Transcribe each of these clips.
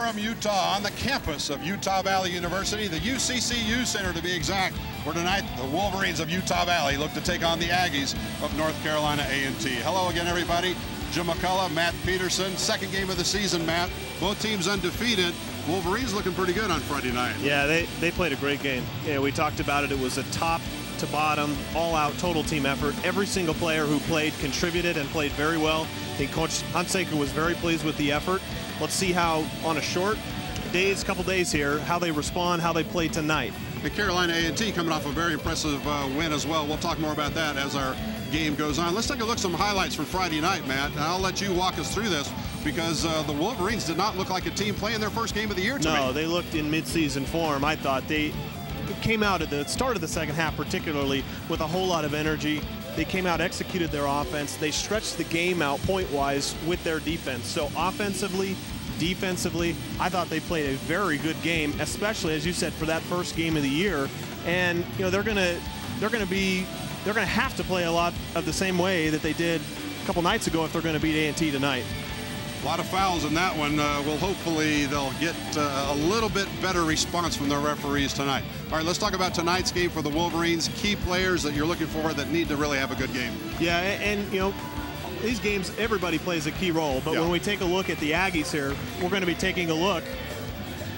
Orem, Utah, on the campus of Utah Valley University, the UCCU Center to be exact, where tonight the Wolverines of Utah Valley look to take on the Aggies of North Carolina A&T. Hello again, everybody. Jim McCullough, Matt Peterson, second game of the season, Matt. Both teams undefeated. Wolverines looking pretty good on Friday night. Yeah, they played a great game. Yeah, we talked about it. It was a top to bottom, all-out total team effort. Every single player who played contributed and played very well. I think Coach Hunsaker was very pleased with the effort. Let's see how, on a short couple days here, how they respond, how they play tonight. And Carolina A&T coming off a very impressive win as well. We'll talk more about that as our game goes on. Let's take a look at some highlights from Friday night, Matt. And I'll let you walk us through this because the Wolverines did not look like a team playing their first game of the year to me. No, they looked in mid-season form. I thought they came out at the start of the second half particularly with a whole lot of energy. They came out, executed their offense. They stretched the game out point-wise with their defense. So offensively, defensively, I thought they played a very good game, especially, as you said, for that first game of the year. And you know they're gonna have to play a lot of the same way that they did a couple nights ago if they're going to beat A&T tonight. A lot of fouls in that one. Well, hopefully they'll get a little bit better response from their referees tonight. All right, let's talk about tonight's game for the Wolverines. Key players that you're looking for that need to really have a good game. Yeah, and you know, these games, everybody plays a key role. But when we take a look at the Aggies here, we're going to be taking a look.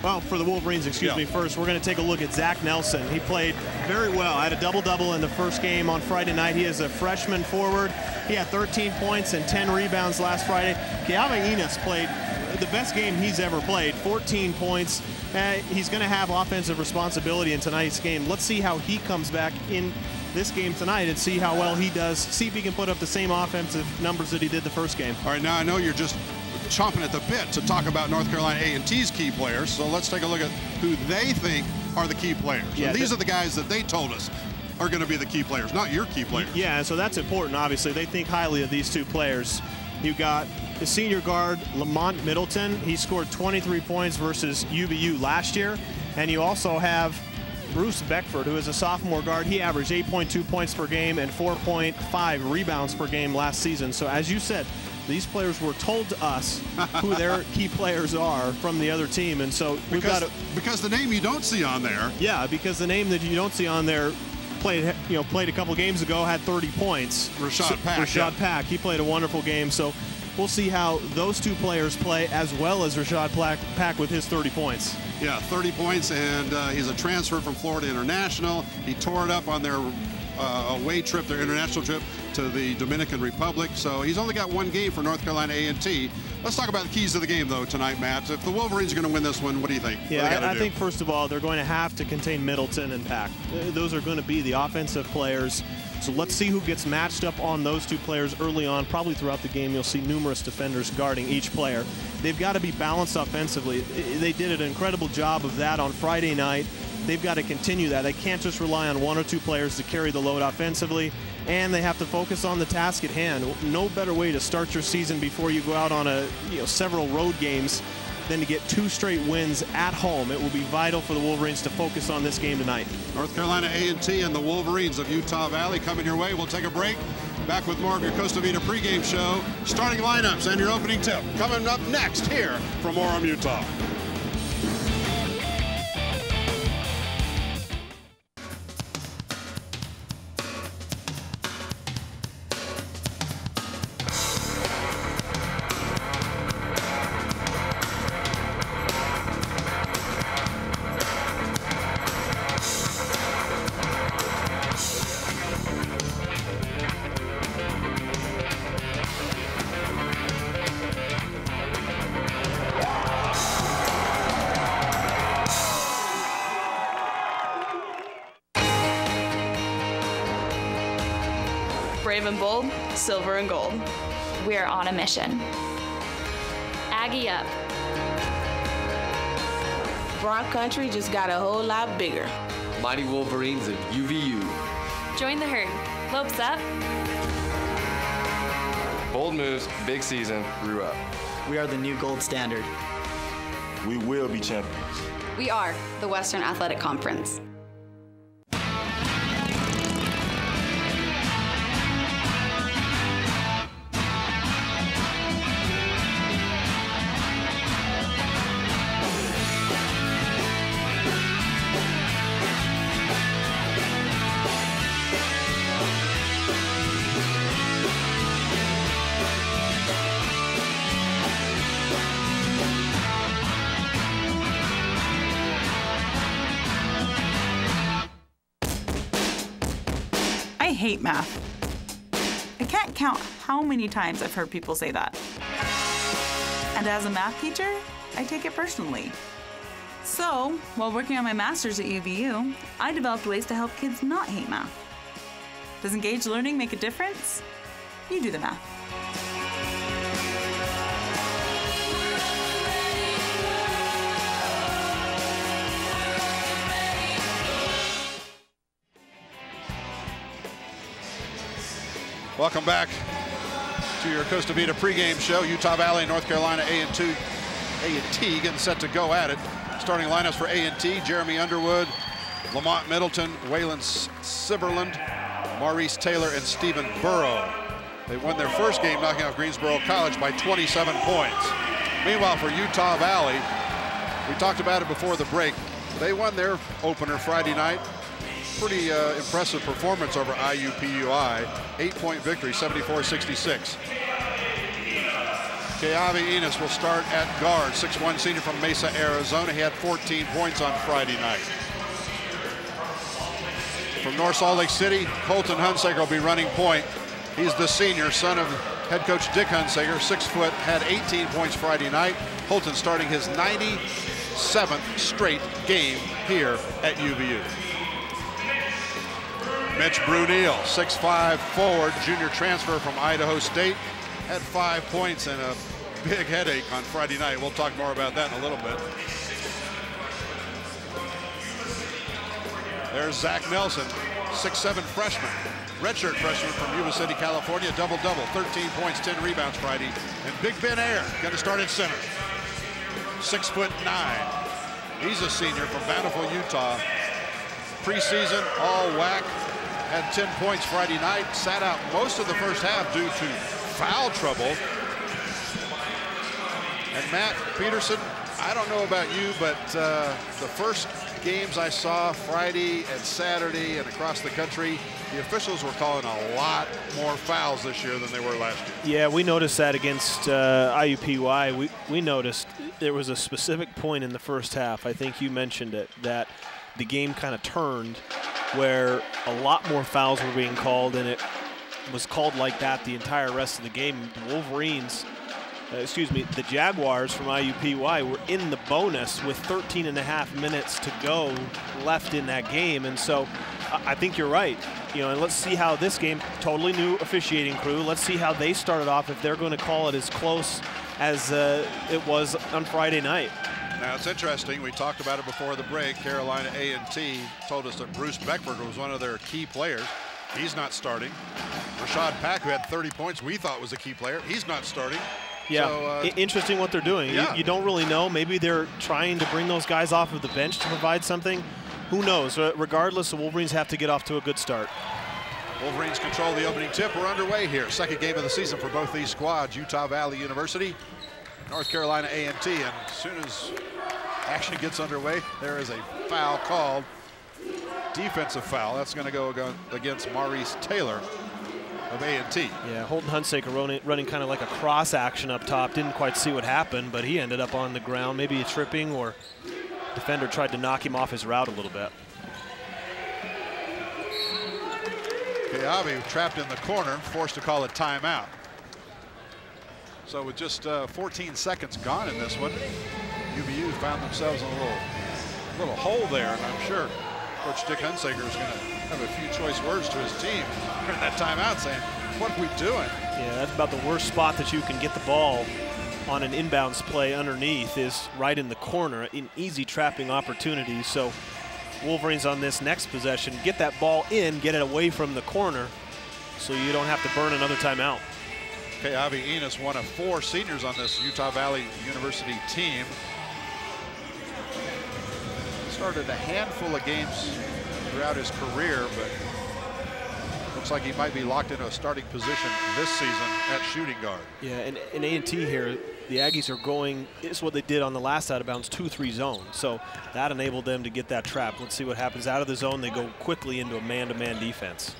Well, for the Wolverines, excuse me, first, we're going to take a look at Zach Nelson. He played very well. Had a double-double in the first game on Friday night. He is a freshman forward. He had 13 points and 10 rebounds last Friday. Keava Enos played the best game he's ever played, 14 points. He's going to have offensive responsibility in tonight's game. Let's see how he comes back in this game tonight and see how well he does. See if he can put up the same offensive numbers that he did the first game. All right, now I know you're just chomping at the bit to talk about North Carolina A&T's key players, so let's take a look at who they think are the key players. Yeah, and these are the guys that they told us are going to be the key players, not your key players. Yeah, so that's important, obviously. They think highly of these two players. You got the senior guard, Lamont Middleton. He scored 23 points versus UVU last year. And you also have Bruce Beckford, who is a sophomore guard. He averaged 8.2 points per game and 4.5 rebounds per game last season. So as you said, these players were told to us who their key players are from the other team, and so we've got to, because the name you don't see on there. Yeah, because the name that you don't see on there played a couple games ago, had 30 points. Rashad Pack. He played a wonderful game. So we'll see how those two players play, as well as Rashad Pack with his 30 points. Yeah, 30 points, and he's a transfer from Florida International. He tore it up on their away trip, their international trip to the Dominican Republic. So he's only got one game for North Carolina A&T. Let's talk about the keys to the game, though, tonight, Matt. If the Wolverines are going to win this one, what do you think? Yeah, I think, first of all, they're going to have to contain Middleton and Pack. Those are going to be the offensive players. So let's see who gets matched up on those two players early on. Probably throughout the game, you'll see numerous defenders guarding each player. They've got to be balanced offensively. They did an incredible job of that on Friday night. They've got to continue that. They can't just rely on one or two players to carry the load offensively, and they have to focus on the task at hand. No better way to start your season before you go out on several road games than to get 2 straight wins at home. It will be vital for the Wolverines to focus on this game tonight. North Carolina A&T and the Wolverines of Utah Valley coming your way. We'll take a break. Back with more of your Costa Vida pregame show. Starting lineups and your opening tip coming up next here from Orem, Utah. Brave and bold, silver and gold. We're on a mission. Aggie up. Bronx Country just got a whole lot bigger. Mighty Wolverines of UVU. Join the herd. Lopes up. Bold moves, big season, grew up. We are the new gold standard. We will be champions. We are the Western Athletic Conference. hate math. I can't count how many times I've heard people say that. And as a math teacher, I take it personally. So, while working on my master's at UVU, I developed ways to help kids not hate math. Does engaged learning make a difference? You do the math. Welcome back to your Costa Vida pregame show. Utah Valley, North Carolina A&T getting set to go at it. Starting lineups for A&T: Jeremy Underwood, Lamont Middleton, Waylon Siberland, Maurice Taylor, and Stephen Burrow. They won their first game knocking out Greensboro College by 27 points. Meanwhile, for Utah Valley, we talked about it before the break. They won their opener Friday night. Pretty impressive performance over IUPUI. 8-point victory, 74-66. Keavi Enos will start at guard. 6'1" senior from Mesa, Arizona. He had 14 points on Friday night. From North Salt Lake City, Holton Hunsaker will be running point. He's the senior, son of head coach Dick Hunsaker. 6 foot, had 18 points Friday night. Holton starting his 97th straight game here at UVU. Mitch Bruneeladded, 6'5" forward, junior transfer from Idaho State, had 5 points and a big headache on Friday night. We'll talk more about that in a little bit. There's Zach Nelson, 6'7" freshman, redshirt freshman from Yuba City, California, double-double, 13 points, 10 rebounds Friday. And Big Ben Air, going to start at center, 6'9". He's a senior from Bountiful, Utah. Preseason, all WAC. Had 10 points Friday night, sat out most of the first half due to foul trouble. And Matt Peterson, I don't know about you, but the first games I saw Friday and Saturday and across the country, the officials were calling a lot more fouls this year than they were last year. Yeah, we noticed that against IUPUI. We noticed there was a specific point in the first half, I think you mentioned it, that the game kind of turned where a lot more fouls were being called, and it was called like that the entire rest of the game. The Wolverines, the Jaguars from IUPUI were in the bonus with 13.5 minutes to go left in that game. And so I think you're right. And let's see how this game, totally new officiating crew, let's see how they started off, if they're going to call it as close as it was on Friday night. Now, it's interesting. We talked about it before the break. Carolina A&T told us that Bruce Beckford was one of their key players. He's not starting. Rashad Pack, who had 30 points, we thought was a key player. He's not starting. Yeah, so, interesting what they're doing. Yeah. You don't really know. Maybe they're trying to bring those guys off of the bench to provide something. Who knows? Regardless, the Wolverines have to get off to a good start. Wolverines control the opening tip. We're underway here. Second game of the season for both these squads. Utah Valley University, North Carolina A&T, and as soon as action gets underway, there is a foul called, defensive foul. That's going to go against Maurice Taylor of A&T. Yeah, Holton Hunsaker running kind of like a cross action up top. Didn't quite see what happened, but he ended up on the ground, maybe a tripping, or defender tried to knock him off his route a little bit. Keavi trapped in the corner, forced to call a timeout. So with just 14 seconds gone in this one, UVU found themselves in a little hole there, and I'm sure Coach Dick Hunsaker is going to have a few choice words to his team during that timeout, saying, "What are we doing?" Yeah, that's about the worst spot that you can get the ball on an inbounds play underneath, is right in the corner, an easy trapping opportunity. So Wolverines on this next possession, get that ball in, get it away from the corner, so you don't have to burn another timeout. Keavi Enos, one of 4 seniors on this Utah Valley University team. Started a handful of games throughout his career, but looks like he might be locked into a starting position this season at shooting guard. Yeah, and in A&T here, the Aggies are going, it's what they did on the last out of bounds 2-3 zone. So that enabled them to get that trap. Let's see what happens out of the zone. They go quickly into a man-to-man defense.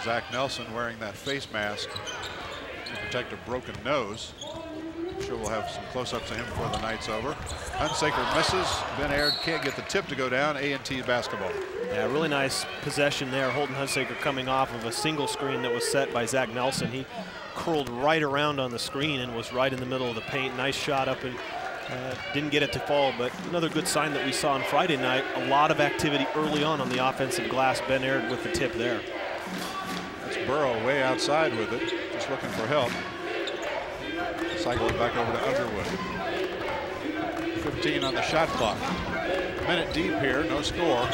Zach Nelson wearing that face mask to protect a broken nose. I'm sure we'll have some close-ups of him before the night's over. Hunsaker misses. Ben Aird can't get the tip to go down. A&T basketball. Yeah, really nice possession there. Holton Hunsaker coming off of a single screen that was set by Zach Nelson. He curled right around on the screen and was right in the middle of the paint. Nice shot up and didn't get it to fall, but another good sign that we saw on Friday night. A lot of activity early on the offensive glass. Ben Aird with the tip there. That's Burrow way outside with it, just looking for help. Cycle it back over to Underwood. 15 on the shot clock. Minute deep here, no score.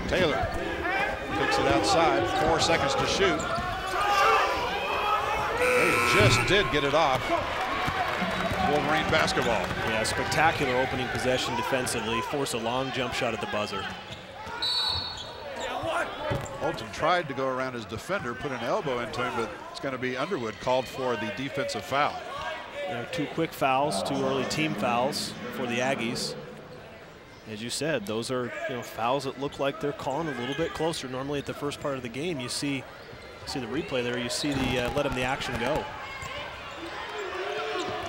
Taylor picks it outside, 4 seconds to shoot. They just did get it off. Wolverine basketball. Yeah, spectacular opening possession defensively. Force a long jump shot at the buzzer. Holton tried to go around his defender, put an elbow into him, but it's going to be Underwood called for the defensive foul. There are 2 quick fouls, 2 early team fouls for the Aggies. As you said, those are fouls that look like they're calling a little bit closer. Normally at the first part of the game, you see the replay there, you see the let him the action go.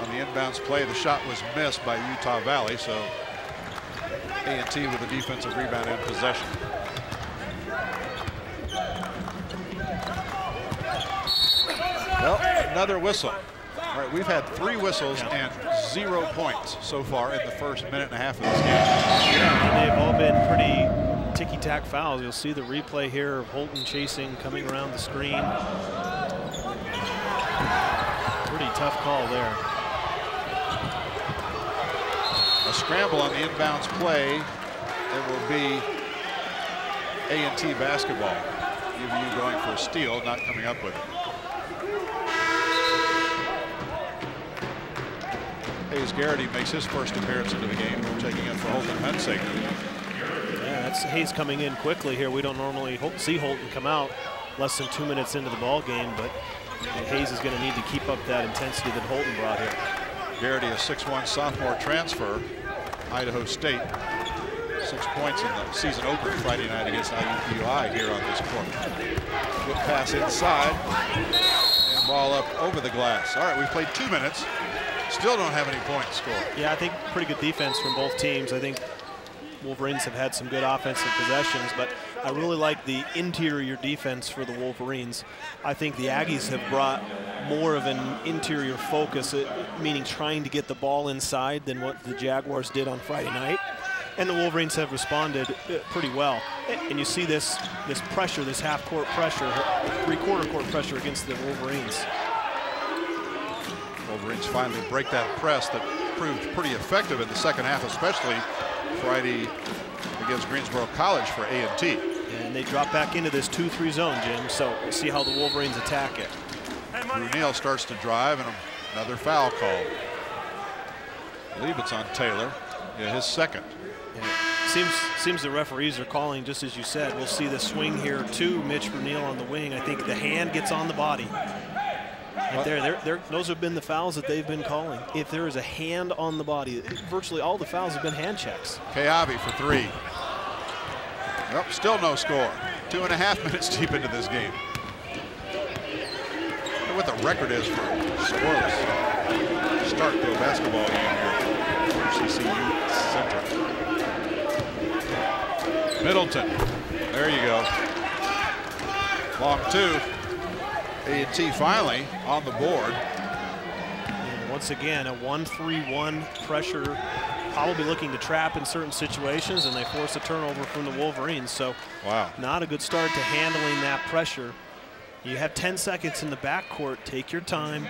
On the inbounds play, the shot was missed by Utah Valley, so A&T with a defensive rebound and possession. Well, another whistle. All right, we've had 3 whistles and 0 points so far in the first minute and a half of this game. Yeah, they've all been pretty ticky-tack fouls. You'll see the replay here of Holton chasing, coming around the screen. Pretty tough call there. A scramble on the inbounds play. It will be A&T basketball. UVU going for a steal, not coming up with it. Hayes Garrity makes his first appearance into the game, taking it for Holton Hunsaker. Yeah, that's Hayes coming in quickly here. We don't normally see Holton come out less than 2 minutes into the ball game, but Hayes is going to need to keep up that intensity that Holton brought here. Garrity, a 6'1" sophomore transfer, Idaho State. 6 points in the season opener Friday night against IUPUI here on this court. Good pass inside, and ball up over the glass. All right, we've played 2 minutes. Still don't have any points scored. Yeah, I think pretty good defense from both teams. I think Wolverines have had some good offensive possessions, but I really like the interior defense for the Wolverines. I think the Aggies have brought more of an interior focus, meaning trying to get the ball inside than what the Jaguars did on Friday night. And the Wolverines have responded pretty well. And you see this pressure, this half-court pressure, 3/4 court pressure against the Wolverines. Wolverines finally break that press that proved pretty effective in the second half, especially Friday against Greensboro College for A&T. And they drop back into this 2-3 zone, Jim, so we'll see how the Wolverines attack it. Bruneeladded starts to drive, and another foul called. I believe it's on Taylor. Yeah, his second. Yeah. Seems the referees are calling, just as you said. We'll see the swing here to Mitch Bruneeladded on the wing. I think the hand gets on the body. Right those have been the fouls that they've been calling. If there is a hand on the body, virtually all the fouls have been hand checks. Kayabi for 3. Nope, still no score. 2.5 minutes deep into this game. I wonder what the record is for scoreless start to a basketball game here at UCCU Center. Middleton, there you go. Long 2. A&T finally on the board. And once again, a 1-3-1 pressure, probably looking to trap in certain situations, and they force a turnover from the Wolverines. So, wow, not a good start to handling that pressure. You have 10 seconds in the backcourt. Take your time,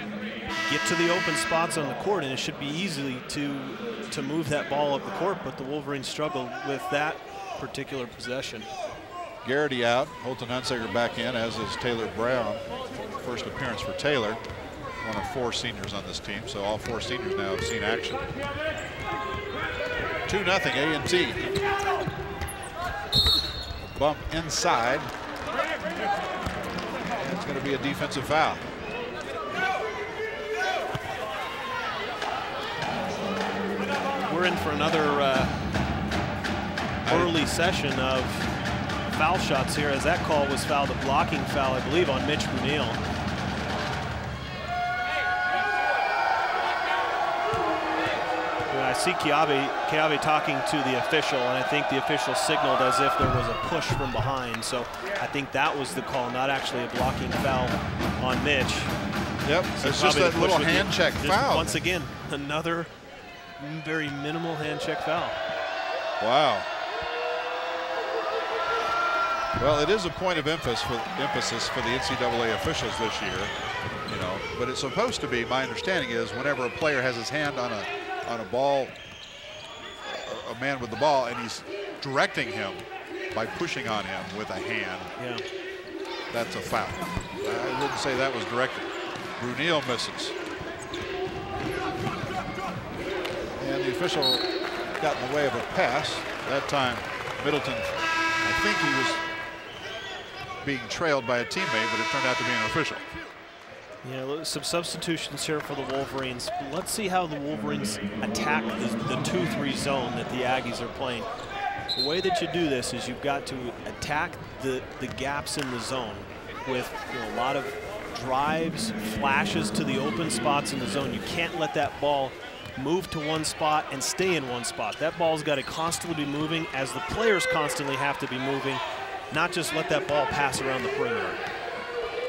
get to the open spots on the court, and it should be easy to move that ball up the court. But the Wolverines struggled with that particular possession. Garrity out, Holton Hunsaker back in, as is Taylor Brown. First appearance for Taylor, one of 4 seniors on this team, so all 4 seniors now have seen action. 2-0 A&T. Bump inside. It's going to be a defensive foul. We're in for another early session of foul shots here, as that call was fouled, a blocking foul, I believe, on Mitch Bruneeladded. I see Kiawe talking to the official, and I think the official signaled as if there was a push from behind. So I think that was the call, not actually a blocking foul on Mitch. Yep, So it's just that little hand check foul. Once again, another very minimal hand check foul. Wow. Well, it is a point of emphasis for the NCAA officials this year, you know. But it's supposed to be. My understanding is whenever a player has his hand on a ball, a man with the ball, and he's directing him by pushing on him with a hand, that's a foul. I wouldn't say that was directed. Bruneel misses, and the official got in the way of a pass. That time, Middleton, I think he was being trailed by a teammate, but it turned out to be an official. Yeah, some substitutions here for the Wolverines. Let's see how the Wolverines attack the 2-3 zone that the Aggies are playing. The way that you do this is you've got to attack the gaps in the zone with a lot of drives, flashes to the open spots in the zone. You can't let that ball move to one spot and stay in one spot. That ball's got to constantly be moving as the players constantly have to be moving, not just let that ball pass around the perimeter.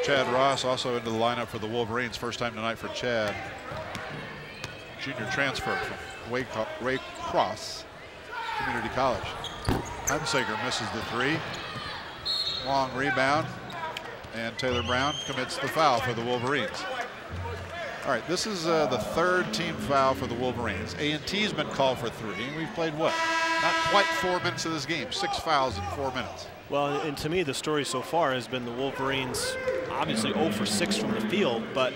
Chad Ross also into the lineup for the Wolverines. First time tonight for Chad. Junior transfer from Waycross Community College. Hunsaker misses the three. Long rebound. And Taylor Brown commits the foul for the Wolverines. All right, this is the third team foul for the Wolverines. A&T's been called for 3, and we've played what? Not quite 4 minutes of this game. 6 fouls in 4 minutes. Well, and to me, the story so far has been the Wolverines obviously 0 for 6 from the field, but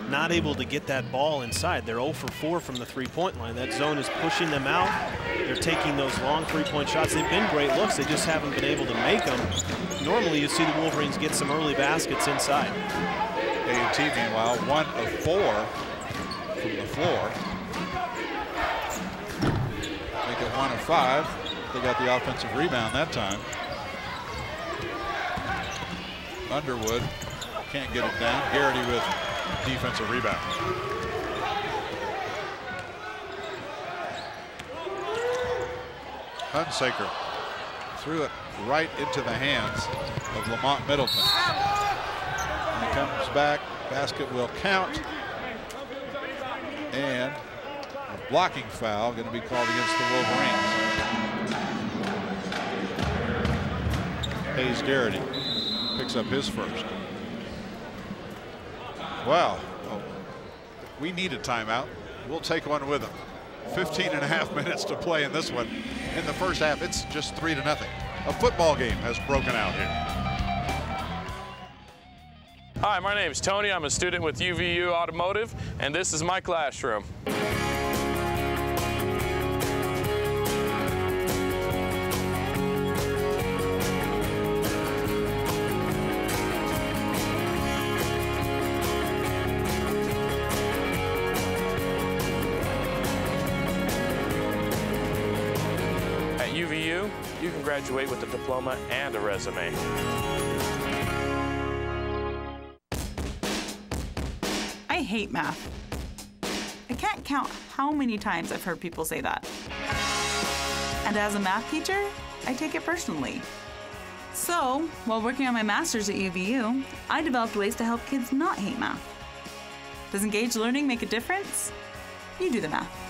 not able to get that ball inside. They're 0 for 4 from the three-point line. That zone is pushing them out. They're taking those long three-point shots. They've been great looks. They just haven't been able to make them. Normally, you see the Wolverines get some early baskets inside. A&T, meanwhile, 1 of 4 from the floor. Make it 1 of 5. They got the offensive rebound that time. Underwood can't get it down. Garrity with defensive rebound. Hunsaker threw it right into the hands of Lamont Middleton. And he comes back. Basket will count. And a blocking foul going to be called against the Wolverines. Hayes Garrity picks up his first. Wow. Oh, we need a timeout. We'll take one with them. 15.5 minutes to play in this one. In the first half, it's just 3-0. A football game has broken out here. Hi, my name is Tony. I'm a student with UVU Automotive, and this is my classroom. UVU, you can graduate with a diploma and a resume. I hate math. I can't count how many times I've heard people say that. And as a math teacher, I take it personally. So, while working on my master's at UVU, I developed ways to help kids not hate math. Does engaged learning make a difference? You do the math.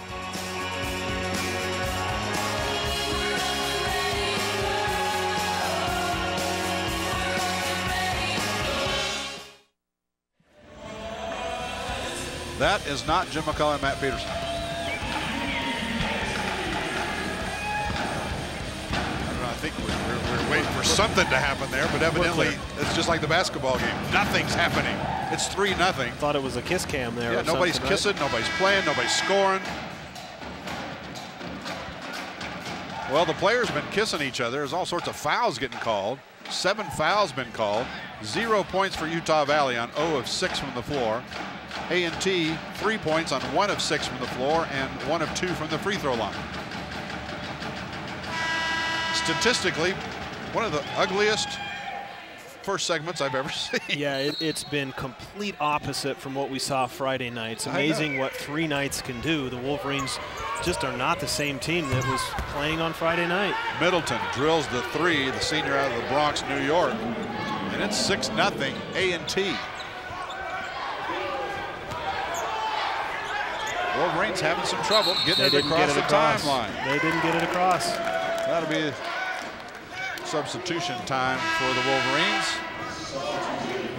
That is not Jim McCullough and Matt Peterson. I don't know, I think we're waiting for something to happen there, but evidently it's just like the basketball game. Nothing's happening. It's 3-0. Thought it was a kiss cam there. Yeah, nobody's kissing, right? Nobody's playing, nobody's scoring. Well, the players have been kissing each other. There's all sorts of fouls getting called. 7 fouls been called. 0 points for Utah Valley on 0 of 6 from the floor. A&T 3 points on 1 of 6 from the floor and 1 of 2 from the free throw line. Statistically, one of the ugliest first segments I've ever seen. Yeah, it's been complete opposite from what we saw Friday night. It's amazing what 3 nights can do. The Wolverines just are not the same team that was playing on Friday night. Middleton drills the 3, the senior out of the Bronx, New York. And it's 6-0 A&T. Wolverines having some trouble getting it across the timeline. They didn't get it across. That'll be substitution time for the Wolverines.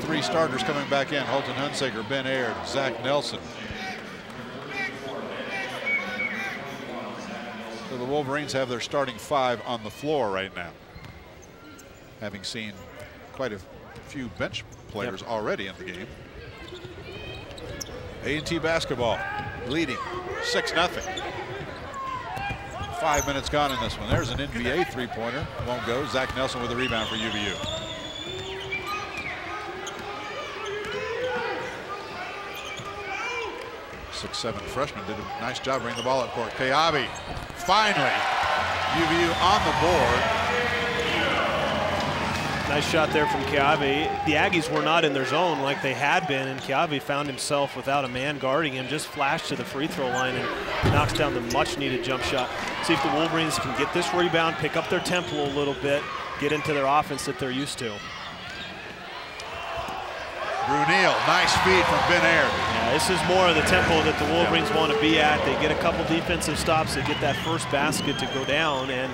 3 starters coming back in. Holton Hunsaker, Ben Aird, Zach Nelson. So the Wolverines have their starting 5 on the floor right now, having seen quite a few bench players already in the game. A&T basketball leading 6-0. 5 minutes gone in this one. There's an NBA 3-pointer. Won't go. Zach Nelson with a rebound for UVU. Six-seven freshman did a nice job bringing the ball up court. Kayabi, finally, UVU on the board. Nice shot there from Kiavi. The Aggies were not in their zone like they had been, and Kiavi found himself without a man guarding him, just flashed to the free throw line and knocks down the much-needed jump shot. See if the Wolverines can get this rebound, pick up their tempo a little bit, get into their offense that they're used to. Bruneeladded, nice feed from Ben Aird. Yeah, this is more of the tempo that the Wolverines want to be at. They get a couple defensive stops, they get that first basket to go down, and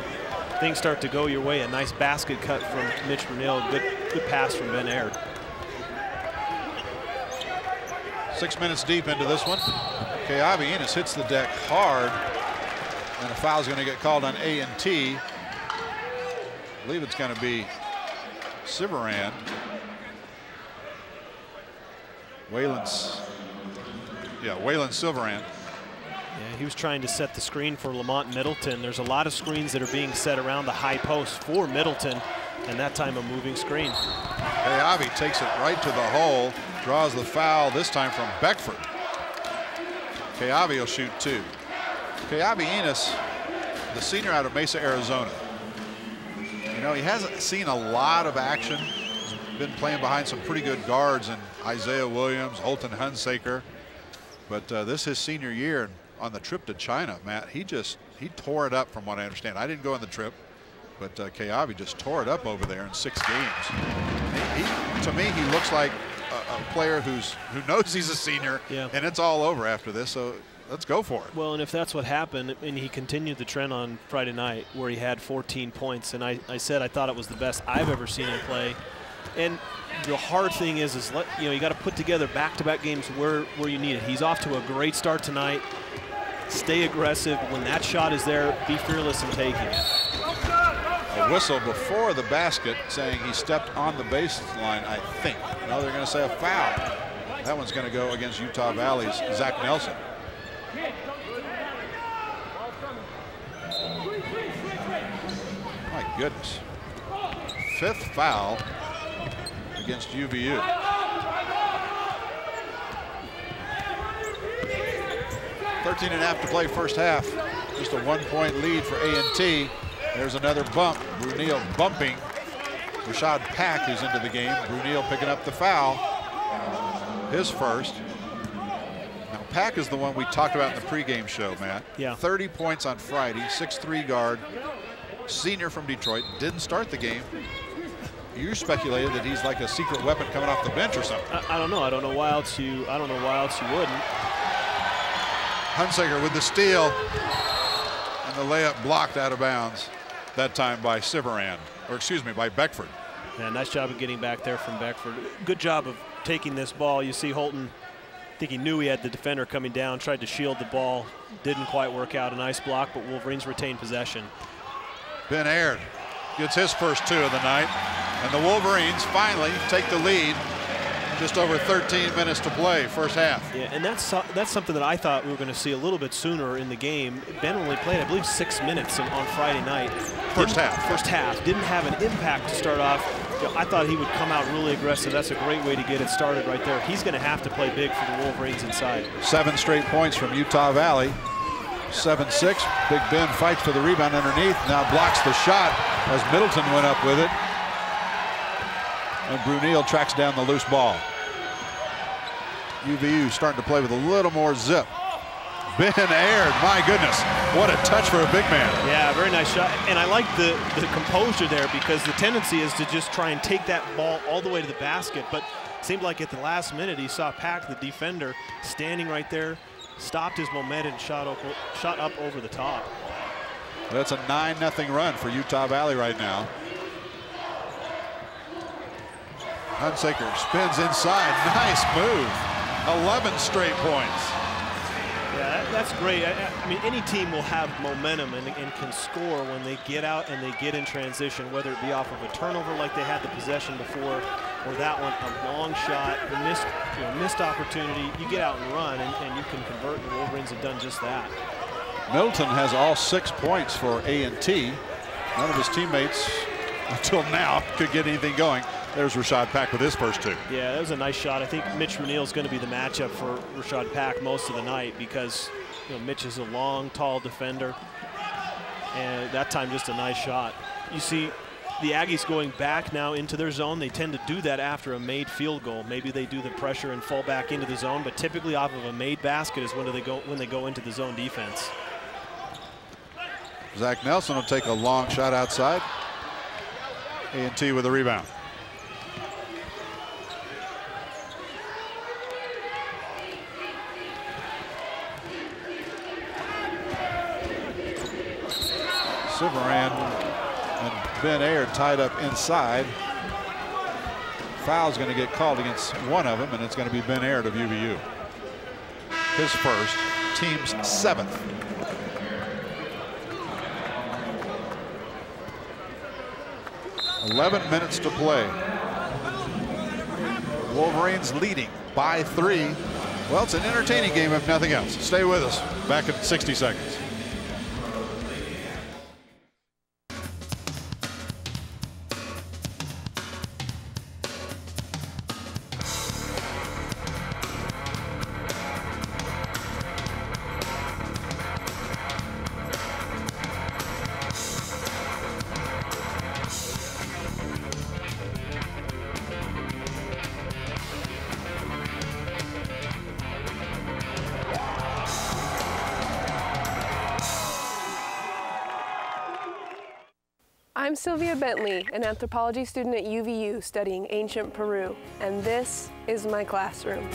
things start to go your way. A nice basket cut from Mitch Bruneeladded. Good pass from Ben Aird. 6 minutes deep into this one. Kayabi Enos hits the deck hard, and a foul is going to get called on A&T. I believe it's going to be Sivaran. Waylon Sivaran. Yeah, he was trying to set the screen for Lamont Middleton. There's a lot of screens that are being set around the high post for Middleton, and that time a moving screen. Kayabi takes it right to the hole, draws the foul, this time from Beckford. Kayabi will shoot 2. Kayabi Enos, the senior out of Mesa, Arizona. You know, he hasn't seen a lot of action. He's been playing behind some pretty good guards, and Isaiah Williams, Holton Hunsaker. But this is his senior year. On the trip to China, Matt, he tore it up from what I understand. I didn't go on the trip, but Kayabi just tore it up over there in 6 games. To me, he looks like a player who knows he's a senior, and it's all over after this, so let's go for it. Well, and if that's what happened, and he continued the trend on Friday night where he had 14 points, and I said I thought it was the best I've ever seen him play. And the hard thing is you got to put together back-to-back games where you need it. He's off to a great start tonight. Stay aggressive. When that shot is there, be fearless in taking it. A whistle before the basket saying he stepped on the baseline, I think. No, they're going to say a foul. That one's going to go against Utah Valley's Zach Nelson. My goodness. 5th foul against UVU. 13.5 to play first half. Just a 1-point lead for A&T. There's another bump. Bruneeladded bumping Rashad Pack, who's into the game. Bruneeladded picking up the foul. His first. Now Pack is the one we talked about in the pregame show, Matt. Yeah. 30 points on Friday, 6'3" guard, senior from Detroit. Didn't start the game. You speculated that he's like a secret weapon coming off the bench or something. I don't know. I don't know why else you wouldn't. Hunsaker with the steal, and the layup blocked out of bounds. That time by Sivaran, or excuse me, by Beckford. Yeah, nice job of getting back there from Beckford. Good job of taking this ball. You see Holton, I think he knew he had the defender coming down, tried to shield the ball. Didn't quite work out. A nice block, but Wolverines retained possession. Ben Aird gets his first 2 of the night, and the Wolverines finally take the lead. Just over 13 minutes to play, first half. Yeah, and that's something that I thought we were going to see a little bit sooner in the game. Ben only played, I believe, 6 minutes on Friday night. First half. Didn't have an impact to start off. I thought he would come out really aggressive. That's a great way to get it started right there. He's going to have to play big for the Wolverines inside. 7 straight points from Utah Valley. 7-6. Big Ben fights for the rebound underneath. Now blocks the shot as Middleton went up with it. And Bruneeladded tracks down the loose ball. UVU starting to play with a little more zip. Ben Aird, my goodness, what a touch for a big man. Yeah, very nice shot. And I like the composure there, because the tendency is to just try and take that ball all the way to the basket. But it seemed like at the last minute he saw Pack, the defender, standing right there, stopped his momentum, shot up over the top. That's a 9-0 run for Utah Valley right now. Hunsaker spins inside. Nice move. 11 straight points. Yeah, that's great. I mean, any team will have momentum and can score when they get out and they get in transition, whether it be off of a turnover like they had the possession before, or that one, a long shot, missed opportunity. You get out and run, and you can convert, and the Wolverines have done just that. Middleton has all 6 points for A&T. None of his teammates until now could get anything going. There's Rashad Pack with his first 2. Yeah, that was a nice shot. I think Mitch Bruneeladded is going to be the matchup for Rashad Pack most of the night, because Mitch is a long, tall defender, and that time just a nice shot. You see the Aggies going back now into their zone. They tend to do that after a made field goal. Maybe they do the pressure and fall back into the zone, but typically off of a made basket is when they go into the zone defense. Zach Nelson will take a long shot outside. A&T with a rebound. Silveran and Ben Aird tied up inside. Foul's going to get called against one of them, and it's going to be Ben Aird of UVU. His first, team's 7th. .11 minutes to play. Wolverines leading by 3. Well, it's an entertaining game if nothing else. Stay with us. Back in 60 seconds. I'm Sylvia Bentley, an anthropology student at UVU studying ancient Peru, and this is my classroom.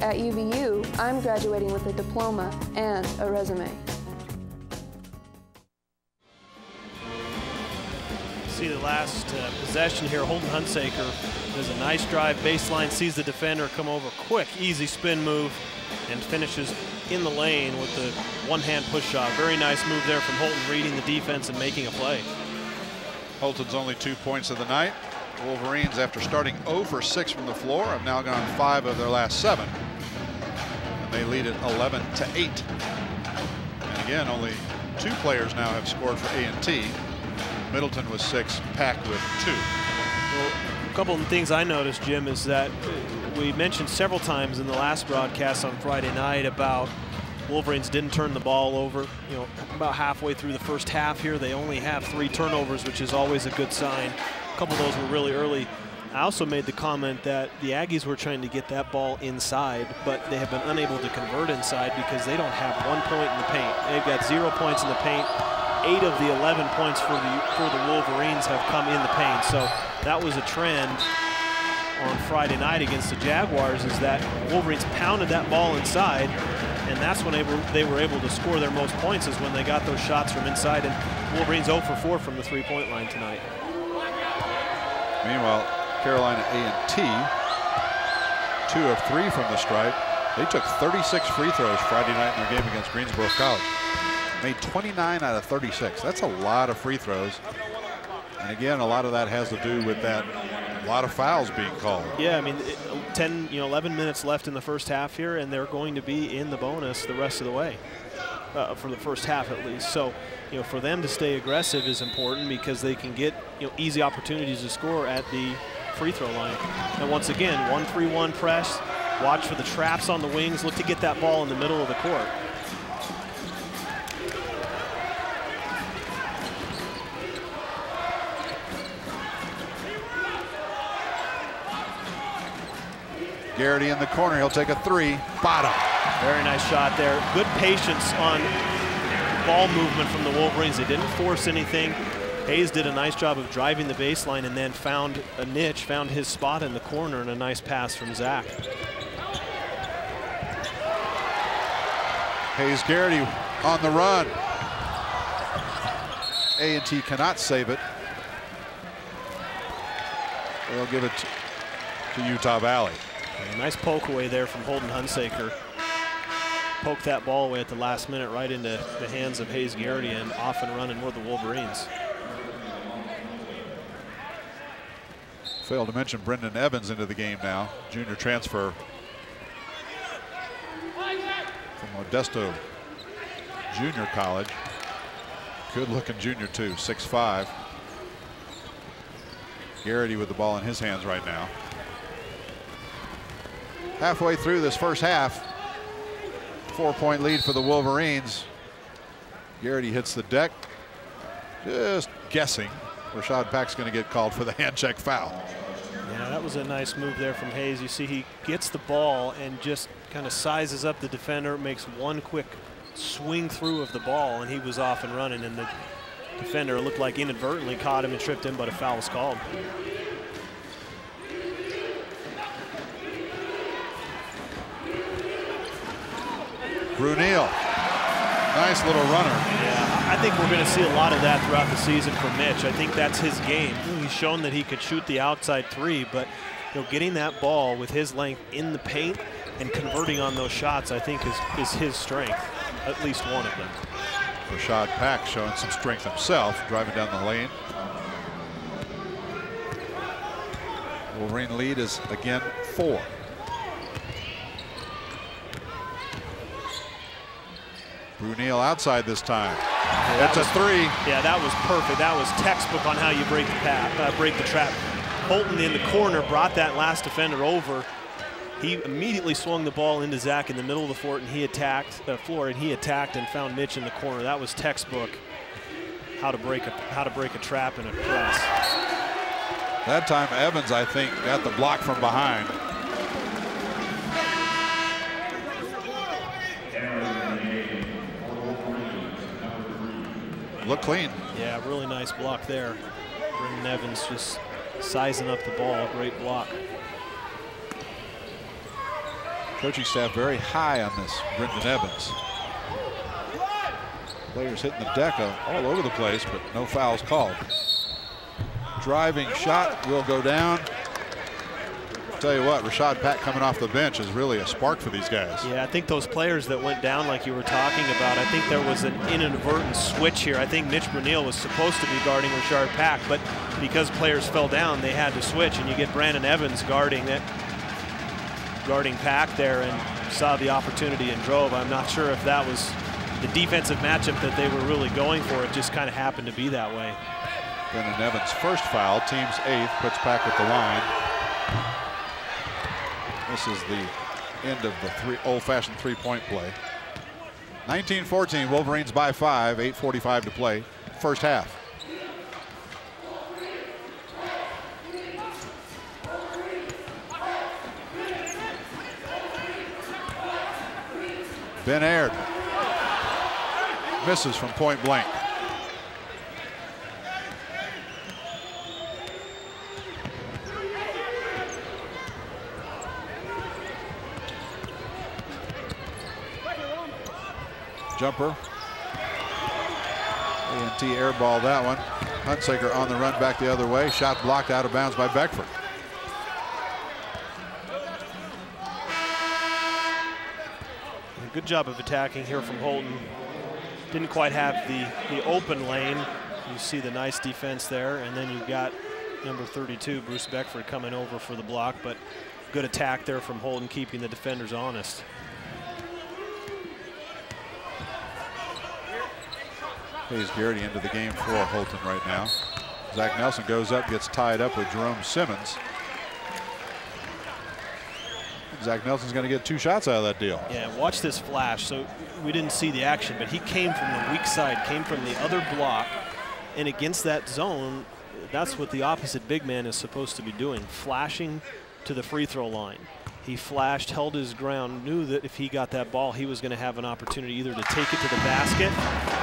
At UVU, I'm graduating with a diploma and a resume. See the last possession here. Holton Hunsaker does a nice drive baseline, sees the defender come over, quick, easy spin move, and finishes in the lane with the one-hand push shot. Very nice move there from Holton, reading the defense and making a play. Holton's only 2 points of the night. Wolverines, after starting 0 for 6 from the floor, have now gone 5 of their last 7. And they lead it 11-8. And again, only 2 players now have scored for A&T. Middleton with 6, Pack with 2. Well, a couple of things I noticed, Jim, is that we mentioned several times in the last broadcast on Friday night about Wolverines didn't turn the ball over. About halfway through the first half here, they only have 3 turnovers, which is always a good sign. A couple of those were really early. I also made the comment that the Aggies were trying to get that ball inside, but they have been unable to convert inside because they don't have 1 point in the paint. They've got 0 points in the paint. 8 of the 11 points for the Wolverines have come in the paint. So that was a trend on Friday night against the Jaguars, is that Wolverines pounded that ball inside, and that's when they were able to score their most points, is when they got those shots from inside. And Wolverines 0 for 4 from the 3-point line tonight. Meanwhile, Carolina A&T, 2 of 3 from the stripe. They took 36 free throws Friday night in their game against Greensboro College. Made 29 out of 36. That's a lot of free throws. And again, a lot of that has to do with that, a lot of fouls being called. Yeah, I mean, 11 minutes left in the first half here, and they're going to be in the bonus the rest of the way, for the first half at least. So you know, for them to stay aggressive is important because they can get, you know, easy opportunities to score at the free throw line. And once again, 1-3-1 press. Watch for the traps on the wings. Look to get that ball in the middle of the court. Garrity in the corner. He'll take a three. Bottom. Very nice shot there. Good patience on ball movement from the Wolverines. They didn't force anything. Hayes did a nice job of driving the baseline and then found a niche, found his spot in the corner, and a nice pass from Zach. Hayes Garrity on the run. A&T cannot save it. They'll give it to Utah Valley. A nice poke away there from Holton Hunsaker. Poked that ball away at the last minute right into the hands of Hayes Garrity, and off and running were the Wolverines. Failed to mention Brendan Evans into the game now. Junior transfer from Modesto Junior College. Good looking junior too, 6'5". Garrity with the ball in his hands right now. Halfway through this first half, 4-point lead for the Wolverines. Garrity hits the deck, just guessing. Rashad Pack's going to get called for the hand check foul. Yeah, that was a nice move there from Hayes. You see he gets the ball and just kind of sizes up the defender, makes one quick swing through of the ball, and he was off and running, and the defender looked like inadvertently caught him and tripped him, but a foul was called. Bruneeladded, nice little runner. Yeah, I think we're going to see a lot of that throughout the season from Mitch. I think that's his game. He's shown that he could shoot the outside three, but you know, getting that ball with his length in the paint and converting on those shots, I think is his strength, at least one of them. Rashad Pack showing some strength himself, driving down the lane. Wolverine lead is again 4. Bruneeladded outside this time. Yeah, that's a three. Yeah, that was perfect. That was textbook on how you break the trap. Holton in the corner brought that last defender over. He immediately swung the ball into Zach in the middle of the floor, and he attacked and found Mitch in the corner. That was textbook how to break a trap in a press. That time Evans, I think, got the block from behind. Look clean. Yeah, really nice block there. Brendan Evans just sizing up the ball. Great block. Coaching staff very high on this Brendan Evans. Players hitting the deck all over the place, but no fouls called. Driving shot will go down. Tell you what, Rashad Pack coming off the bench is really a spark for these guys. Yeah, I think those players that went down like you were talking about, I think there was an inadvertent switch here. I think Mitch Bruneeladded was supposed to be guarding Rashad Pack, but because players fell down, they had to switch, and you get Brandon Evans guarding Pack there, and saw the opportunity and drove. I'm not sure if that was the defensive matchup that they were really going for. It just kind of happened to be that way. Brandon Evans' first foul, team's 8th, puts Pack at the line. This is the end of the old-fashioned three-point play. 19-14, Wolverines by 5, 8:45 to play, first half. Ben Aird misses from point blank. Jumper. A&T airball that one. Hunsaker on the run back the other way. Shot blocked out of bounds by Beckford. Good job of attacking here from Holton. Didn't quite have the open lane. You see the nice defense there, and then you've got number 32, Bruce Beckford, coming over for the block, but good attack there from Holton, keeping the defenders honest. Hayes Garrity into the game for Holton right now. Zach Nelson goes up, gets tied up with Jerome Simmons. Zach Nelson's going to get 2 shots out of that deal. Yeah, watch this flash. So we didn't see the action, but he came from the weak side, came from the other block, and against that zone, that's what the opposite big man is supposed to be doing, flashing to the free throw line. He flashed, held his ground, knew that if he got that ball, he was going to have an opportunity either to take it to the basket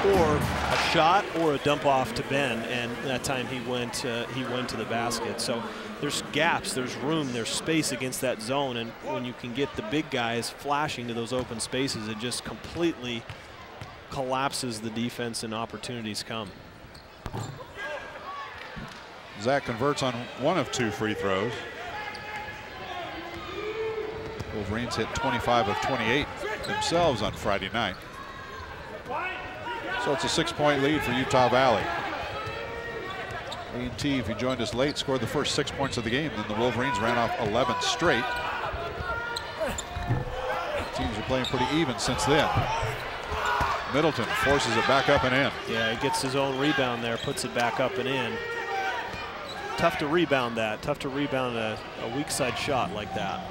or a shot or a dump off to Ben, and that time he went to the basket. So there's gaps, there's room, there's space against that zone, and when you can get the big guys flashing to those open spaces, it just completely collapses the defense and opportunities come. Zach converts on 1 of 2 free throws. Wolverines hit 25 of 28 themselves on Friday night. So it's a 6-point lead for Utah Valley. A&T, if you joined us late, scored the first 6 points of the game. Then the Wolverines ran off 11 straight. Teams are playing pretty even since then. Middleton forces it back up and in. Yeah, he gets his own rebound there, puts it back up and in. Tough to rebound that. Tough to rebound a weak side shot like that.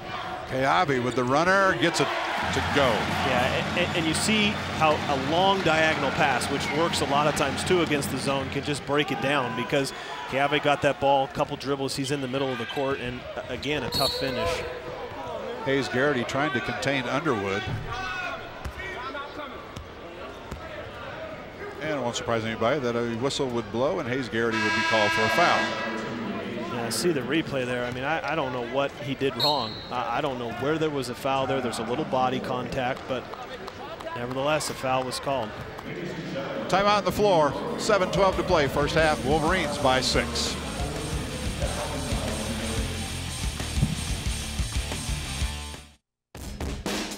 Kayabi with the runner gets it to go. Yeah, and you see how a long diagonal pass, which works a lot of times too against the zone, can just break it down, because Kayabi got that ball, a couple dribbles, he's in the middle of the court, and again, a tough finish. Hayes Garrity trying to contain Underwood. And it won't surprise anybody that a whistle would blow and Hayes Garrity would be called for a foul. I see the replay there. I mean, I don't know what he did wrong. I don't know where there was a foul there. There's a little body contact, but nevertheless, a foul was called. Timeout on the floor. 7:12 to play, first half. Wolverines by 6.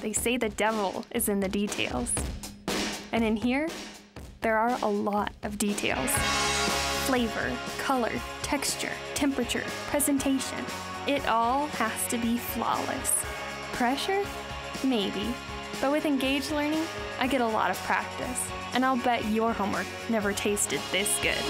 They say the devil is in the details. And in here, there are a lot of details. Flavor, color, texture, temperature, presentation. It all has to be flawless. Pressure? Maybe. But with engaged learning, I get a lot of practice. And I'll bet your homework never tasted this good.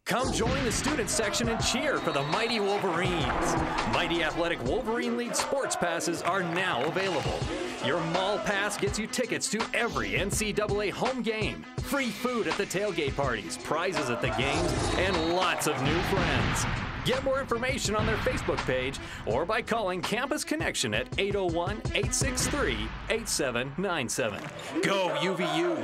Come join the student section and cheer for the Mighty Wolverines. Mighty Athletic Wolverine League sports passes are now available. Your mall pass gets you tickets to every NCAA home game, free food at the tailgate parties, prizes at the games, and lots of new friends. Get more information on their Facebook page or by calling Campus Connection at 801-863-8797. Go UVU!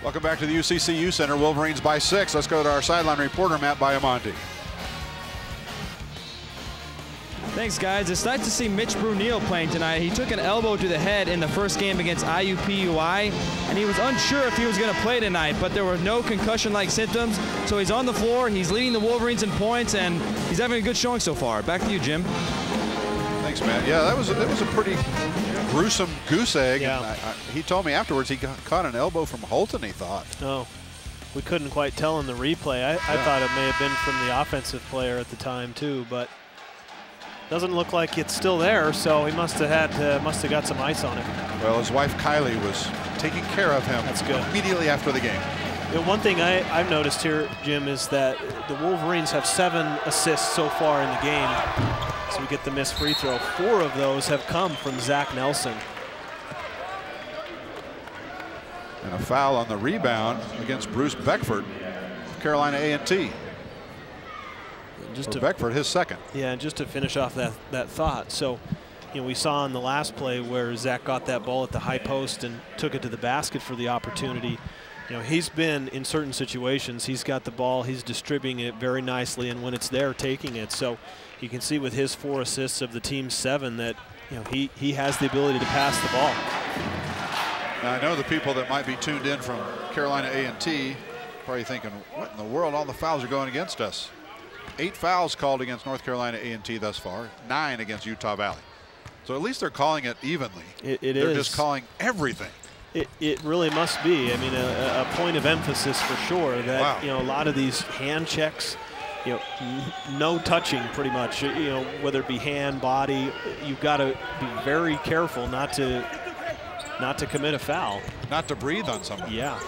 Welcome back to the UCCU Center. Wolverines by 6. Let's go to our sideline reporter, Matt Baiamonte. Thanks, guys. It's nice to see Mitch Bruneeladded playing tonight. He took an elbow to the head in the first game against IUPUI, and he was unsure if he was going to play tonight, but there were no concussion-like symptoms, so he's on the floor. He's leading the Wolverines in points, and he's having a good showing so far. Back to you, Jim. Thanks, Matt. Yeah, that was a pretty gruesome goose egg. Yeah. He told me afterwards he caught an elbow from Holton, he thought. Oh, we couldn't quite tell in the replay. I thought it may have been from the offensive player at the time too, but doesn't look like it's still there, so he must have got some ice on it. Well, his wife Kylie was taking care of him. That's good. Immediately after the game. You know, one thing I've noticed here, Jim, is that the Wolverines have 7 assists so far in the game. So we get the missed free throw. 4 of those have come from Zach Nelson. And a foul on the rebound against Bruce Beckford, Carolina A&T. Beckford, his second. Yeah, just to finish off that thought. So, you know, we saw in the last play where Zach got that ball at the high post and took it to the basket for the opportunity. You know, he's been in certain situations, he's got the ball, he's distributing it very nicely, and when it's there, taking it. So you can see with his 4 assists of the team's 7 that, you know, he has the ability to pass the ball. Now, I know the people that might be tuned in from Carolina A&T probably thinking, what in the world, all the fouls are going against us. 8 fouls called against North Carolina A&T thus far, 9 against Utah Valley. So at least they're calling it evenly. They're just calling everything. It really must be. I mean, a point of emphasis for sure that, wow, you know, a lot of these hand checks, you know, no touching pretty much, you know, whether it be hand, body. You've got to be very careful not to commit a foul. Not to breathe on someone. Yeah.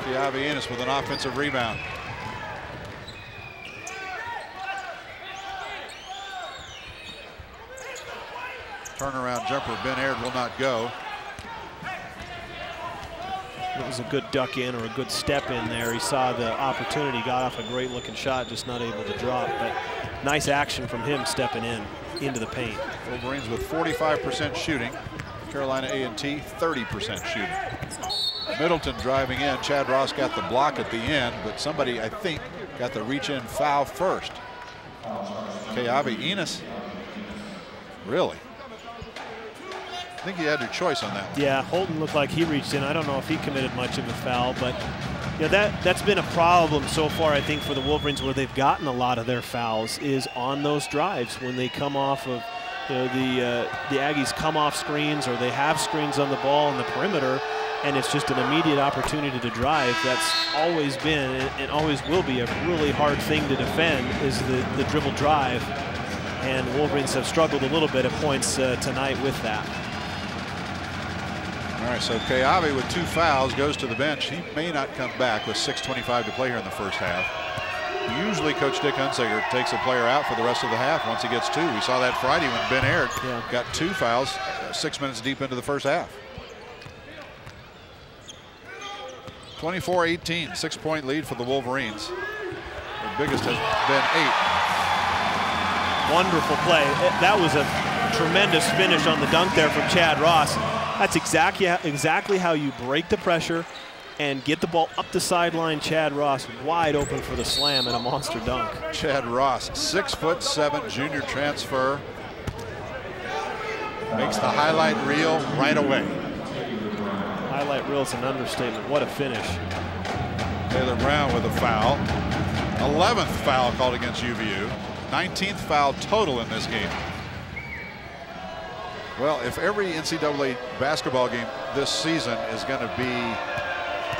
Ennis with an offensive rebound. Turnaround jumper, Ben Aird will not go. It was a good duck in or a good step in there. He saw the opportunity, got off a great looking shot, just not able to drop. But nice action from him stepping into the paint. Wolverines with 45% shooting. Carolina A&T 30% shooting. Middleton driving in. Chad Ross got the block at the end, but somebody, I think, got the reach-in foul first. Keavi Enos. Really? I think you had your choice on that one. Yeah, Holton looked like he reached in. I don't know if he committed much of a foul, but yeah, that's been a problem so far, I think, for the Wolverines, where they've gotten a lot of their fouls is on those drives when they come off of, you know, the Aggies come off screens or they have screens on the ball in the perimeter, and it's just an immediate opportunity to drive. That's always been and always will be a really hard thing to defend, is the dribble drive, and Wolverines have struggled a little bit at points tonight with that. All right, so Keavi with 2 fouls goes to the bench. He may not come back with 6:25 to play here in the first half. Usually Coach Dick Hunsaker takes a player out for the rest of the half once he gets 2. We saw that Friday when Ben Aird got 2 fouls 6 minutes deep into the first half. 24-18, 6-point lead for the Wolverines. The biggest has been 8. Wonderful play. That was a tremendous finish on the dunk there from Chad Ross. That's exactly how you break the pressure and get the ball up the sideline. Chad Ross wide open for the slam and a monster dunk. Chad Ross, 6'7", junior transfer. Makes the highlight reel right away. Highlight reel is an understatement. What a finish. Taylor Brown with a foul. 11th foul called against UVU. 19th foul total in this game. Well, if every NCAA basketball game this season is going to be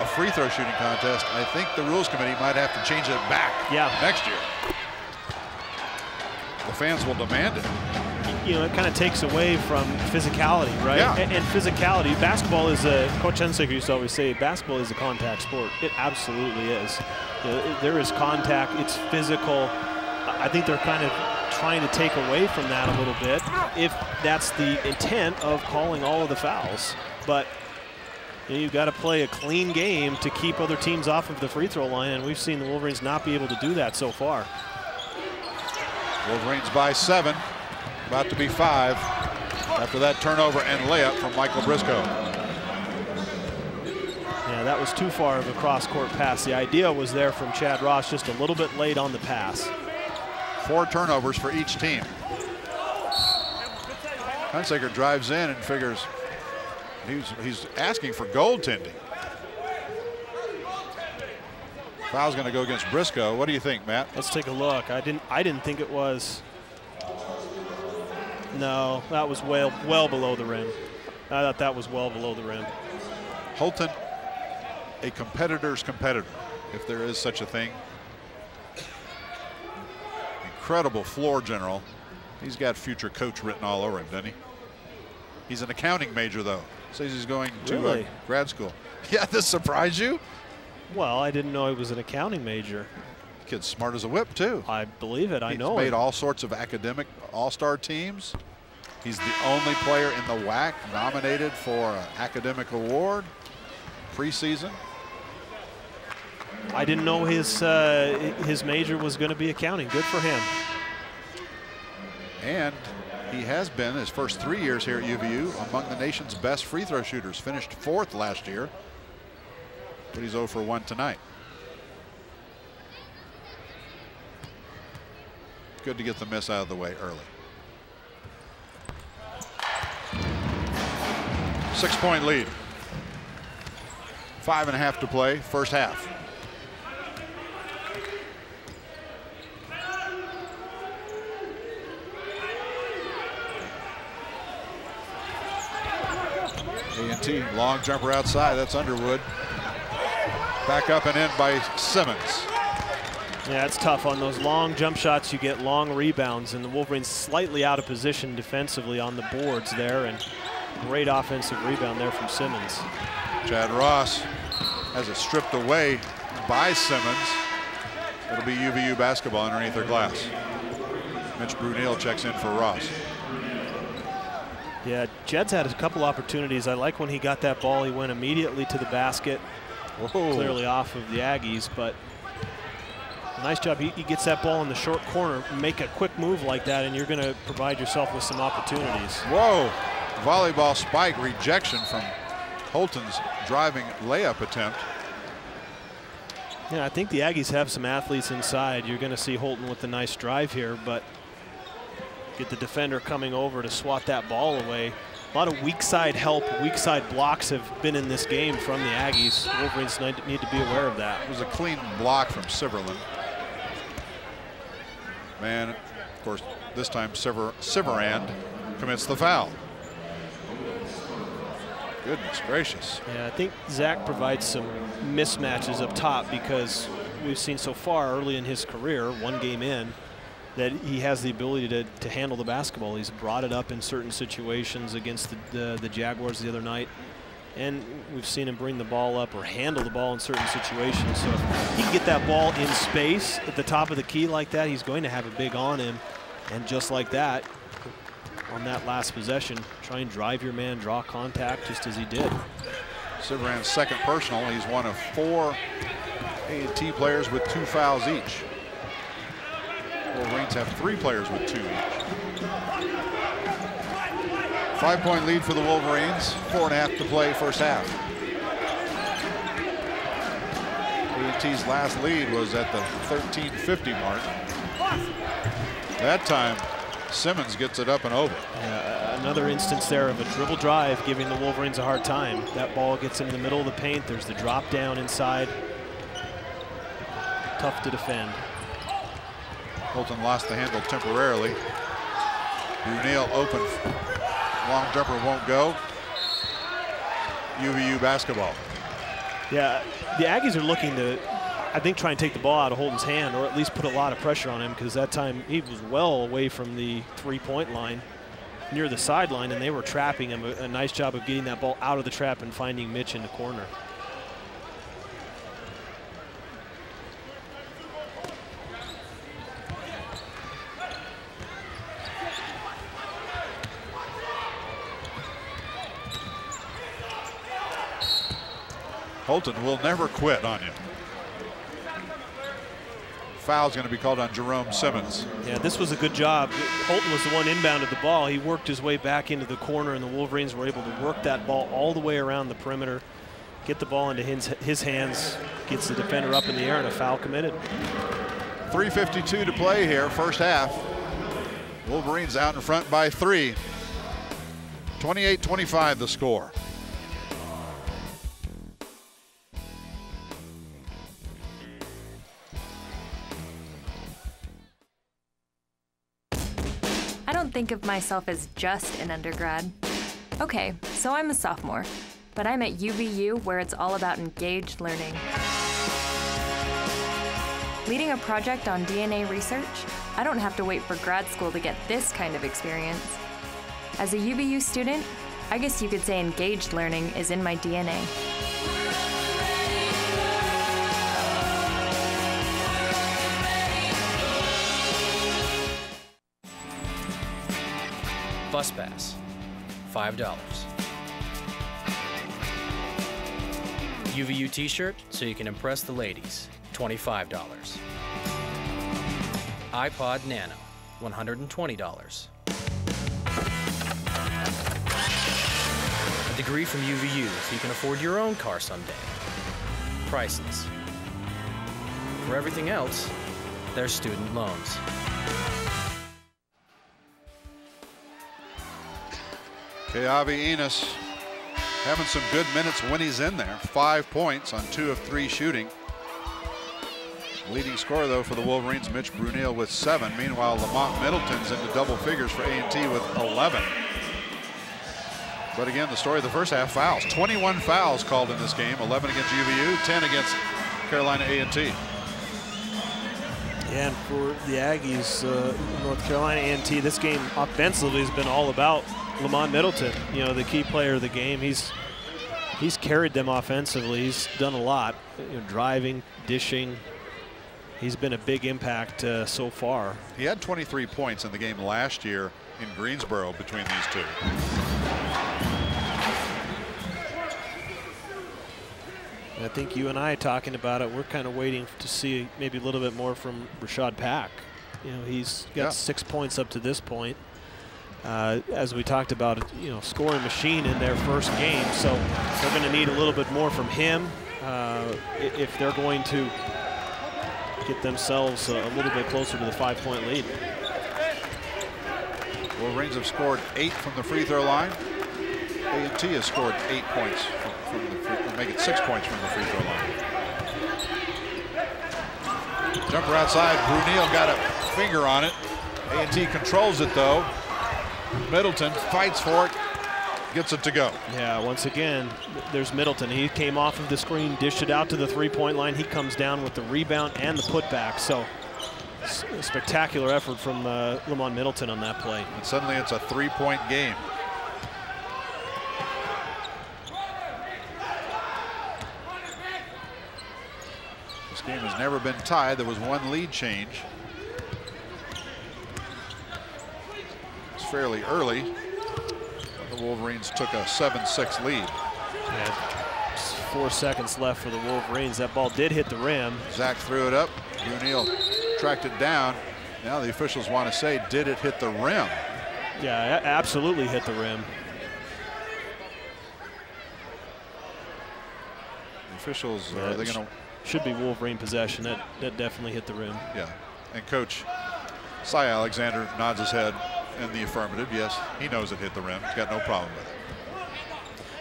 a free throw shooting contest, I think the rules committee might have to change it back next year. The fans will demand it. You know, it kind of takes away from physicality, right? Yeah. And physicality, basketball is Coach Hunsaker used to always say, basketball is a contact sport. It absolutely is. You know, there is contact, it's physical. I think they're kind of trying to take away from that a little bit, if that's the intent of calling all of the fouls. But you know, you've got to play a clean game to keep other teams off of the free throw line, and we've seen the Wolverines not be able to do that so far. Wolverines by 7, about to be 5 after that turnover and layup from Michael Briscoe. Yeah, that was too far of a cross-court pass. The idea was there from Chad Ross, just a little bit late on the pass. 4 turnovers for each team. Hunsaker drives in and figures he's asking for goaltending. Foul's going to go against Briscoe. What do you think, Matt? Let's take a look. I didn't think it was. No, that was well below the rim. I thought that was well below the rim. Holton, a competitor's competitor, if there is such a thing. Incredible floor general. He's got future coach written all over him, doesn't he? He's an accounting major, though. Says he's going to grad school. Yeah, this surprised you? Well, I didn't know he was an accounting major. Kid's smart as a whip, too. I believe it. I know it. He's made it. all sorts of academic all-star teams. He's the only player in the WAC nominated for an academic award preseason. I didn't know his major was going to be accounting. Good for him. And he has been, his first 3 years here at UVU, among the nation's best free throw shooters. Finished 4th last year, but he's 0 for 1 tonight. Good to get the miss out of the way early. 6-point lead. 5.5 to play, first half. A&T, long jumper outside, that's Underwood. Back up and in by Simmons. Yeah, it's tough on those long jump shots. You get long rebounds, and the Wolverines slightly out of position defensively on the boards there, and great offensive rebound there from Simmons. Chad Ross has it stripped away by Simmons. It'll be UVU basketball underneath their glass. Mitch Bruneeladded checks in for Ross. Yeah, Jed's had a couple opportunities. I like when he got that ball, he went immediately to the basket. Whoa. Clearly off of the Aggies, but nice job. He gets that ball in the short corner, make a quick move like that, and you're going to provide yourself with some opportunities. Whoa, volleyball spike rejection from Holton's driving layup attempt. Yeah, I think the Aggies have some athletes inside. You're going to see Holton with a nice drive here, but get the defender coming over to swat that ball away. A lot of weak side help, weak side blocks have been in this game from the Aggies. Wolverines need to be aware of that. It was a clean block from Siverland. Man, of course, this time Siverand commits the foul. Goodness gracious. Yeah, I think Zach provides some mismatches up top because we've seen so far early in his career, one game in, that he has the ability to handle the basketball. He's brought it up in certain situations against the Jaguars the other night, and we've seen him bring the ball up or handle the ball in certain situations. So if he can get that ball in space at the top of the key like that, he's going to have a big on him. And just like that, on that last possession, try and drive your man, draw contact just as he did. Siverand's second personal. He's one of 4 A&T players with 2 fouls each. Wolverines have 3 players with 2 each. 5-point lead for the Wolverines. 4.5 to play first half. A&T's last lead was at the 13:50 mark. That time, Simmons gets it up and over. Yeah, another instance there of a dribble drive giving the Wolverines a hard time. That ball gets in the middle of the paint. There's the drop down inside. Tough to defend. Holton lost the handle temporarily. Bruneeladded open. Long jumper won't go. UVU basketball. Yeah, the Aggies are looking to, I think, try and take the ball out of Holton's hand, or at least put a lot of pressure on him, because that time he was well away from the three-point line, near the sideline, and they were trapping him. A nice job of getting that ball out of the trap and finding Mitch in the corner. Holton will never quit on you. Foul's going to be called on Jerome Simmons. Yeah, this was a good job. Holton was the one inbounded the ball. He worked his way back into the corner, and the Wolverines were able to work that ball all the way around the perimeter, get the ball into his hands, gets the defender up in the air, and a foul committed. 3:52 to play here, first half. Wolverines out in front by 3. 28-25 the score. I don't think of myself as just an undergrad. Okay, so I'm a sophomore, but I'm at UVU where it's all about engaged learning. Leading a project on DNA research, I don't have to wait for grad school to get this kind of experience. As a UVU student, I guess you could say engaged learning is in my DNA. Bus pass, $5. UVU t-shirt so you can impress the ladies, $25. iPod Nano, $120. A degree from UVU so you can afford your own car someday. Priceless. For everything else, there's student loans. Keavi Enos having some good minutes when he's in there. 5 points on 2 of 3 shooting. Leading scorer, though, for the Wolverines, Mitch Bruneeladded with 7. Meanwhile, Lamont Middleton's into double figures for A&T with 11. But again, the story of the first half, fouls. 21 fouls called in this game, 11 against UVU, 10 against Carolina A&T. Yeah, and for the Aggies, North Carolina A&T, this game offensively has been all about Lamont Middleton. You know, the key player of the game. He's carried them offensively. He's done a lot, you know, driving, dishing. He's been a big impact so far. He had 23 points in the game last year in Greensboro between these two. I think you and I talking about it, we're kind of waiting to see maybe a little bit more from Rashad Pack. You know, he's got 6 points up to this point. As we talked about, you know, scoring machine in their first game, so they're going to need a little bit more from him if they're going to get themselves a little bit closer to the 5-point lead. Wolverines have scored 8 from the free throw line. A&T has scored 8 points from the free, make it 6 points from the free throw line. Jumper outside, Bruneeladded got a finger on it. A&T controls it though. Middleton fights for it, gets it to go. Yeah, once again, there's Middleton. He came off of the screen, dished it out to the 3-point line. He comes down with the rebound and the putback. So a spectacular effort from Lamont Middleton on that play. And suddenly it's a 3-point game. This game has never been tied. There was one lead change. Fairly early. The Wolverines took a 7-6 lead. Yeah, 4 seconds left for the Wolverines. That ball did hit the rim. Zach threw it up. Bruneeladded tracked it down. Now the officials want to say, did it hit the rim? Yeah, absolutely hit the rim. The officials, are they going to? Should be Wolverine possession. That definitely hit the rim. Yeah, and Coach Cy Alexander nods his head in the affirmative. Yes, he knows it hit the rim. He's got no problem with it.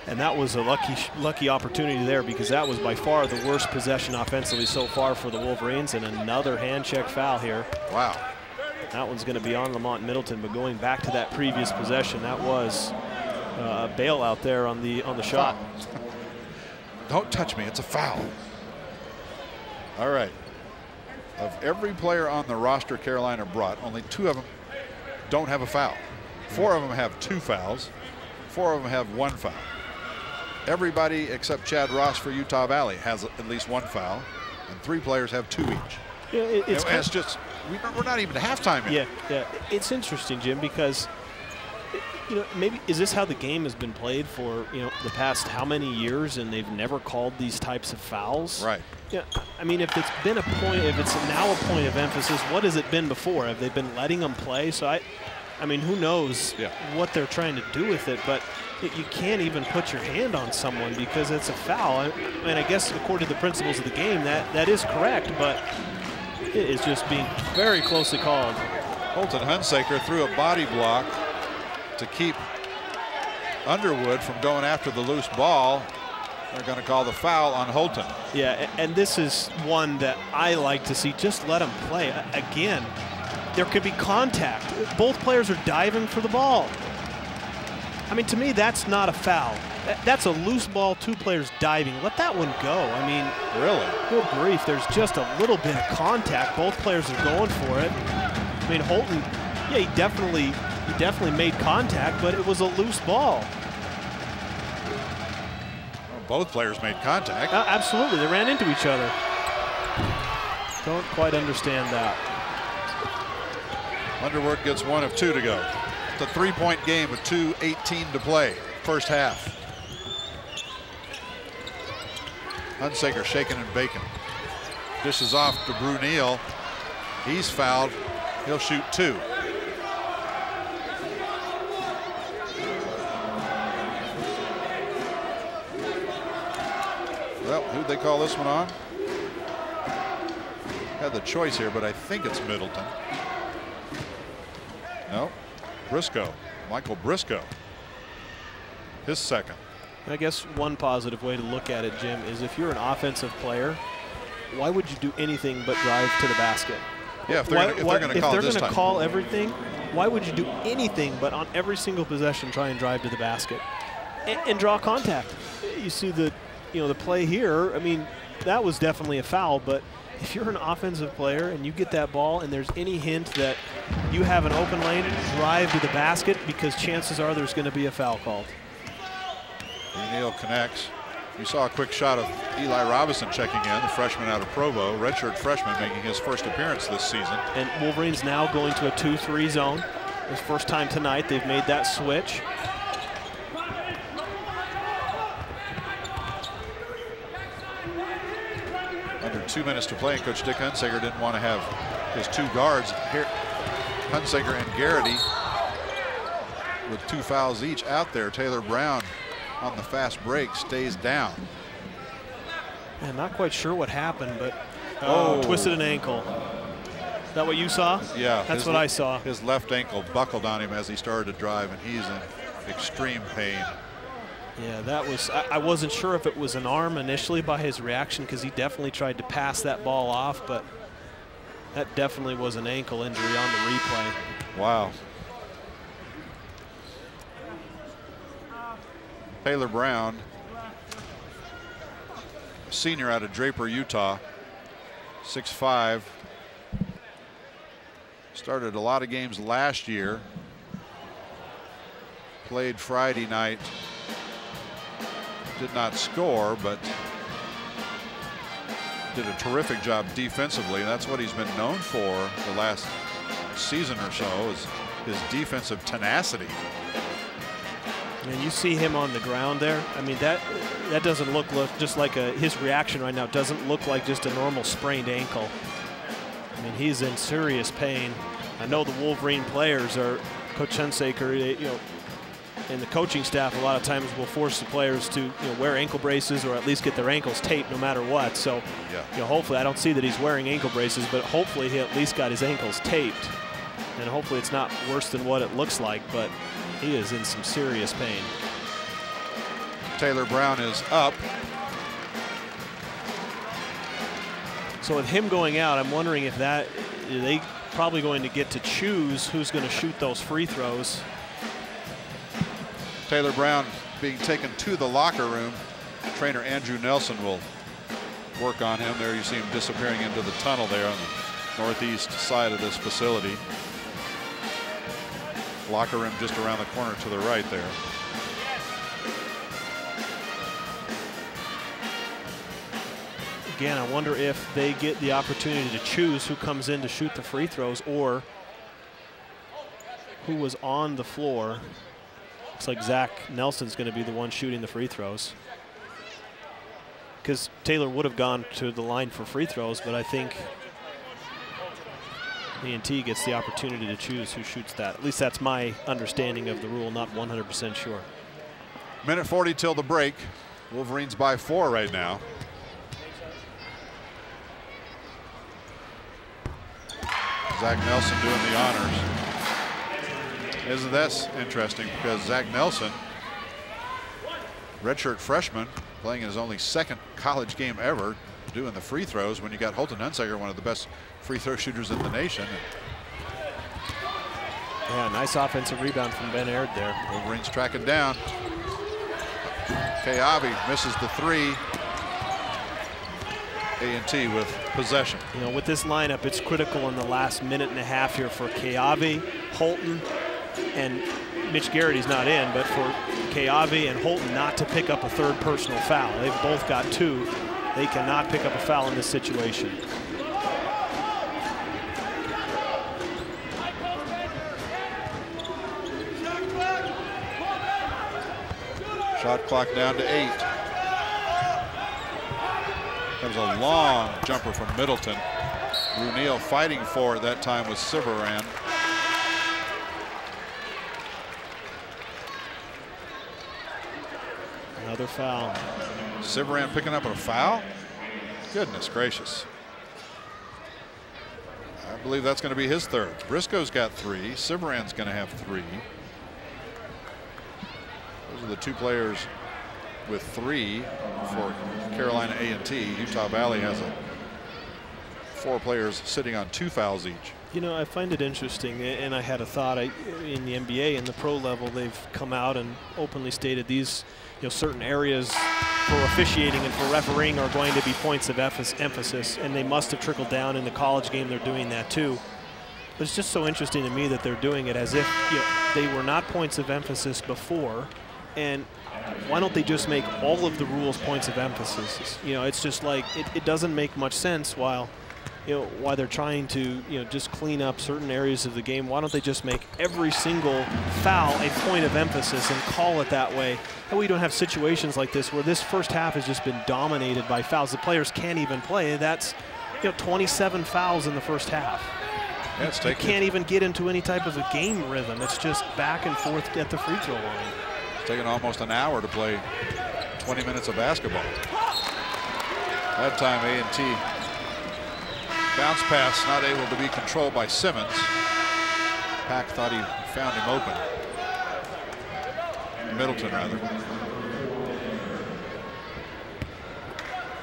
And that was a lucky opportunity there, because that was by far the worst possession offensively so far for the Wolverines. And another hand check foul here. Wow. That one's going to be on Lamont Middleton. But going back to that previous possession, that was a bailout there on the shot. Don't touch me. It's a foul. All right. Of every player on the roster Carolina brought, only 2 of them don't have a foul. 4 of them have 2 fouls. 4 of them have 1 foul. Everybody except Chad Ross for Utah Valley has at least 1 foul, and 3 players have 2 each. Yeah, it's just we're not even at halftime yet. Yeah. It's interesting, Jim, because you know, maybe is this how the game has been played for, you know, the past how many years, and they've never called these types of fouls? Right. Yeah. I mean, if it's been a point, if it's now a point of emphasis, what has it been before? Have they been letting them play? So I mean, who knows what they're trying to do with it, but you can't even put your hand on someone because it's a foul. And I guess according to the principles of the game, that is correct, but it is just being very closely called. Holton Hunsaker threw a body block to keep Underwood from going after the loose ball. They're going to call the foul on Holton. Yeah, and this is one that I like to see. Just let them play. Again, there could be contact. Both players are diving for the ball. I mean, to me, that's not a foul. That's a loose ball, 2 players diving. Let that one go. I mean, really? Good grief. There's just a little bit of contact. Both players are going for it. I mean, Holton, yeah, he definitely made contact, but it was a loose ball. Well, both players made contact. Absolutely. They ran into each other. Don't quite understand that. Underwood gets 1 of 2 to go. It's a 3-point game with 2:18 to play. First half. Hunsaker shaking and baking. Dishes off to Bruneeladded. He's fouled. He'll shoot 2. Well, who'd they call this one on? Had the choice here, but I think it's Middleton. No, Briscoe, Michael Briscoe. His second. I guess one positive way to look at it, Jim, is if you're an offensive player, why would you do anything but drive to the basket? Yeah, if they're going to call it this time. If they're going to call everything, why would you do anything but on every single possession try and drive to the basket and draw contact? You see the play here. I mean, that was definitely a foul, but if you're an offensive player and you get that ball and there's any hint that you have an open lane, drive to the basket, because chances are there's going to be a foul called. Bruneeladded connects. You saw a quick shot of Eli Robinson checking in, the freshman out of Provo, redshirt freshman making his first appearance this season. And Wolverines now going to a 2-3 zone. His first time tonight, they've made that switch. Under 2 minutes to play, and Coach Dick Hunsaker didn't want to have his two guards here, Hunsaker and Garrity, with 2 fouls each out there. Taylor Brown on the fast break stays down. I'm not quite sure what happened, but twisted an ankle. Is that what you saw? Yeah, that's what I saw. His left ankle buckled on him as he started to drive, and he's in extreme pain. Yeah, that was, I wasn't sure if it was an arm initially by his reaction, because he definitely tried to pass that ball off, but that definitely was an ankle injury on the replay. Wow. Taylor Brown, senior out of Draper, Utah, 6'5". Started a lot of games last year. Played Friday night. Did not score, but did a terrific job defensively. That's what he's been known for the last season or so, is his defensive tenacity. And you see him on the ground there. I mean, that doesn't look just like his reaction right now doesn't look like just a normal sprained ankle. I mean, he's in serious pain. I know the Wolverine players are, Coach Hunsaker, you know, and the coaching staff a lot of times will force the players to wear ankle braces or at least get their ankles taped no matter what. So, hopefully, I don't see that he's wearing ankle braces, but hopefully he at least got his ankles taped. And hopefully it's not worse than what it looks like, but he is in some serious pain. Taylor Brown is up. So with him going out, I'm wondering if they probably going to get to choose who's going to shoot those free throws. Taylor Brown being taken to the locker room. Trainer Andrew Nelson will work on him. There you see him disappearing into the tunnel there on the northeast side of this facility. Locker room just around the corner to the right there. Again, I wonder if they get the opportunity to choose who comes in to shoot the free throws or who was on the floor. Looks like Zach Nelson's going to be the one shooting the free throws, because Taylor would have gone to the line for free throws, but I think A&T gets the opportunity to choose who shoots that. At least that's my understanding of the rule, not 100% sure. Minute 40 till the break. Wolverines by 4 right now. Zach Nelson doing the honors. Isn't that interesting, because Zach Nelson, redshirt freshman, playing in his only second college game ever, doing the free throws when you got Holton Hunsaker, one of the best free throw shooters in the nation. Yeah, nice offensive rebound from Ben Aird there. Wolverines tracking down. Kayavi misses the three. A&T with possession. With this lineup, it's critical in the last minute and a half here for Kayavi, Holton, and Mitch Garrity's not in, but for Kayavi and Holton not to pick up a third personal foul. They've both got 2. They cannot pick up a foul in this situation. Shot clock down to 8. That was a long jumper from Middleton. Bruneeladded fighting for it that time with Silveran. Another foul. Silveran picking up a foul? Goodness gracious. I believe that's going to be his third. Briscoe's got 3. Silveran's going to have 3. Those are the 2 players with 3 for Carolina A&T. Utah Valley has 4 players sitting on 2 fouls each. You know, I find it interesting, and I had a thought. In the NBA, in the pro level, they've come out and openly stated these, certain areas for officiating and for refereeing are going to be points of emphasis, and they must have trickled down in the college game. They're doing that too. But it's just so interesting to me that they're doing it as if they were not points of emphasis before, and why don't they just make all of the rules points of emphasis? It's just like it doesn't make much sense why they're trying to just clean up certain areas of the game. Why don't they just make every single foul a point of emphasis and call it that way? And we don't have situations like this where this first half has just been dominated by fouls. The players can't even play. That's 27 fouls in the first half. You can't even get into any type of a game rhythm. It's just back and forth at the free throw line. It's taken almost an hour to play 20 minutes of basketball. That time A&T bounce pass not able to be controlled by Simmons. Pack thought he found him open. Middleton, rather.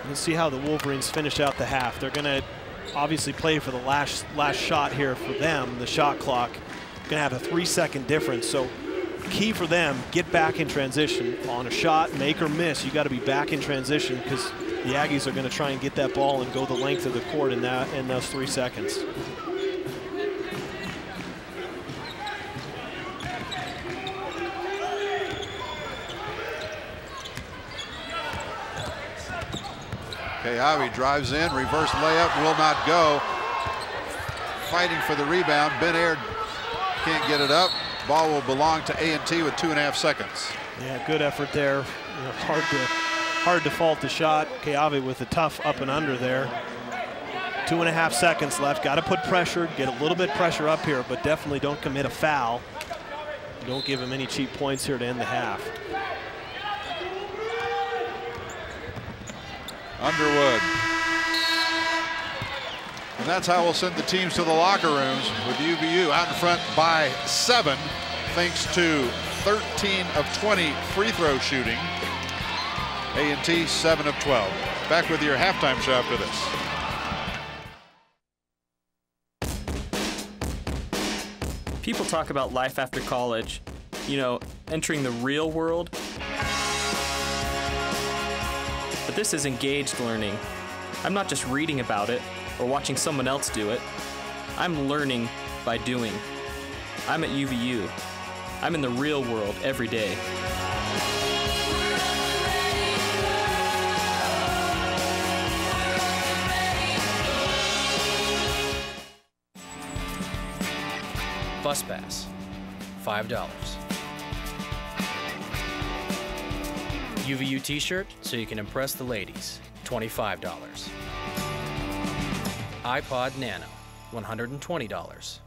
Let's see how the Wolverines finish out the half. They're going to obviously play for the last shot here for them. The shot clock going to have a 3-second difference. So key for them, get back in transition on a shot, make or miss. You got to be back in transition because the Aggies are going to try and get that ball and go the length of the court in those 3 seconds. Kayavi drives in, reverse layup, will not go. Fighting for the rebound. Ben Aird can't get it up. Ball will belong to A&T with 2.5 seconds. Yeah, good effort there. Hard to fault the shot. Kayavi with a tough up and under there. 2.5 seconds left. Got to put pressure, get a little bit pressure up here, but definitely don't commit a foul. Don't give him any cheap points here to end the half. Underwood. And that's how we'll send the teams to the locker rooms, with UVU out in front by 7 thanks to 13 of 20 free throw shooting. A&T 7 of 12. Back with your halftime show after this. People talk about life after college, entering the real world. But this is engaged learning. I'm not just reading about it or watching someone else do it. I'm learning by doing. I'm at UVU. I'm in the real world every day. Bus pass, $5. UVU t-shirt so you can impress the ladies, $25. iPod Nano, $120.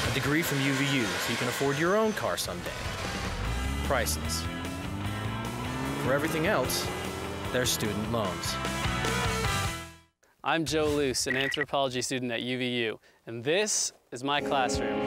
A degree from UVU so you can afford your own car someday. Priceless. For everything else, there's student loans. I'm Joe Luce, an anthropology student at UVU, and this is my classroom.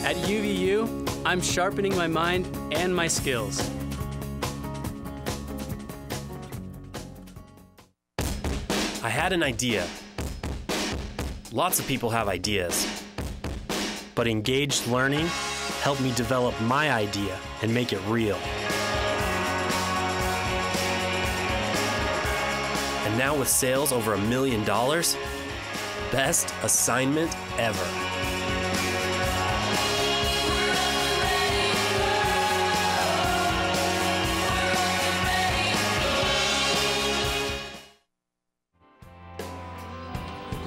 At UVU, I'm sharpening my mind and my skills. I had an idea. Lots of people have ideas. But engaged learning helped me develop my idea and make it real. And now with sales over $1 million, best assignment ever.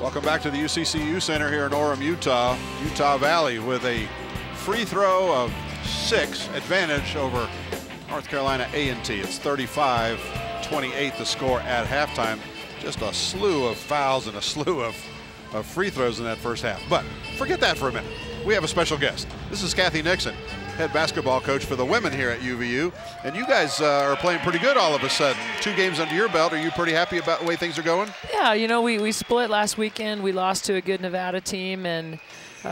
Welcome back to the UCCU Center here in Orem, Utah. Utah Valley with a free throw of 6 advantage over North Carolina A&T. It's 35-28 the score at halftime. Just a slew of fouls and a slew of free throws in that first half. But forget that for a minute. We have a special guest. This is Kathy Nixon, head basketball coach for the women here at UVU. And you guys are playing pretty good all of a sudden. 2 games under your belt. Are you pretty happy about the way things are going? Yeah, you know, we split last weekend. We lost to a good Nevada team, and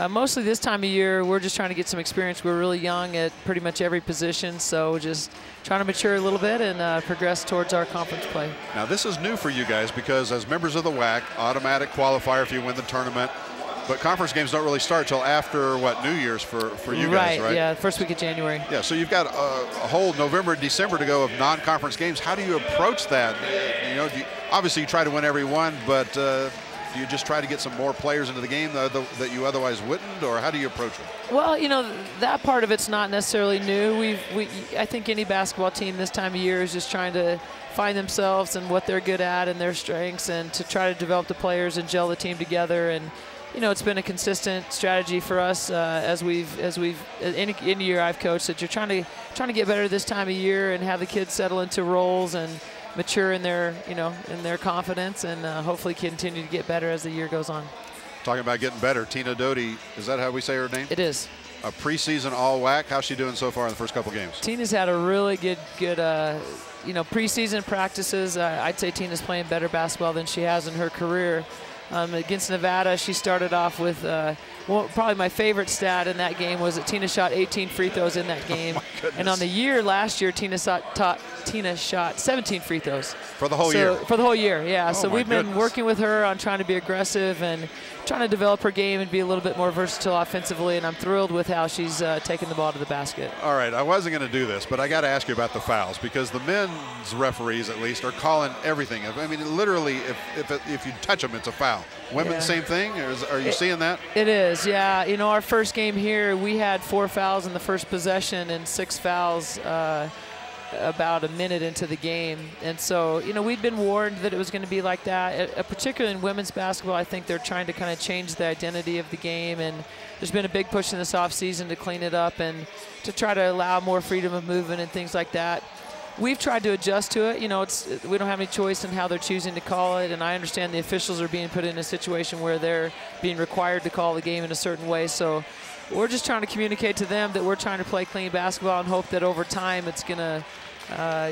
mostly this time of year, we're just trying to get some experience. We're really young at pretty much every position, so just trying to mature a little bit and progress towards our conference play. Now, this is new for you guys because as members of the WAC, automatic qualifier if you win the tournament, but conference games don't really start till after, what, New Year's for you guys, right? Yeah, first week of January. Yeah, so you've got a whole November, December to go of non-conference games. How do you approach that? You know, obviously you try to win every one, but do you just try to get some more players into the game that you otherwise wouldn't, or how do you approach it? Well, you know, that part of it's not necessarily new. I think any basketball team this time of year is just trying to find themselves and what they're good at and their strengths, and to try to develop the players and gel the team together. And you know, it's been a consistent strategy for us as we've any year I've coached, that you're trying to get better this time of year and have the kids settle into roles and mature in their, you know, in their confidence, and hopefully continue to get better as the year goes on. Talking about getting better, Tina Doty, is that how we say her name? It is. A preseason all-WAC. How's she doing so far in the first couple games? Tina's had a really good you know, preseason practices. I'd say Tina's playing better basketball than she has in her career. Against Nevada, she started off with probably my favorite stat in that game was that Tina shot 18 free throws in that game. Oh, and on the year last year, Tina shot 17 free throws. For the whole year? For the whole year, yeah. Oh, so we've been working with her on trying to be aggressive and trying to develop her game and be a little bit more versatile offensively, and I'm thrilled with how she's taking the ball to the basket. All right, I wasn't going to do this, but I got to ask you about the fouls, because the men's referees, at least, are calling everything. I mean, literally, if you touch them, it's a foul. Women, yeah. Same thing? Are you seeing that? It is, yeah. You know, our first game here, we had 4 fouls in the first possession and 6 fouls about a minute into the game. And so, you know, we'd been warned that it was going to be like that. Particularly in women's basketball, I think they're trying to kind of change the identity of the game, and there's been a big push in this offseason to clean it up and to try to allow more freedom of movement and things like that. We've tried to adjust to it. You know, we don't have any choice in how they're choosing to call it, and I understand the officials are being put in a situation where they're being required to call the game in a certain way. So we're just trying to communicate to them that we're trying to play clean basketball and hope that over time it's going to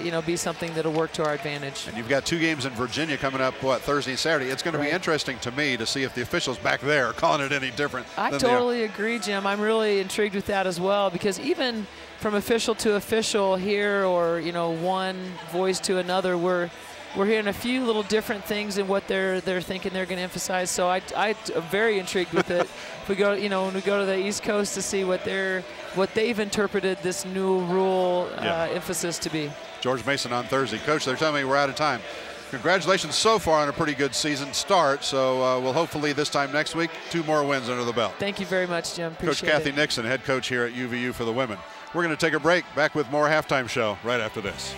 you know, be something that'll work to our advantage. And you've got 2 games in Virginia coming up, what, Thursday and Saturday. It's going to be interesting to me to see if the officials back there are calling it any different. I totally agree, Jim. I'm really intrigued with that as well, because even from official to official here, or, you know, one voice to another, we're hearing a few little different things in what they're thinking they're going to emphasize. So I'm very intrigued with it. If we go, you know, when we go to the East Coast to see what they've interpreted this new rule emphasis to be. George Mason on Thursday. Coach, they're telling me we're out of time. Congratulations so far on a pretty good season start. So we'll hopefully this time next week, 2 more wins under the belt. Thank you very much, Jim. Appreciate Coach Kathy Nixon, head coach here at UVU for the women. We're going to take a break. Back with more halftime show right after this.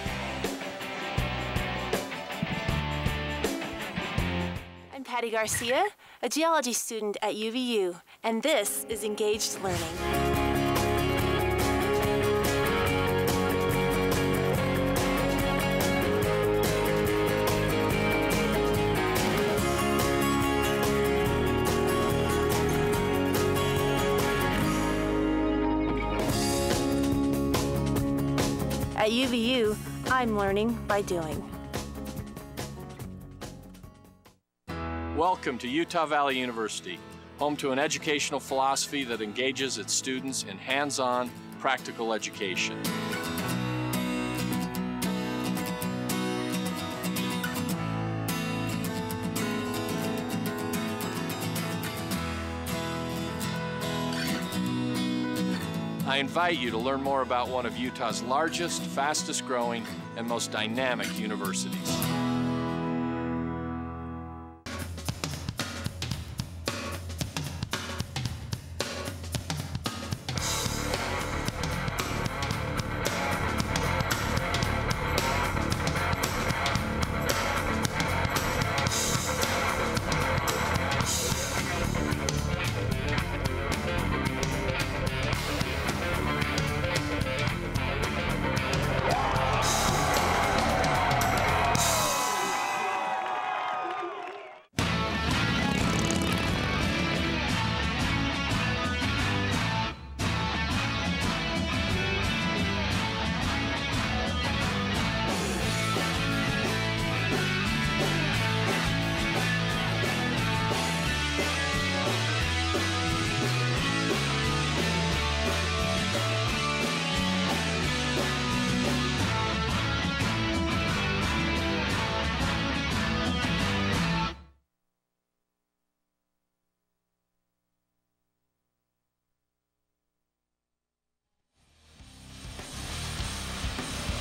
I'm Patty Garcia, a geology student at UVU, and this is Engaged Learning. At UVU, I'm learning by doing. Welcome to Utah Valley University, home to an educational philosophy that engages its students in hands-on, practical education. I invite you to learn more about one of Utah's largest, fastest growing, and most dynamic universities.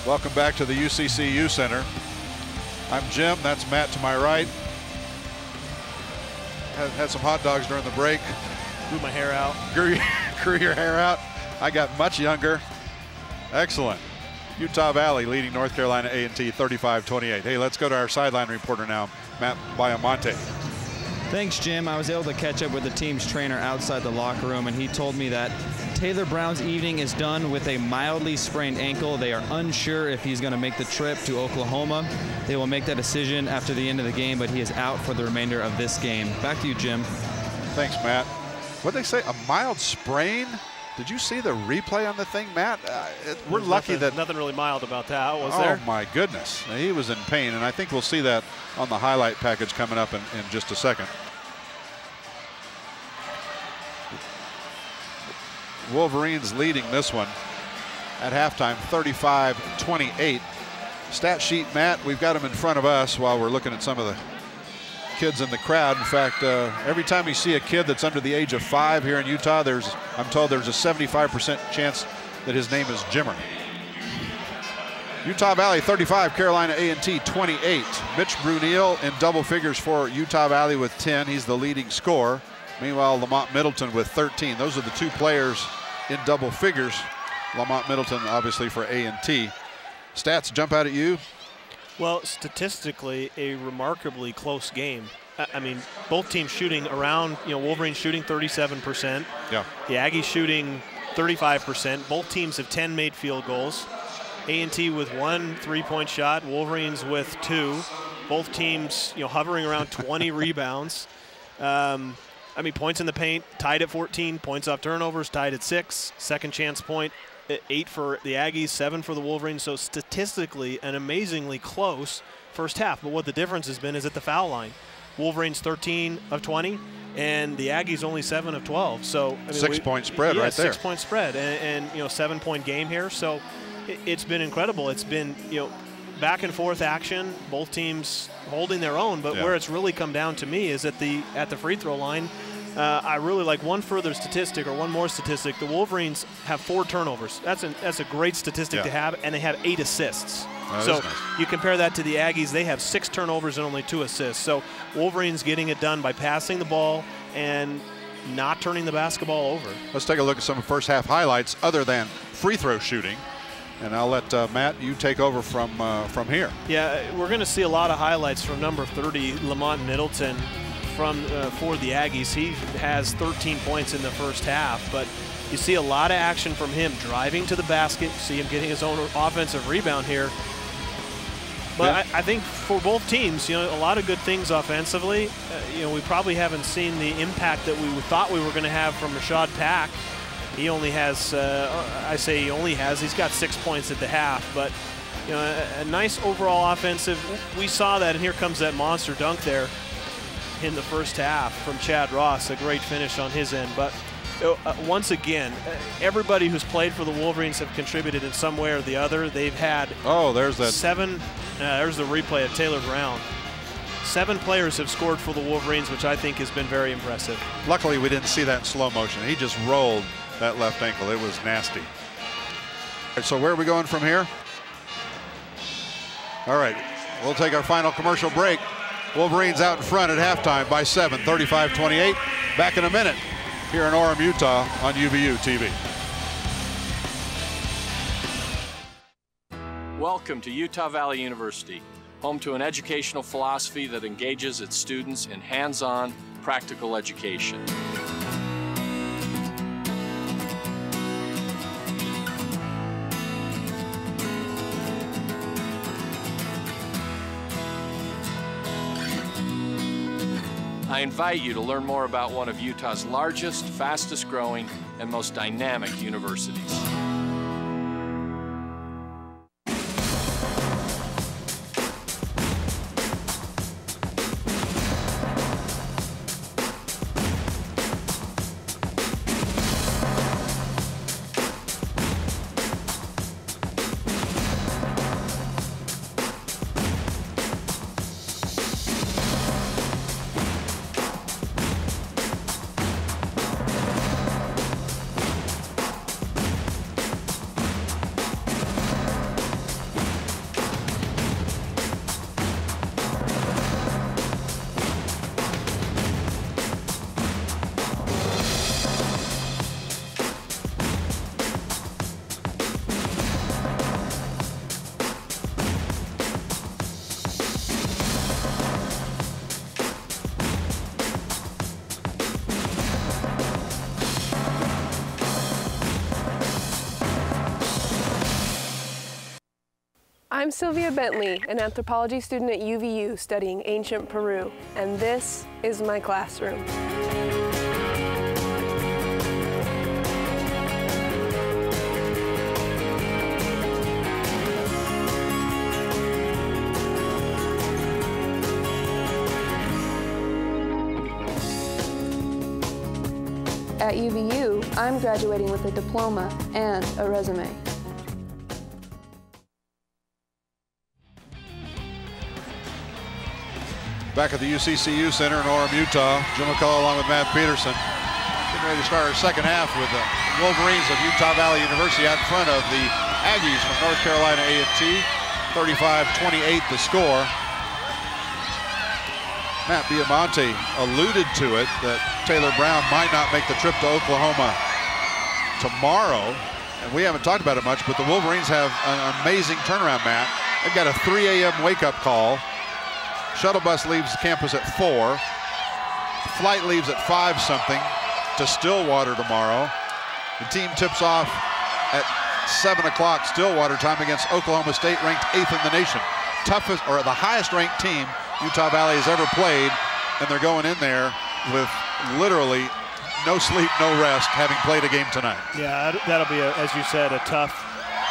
Welcome back to the UCCU Center. I'm Jim, that's Matt to my right. Had some hot dogs during the break. Grew my hair out. Grew your hair out. I got much younger. Excellent. Utah Valley leading North Carolina A&T 35-28. Hey, let's go to our sideline reporter now, Matt Baiamonte. Thanks, Jim. I was able to catch up with the team's trainer outside the locker room, and he told me that Taylor Brown's evening is done with a mildly sprained ankle. They are unsure if he's going to make the trip to Oklahoma. They will make that decision after the end of the game, but he is out for the remainder of this game. Back to you, Jim. Thanks, Matt. What did they say? A mild sprain? Did you see the replay on the thing, Matt? We're lucky that nothing really mild about that, was there? Oh my goodness, he was in pain, and I think we'll see that on the highlight package coming up in just a second. Wolverines leading this one at halftime, 35-28. Stat sheet, Matt, we've got them in front of us while we're looking at some of the kids in the crowd. In fact, every time you see a kid that's under the age of 5 here in Utah, I'm told there's a 75% chance that his name is Jimmer. Utah Valley 35, Carolina A&T 28. Mitch Bruneeladded in double figures for Utah Valley with 10. He's the leading scorer. Meanwhile, Lamont Middleton with 13. Those are the two players in double figures. Lamont Middleton, obviously, for A&T. Stats jump out at you? Well, statistically, a remarkably close game. I mean, both teams shooting around, Wolverines shooting 37%. Yeah. The Aggies shooting 35%. Both teams have 10 made field goals. A&T with 1 3-point shot, Wolverines with 2. Both teams, hovering around 20 rebounds. I mean, points in the paint, tied at 14. Points off turnovers, tied at 6. Second chance point, 8 for the Aggies, 7 for the Wolverines. So statistically, an amazingly close first half. But what the difference has been is at the foul line. Wolverines 13 of 20, and the Aggies only 7 of 12. So I mean, 6-point spread right there. 6-point spread, and 7-point game here. So it's been incredible. It's been back and forth action. Both teams holding their own. But where it's really come down to me is at the free throw line. I really like one further statistic, or one more statistic. The Wolverines have 4 turnovers. That's a great statistic to have, and they have 8 assists. So you compare that to the Aggies, they have 6 turnovers and only 2 assists. So Wolverines getting it done by passing the ball and not turning the basketball over. Let's take a look at some first half highlights other than free throw shooting. And I'll let Matt, you take over from here. Yeah, we're going to see a lot of highlights from number 30, Lamont Middleton, for the Aggies. He has 13 points in the first half, but you see a lot of action from him driving to the basket. You see him getting his own offensive rebound here. But I think for both teams, a lot of good things offensively. We probably haven't seen the impact that we thought we were going to have from Rashad Pack. He only has, he's got 6 points at the half, but a nice overall offensive. We saw that, and here comes that monster dunk there in the first half from Chad Ross, a great finish on his end. But once again, everybody who's played for the Wolverines have contributed in some way or the other. They've had there's that 7. There's the replay of Taylor Brown. 7 players have scored for the Wolverines, which I think has been very impressive. Luckily, we didn't see that in slow motion. He just rolled that left ankle. It was nasty. So where are we going from here? All right, we'll take our final commercial break. Wolverines out in front at halftime by 7, 35-28. Back in a minute here in Orem, Utah on UVU TV. Welcome to Utah Valley University, home to an educational philosophy that engages its students in hands-on, practical education. I invite you to learn more about one of Utah's largest, fastest growing, and most dynamic universities. I'm Sylvia Bentley, an anthropology student at UVU studying ancient Peru, and this is my classroom. At UVU, I'm graduating with a diploma and a resume. Back at the UCCU Center in Orem, Utah, Jim McCullough along with Matt Peterson. Getting ready to start our second half with the Wolverines of Utah Valley University out in front of the Aggies from North Carolina A&T. 35-28 the score. Matt Biamonte alluded to it that Taylor Brown might not make the trip to Oklahoma tomorrow. And we haven't talked about it much, but the Wolverines have an amazing turnaround, Matt. They've got a 3 a.m. wake-up call. Shuttle bus leaves campus at 4. Flight leaves at 5 something to Stillwater tomorrow. The team tips off at 7 o'clock Stillwater time against Oklahoma State, ranked 8th in the nation. Toughest, or the highest ranked team Utah Valley has ever played, and they're going in there with literally no sleep, no rest, having played a game tonight. Yeah, that'll be, as you said, a tough,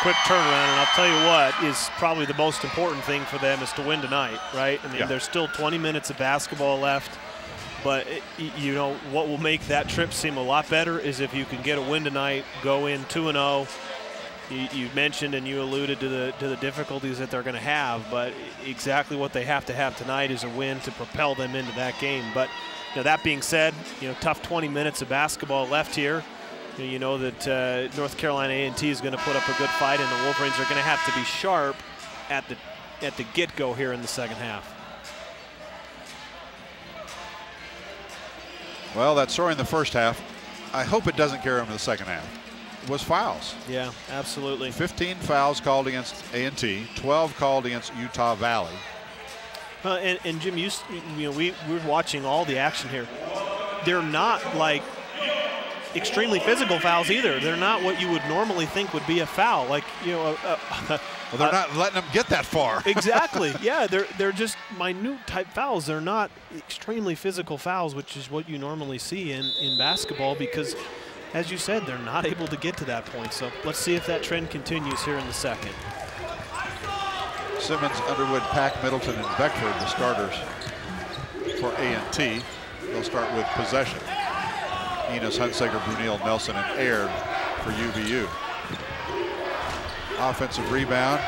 quick turnaround, and I'll tell you what is probably the most important thing for them is to win tonight, right? I mean, there's still 20 minutes of basketball left, but you know what will make that trip seem a lot better is if you can get a win tonight, go in 2-0. You mentioned and you alluded to the difficulties that they're going to have, but exactly what they have to have tonight is a win to propel them into that game. But you know, that being said, you know, tough 20 minutes of basketball left here. You know that North Carolina A&T is going to put up a good fight, and the Wolverines are going to have to be sharp at the get-go here in the second half. Well, that story in the first half, I hope it doesn't carry them to the second half. Was fouls. Yeah, absolutely. 15 fouls called against A&T, 12 called against Utah Valley. And Jim, you know, we're watching all the action here. They're not like extremely physical fouls either. They're not what you would normally think would be a foul. Like, you know, well, they're not letting them get that far. Exactly. Yeah, they're just minute type fouls. They're not extremely physical fouls, which is what you normally see in basketball because, as you said, they're not able to get to that point. So let's see if that trend continues here in the second. Simmons, Underwood, Pack, Middleton, and Beckford, the starters for A&T. They'll start with possession. Enos, Hunsaker, Bruneeladded, Nelson, and Aird for UVU. Offensive rebound.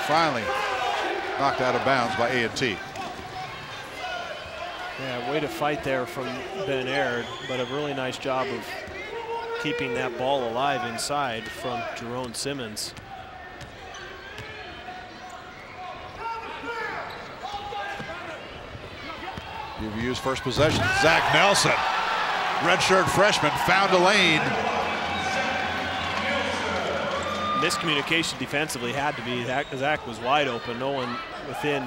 Finally knocked out of bounds by A&T. Yeah, way to fight there from Ben Aird, but a really nice job of keeping that ball alive inside from Jerome Simmons. UVU's first possession, Zach Nelson, redshirt freshman, found a lane. Miscommunication defensively had to be. Zach was wide open, no one within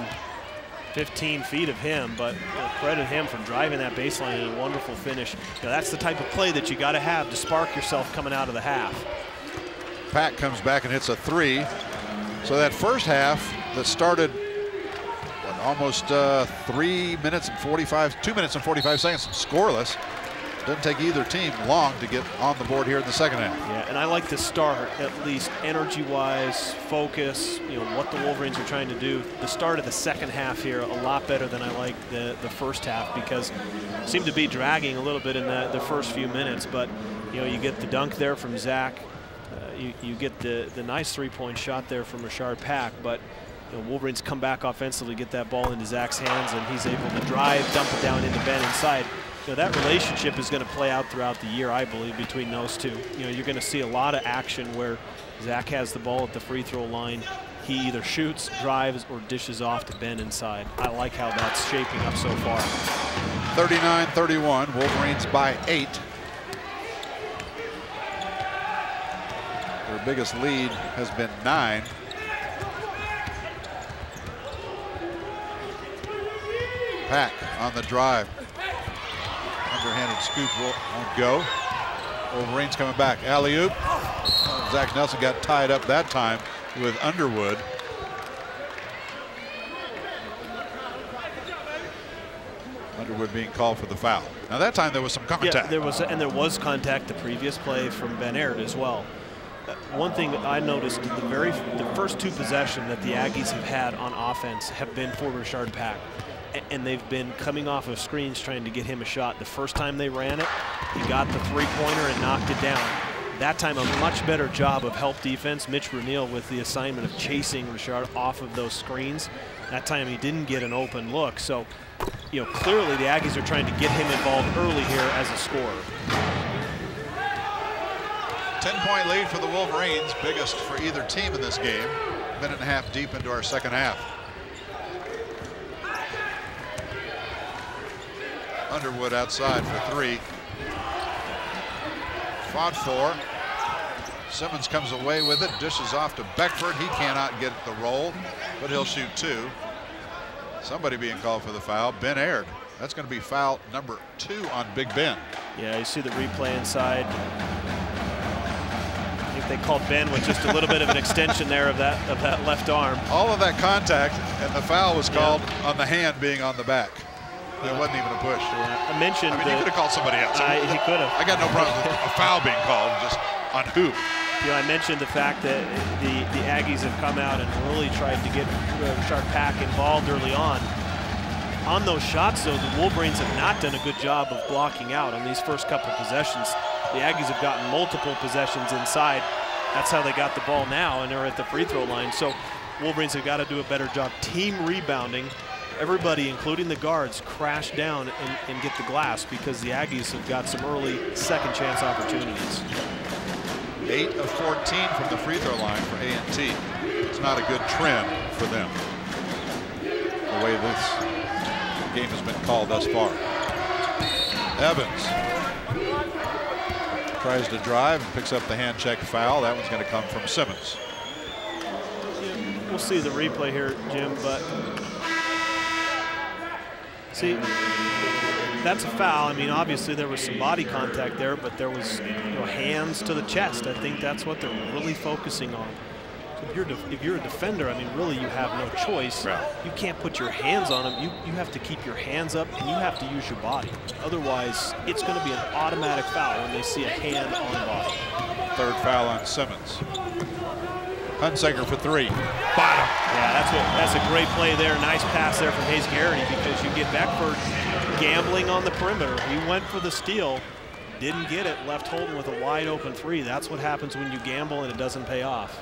15 feet of him, but credit him for driving that baseline in a wonderful finish. You know, that's the type of play that you got to have to spark yourself coming out of the half. Pack comes back and hits a 3. So that first half that started almost 2 minutes and 45 seconds, scoreless. Doesn't take either team long to get on the board here in the second half. Yeah, and I like to start, at least energy-wise, focus, you know, what the Wolverines are trying to do. The start of the second half here, a lot better than I like the first half because it seemed to be dragging a little bit in the first few minutes. But, you know, you get the dunk there from Zach. You get the nice three-point shot there from Rashard Pack, but you know, Wolverines come back offensively, get that ball into Zach's hands, and he's able to drive, dump it down into Ben inside. You know, that relationship is going to play out throughout the year, I believe, between those two. You know, you're going to see a lot of action where Zach has the ball at the free throw line. He either shoots, drives, or dishes off to Ben inside. I like how that's shaping up so far. 39-31, Wolverines by 8. Their biggest lead has been 9. Pack on the drive. Underhanded scoop won't go. Wolverines coming back. Alley-oop. Zach Nelson got tied up that time. with Underwood. Underwood being called for the foul. Now that time there was some contact. Yeah, there was contact the previous play from Ben Aird as well. One thing I noticed, the first two possessions that the Aggies have had on offense have been for Redshirt Pack, and they've been coming off of screens trying to get him a shot. The first time they ran it, he got the three-pointer and knocked it down. That time a much better job of help defense. Mitch Bruneeladded with the assignment of chasing Redshirt off of those screens. That time he didn't get an open look. So, you know, clearly the Aggies are trying to get him involved early here as a scorer. 10-point lead for the Wolverines, biggest for either team in this game. Minute and a half deep into our second half. Underwood outside for three. Fought for. Simmons comes away with it, dishes off to Beckford. He cannot get the roll, but he'll shoot two. Somebody being called for the foul, Ben Aird. That's going to be foul number 2 on Big Ben. Yeah, you see the replay inside. I think they called Ben with just a little bit of an extension there of that left arm. All of that contact, and the foul was called on the hand being on the back. It wasn't even a push. Yeah, I mentioned. I mean, he could have called somebody else. He could have. I got no problem with a foul being called, just on who. You know, I mentioned the fact that the Aggies have come out and really tried to get Redshirt Pack involved early on. On those shots, though, the Wolverines have not done a good job of blocking out on these first couple possessions. The Aggies have gotten multiple possessions inside. That's how they got the ball now, and they're at the free throw line. So Wolverines have got to do a better job team rebounding. Everybody, including the guards, crash down and get the glass because the Aggies have got some early second chance opportunities. 8 of 14 from the free throw line for A&T. It's not a good trend for them, the way this game has been called thus far. Evans tries to drive and picks up the hand check foul. That one's going to come from Simmons. We'll see the replay here, Jim, but see, that's a foul. I mean, obviously there was some body contact there, but there was, you know, hands to the chest. I think that's what they're really focusing on. So if you're a defender, I mean, really you have no choice. Right. You can't put your hands on them. You have to keep your hands up and you have to use your body. Otherwise, it's going to be an automatic foul when they see a hand on the body. Third foul on Simmons. Hunsaker for three. Bottom. Yeah, that's a great play there. Nice pass there from Hayes Garrity because you get Beckford gambling on the perimeter. He went for the steal, didn't get it, left Holton with a wide open three. That's what happens when you gamble and it doesn't pay off.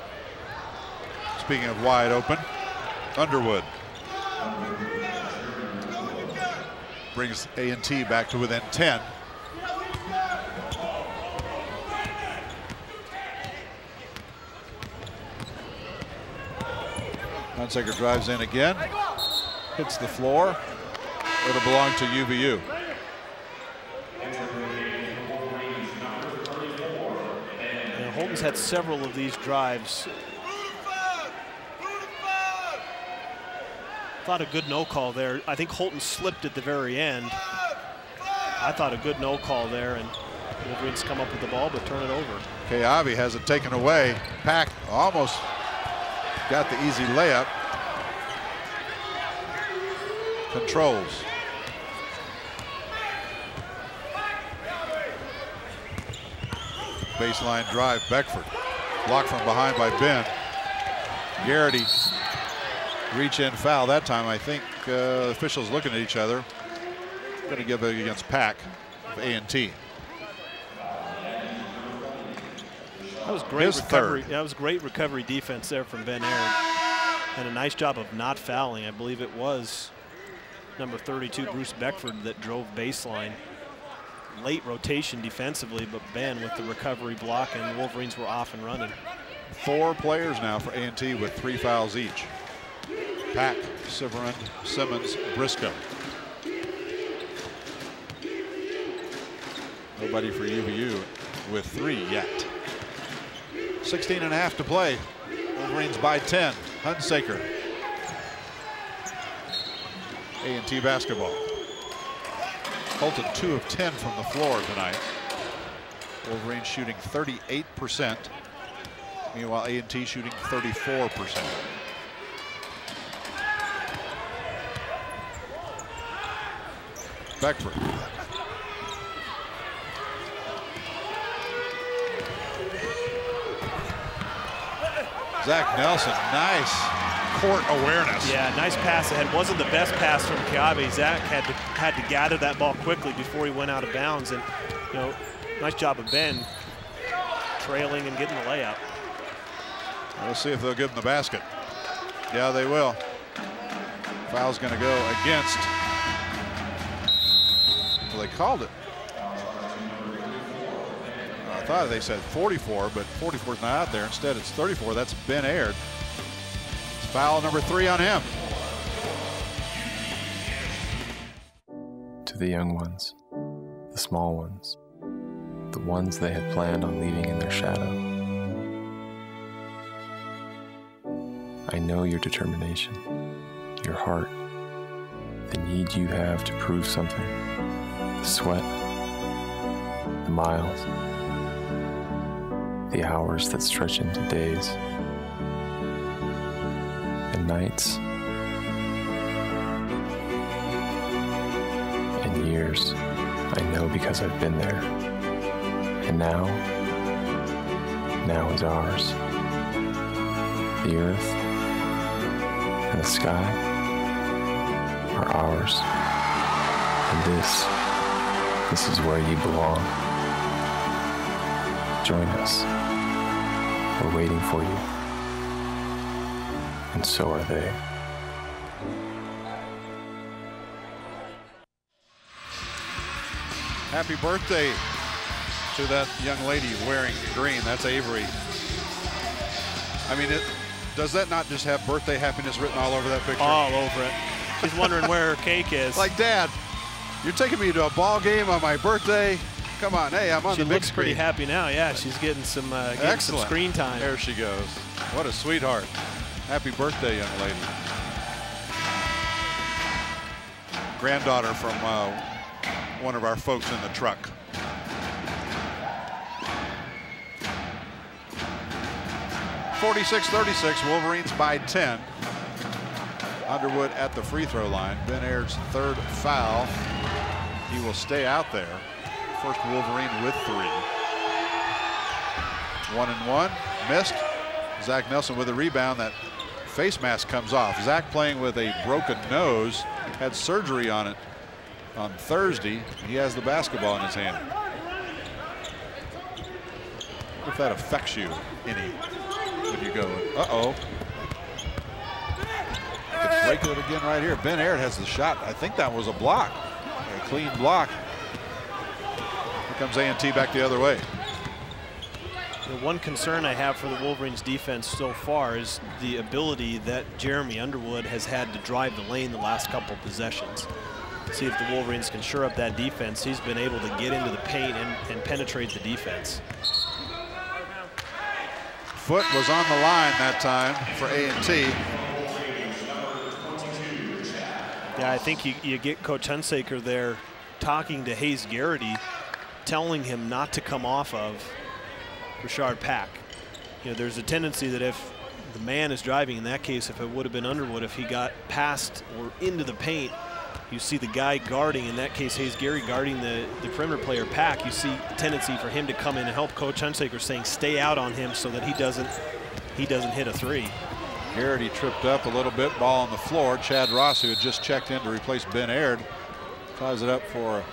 Speaking of wide open, Underwood brings A&T back to within 10. Hunsaker drives in again, hits the floor. It'll belong to UVU. Now, Holton's had several of these drives. Thought a good no call there. I think Holton slipped at the very end. I thought a good no call there, and Wolverines come up with the ball but turn it over. Keavi has it taken away. Pack almost got the easy layup. Controls. Baseline drive, Beckford. Blocked from behind by Ben. Garrity, reach in foul that time. I think officials looking at each other. Going to give it against Pack of A&T. That was great recovery. That was great recovery defense there from Ben Aird. And a nice job of not fouling. I believe it was number 32, Bruce Beckford, that drove baseline. Late rotation defensively, but Ben with the recovery block, and the Wolverines were off and running. 4 players now for A&T with 3 fouls each. Pack, Severin, Simmons, Briscoe. Nobody for UVU with 3 yet. 16.5 to play. Wolverines by 10. Hunsaker. A&T basketball. Holton 2 of 10 from the floor tonight. Wolverines shooting 38%. Meanwhile, A&T shooting 34%. Beckford. Zach Nelson, nice court awareness. Yeah, nice pass ahead. Wasn't the best pass from Kiabe. Zach had to gather that ball quickly before he went out of bounds. And, you know, nice job of Ben trailing and getting the layup. We'll see if they'll give him the basket. Yeah, they will. Foul's going to go against. Well, they called it. I thought they said 44, but 44 is not out there. Instead, it's 34. That's Ben Aird. It's foul number 3 on him. To the young ones, the small ones, the ones they had planned on leaving in their shadow. I know your determination, your heart, the need you have to prove something, the sweat, the miles, the hours that stretch into days, and nights, and years. I know because I've been there. And now is ours. The earth and the sky are ours. And this is where you belong. Join us. We're waiting for you. And so are they. Happy birthday to that young lady wearing green. That's Avery. I mean, does that not just have birthday happiness written all over that picture? All over it. She's wondering where her cake is. Like, Dad, you're taking me to a ball game on my birthday. Come on, hey, I'm on the big screen. She looks pretty happy now. Yeah, she's getting some screen time. There she goes. What a sweetheart. Happy birthday, young lady. Granddaughter from one of our folks in the truck. (46-36), Wolverines by 10. Underwood at the free throw line. Ben Aird's third foul. He will stay out there. First Wolverine with 3. 1-and-1, missed. Zach Nelson with a rebound. That face mask comes off. Zach playing with a broken nose, had surgery on it on Thursday. He has the basketball in his hand. If that affects you any when you go, uh-oh. Break it again right here. Ben Aird has the shot. I think that was a block, a clean block. Here comes A&T back the other way. The one concern I have for the Wolverines defense so far is the ability that Jeremy Underwood has had to drive the lane the last couple possessions. See if the Wolverines can shore up that defense. He's been able to get into the paint and penetrate the defense. Foot was on the line that time for A&T. Yeah, I think you get Coach Hunsaker there talking to Hayes Garrity, telling him not to come off of Richard Pack. You know, there's a tendency that if the man is driving, in that case, if it would have been Underwood, if he got past or into the paint, you see the guy guarding, in that case Hayes Garrity guarding the perimeter player Pack. You see a tendency for him to come in and help Coach Hunsaker, saying stay out on him so that he doesn't hit a 3. Garrity tripped up a little bit, ball on the floor. Chad Ross, who had just checked in to replace Ben Aird, ties it up for a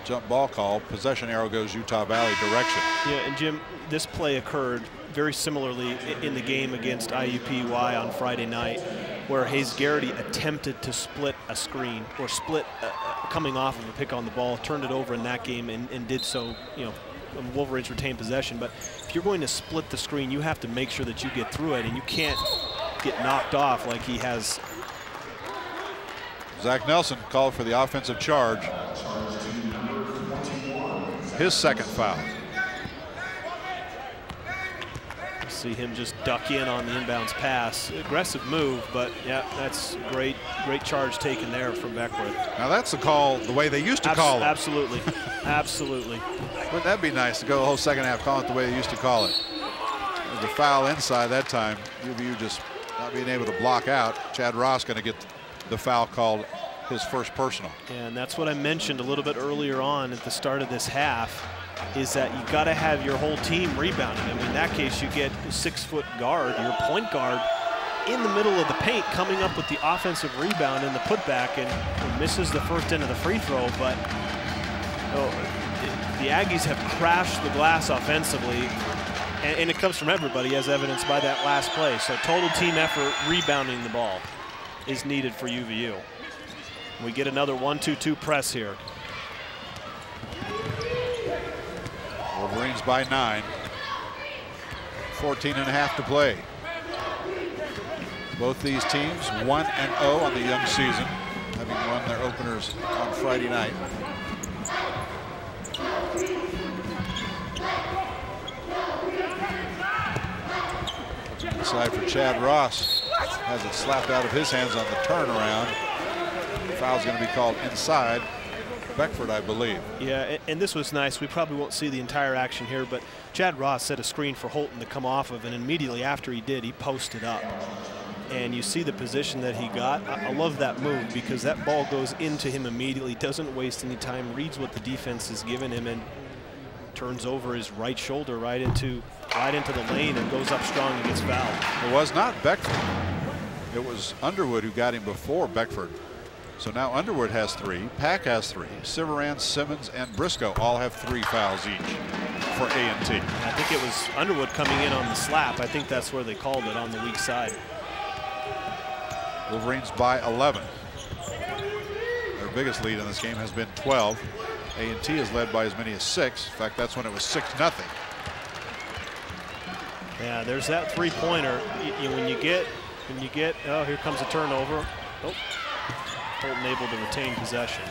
jump ball call. Possession arrow goes Utah Valley direction. Yeah, and Jim, this play occurred very similarly in the game against IUPUI on Friday night, where Hayes Garrity attempted to split a screen or split coming off of a pick on the ball, turned it over in that game and did so, you know, Wolverines retained possession. But if you're going to split the screen, you have to make sure that you get through it, and you can't get knocked off like he has. Zach Nelson called for the offensive charge. His second foul. See him just duck in on the inbounds pass. Aggressive move, but yeah, that's great charge taken there from Beckworth. Now that's the call the way they used to call it. Absolutely, absolutely. Wouldn't that be nice to go the whole second half calling it the way they used to call it? There's a foul inside that time. UVU just not being able to block out. Chad Ross going to get the foul called, his first personal. And that's what I mentioned a little bit earlier on at the start of this half, is that you got to have your whole team rebounding. I mean, in that case, you get a 6-foot guard, your point guard, in the middle of the paint, coming up with the offensive rebound and the putback, and misses the first end of the free throw. But the Aggies have crashed the glass offensively, and it comes from everybody, as evidenced by that last play. So total team effort rebounding the ball is needed for UVU. We get another 1-2-2 press here. Wolverines by 9. 14.5 to play. Both these teams 1-0 on the young season, having won their openers on Friday night. Inside for Chad Ross. Has it slapped out of his hands on the turnaround. Foul's going to be called inside. Beckford, I believe. Yeah, and this was nice. We probably won't see the entire action here, but Chad Ross set a screen for Holton to come off of, and immediately after he did, he posted up. And you see the position that he got. I love that move because that ball goes into him immediately, doesn't waste any time, reads what the defense has given him, and turns over his right shoulder right into the lane and goes up strong and gets fouled. It was not Beckford. It was Underwood who got him before Beckford. So now Underwood has 3, Pack has 3, Siveran, Simmons, and Briscoe all have 3 fouls each for A&T. I think it was Underwood coming in on the slap. I think that's where they called it, on the weak side. Wolverines by 11. Their biggest lead in this game has been 12. A&T is led by as many as 6. In fact, that's when it was 6-0. Yeah, there's that three-pointer. When you get, oh, here comes a turnover. Oh, Holton able to retain possession.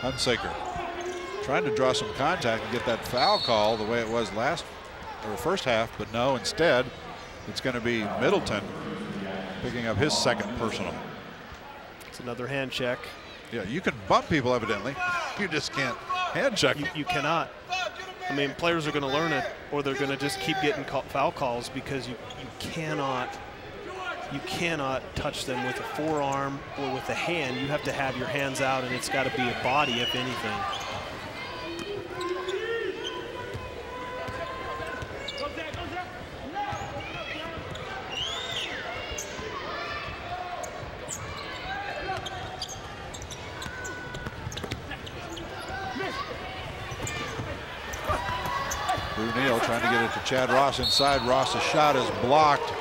Hunsaker trying to draw some contact and get that foul call the way it was first half, but no, instead it's going to be Middleton picking up his second personal. It's another hand check. Yeah, you can bump people evidently. You just can't hand check. You cannot. I mean, players are going to learn it, or they're going to just keep getting foul calls, because you cannot touch them with a forearm or with a hand. You have to have your hands out, and it's got to be a body, if anything. Bruneeladded trying to get it to Chad Ross inside. Ross's shot is blocked.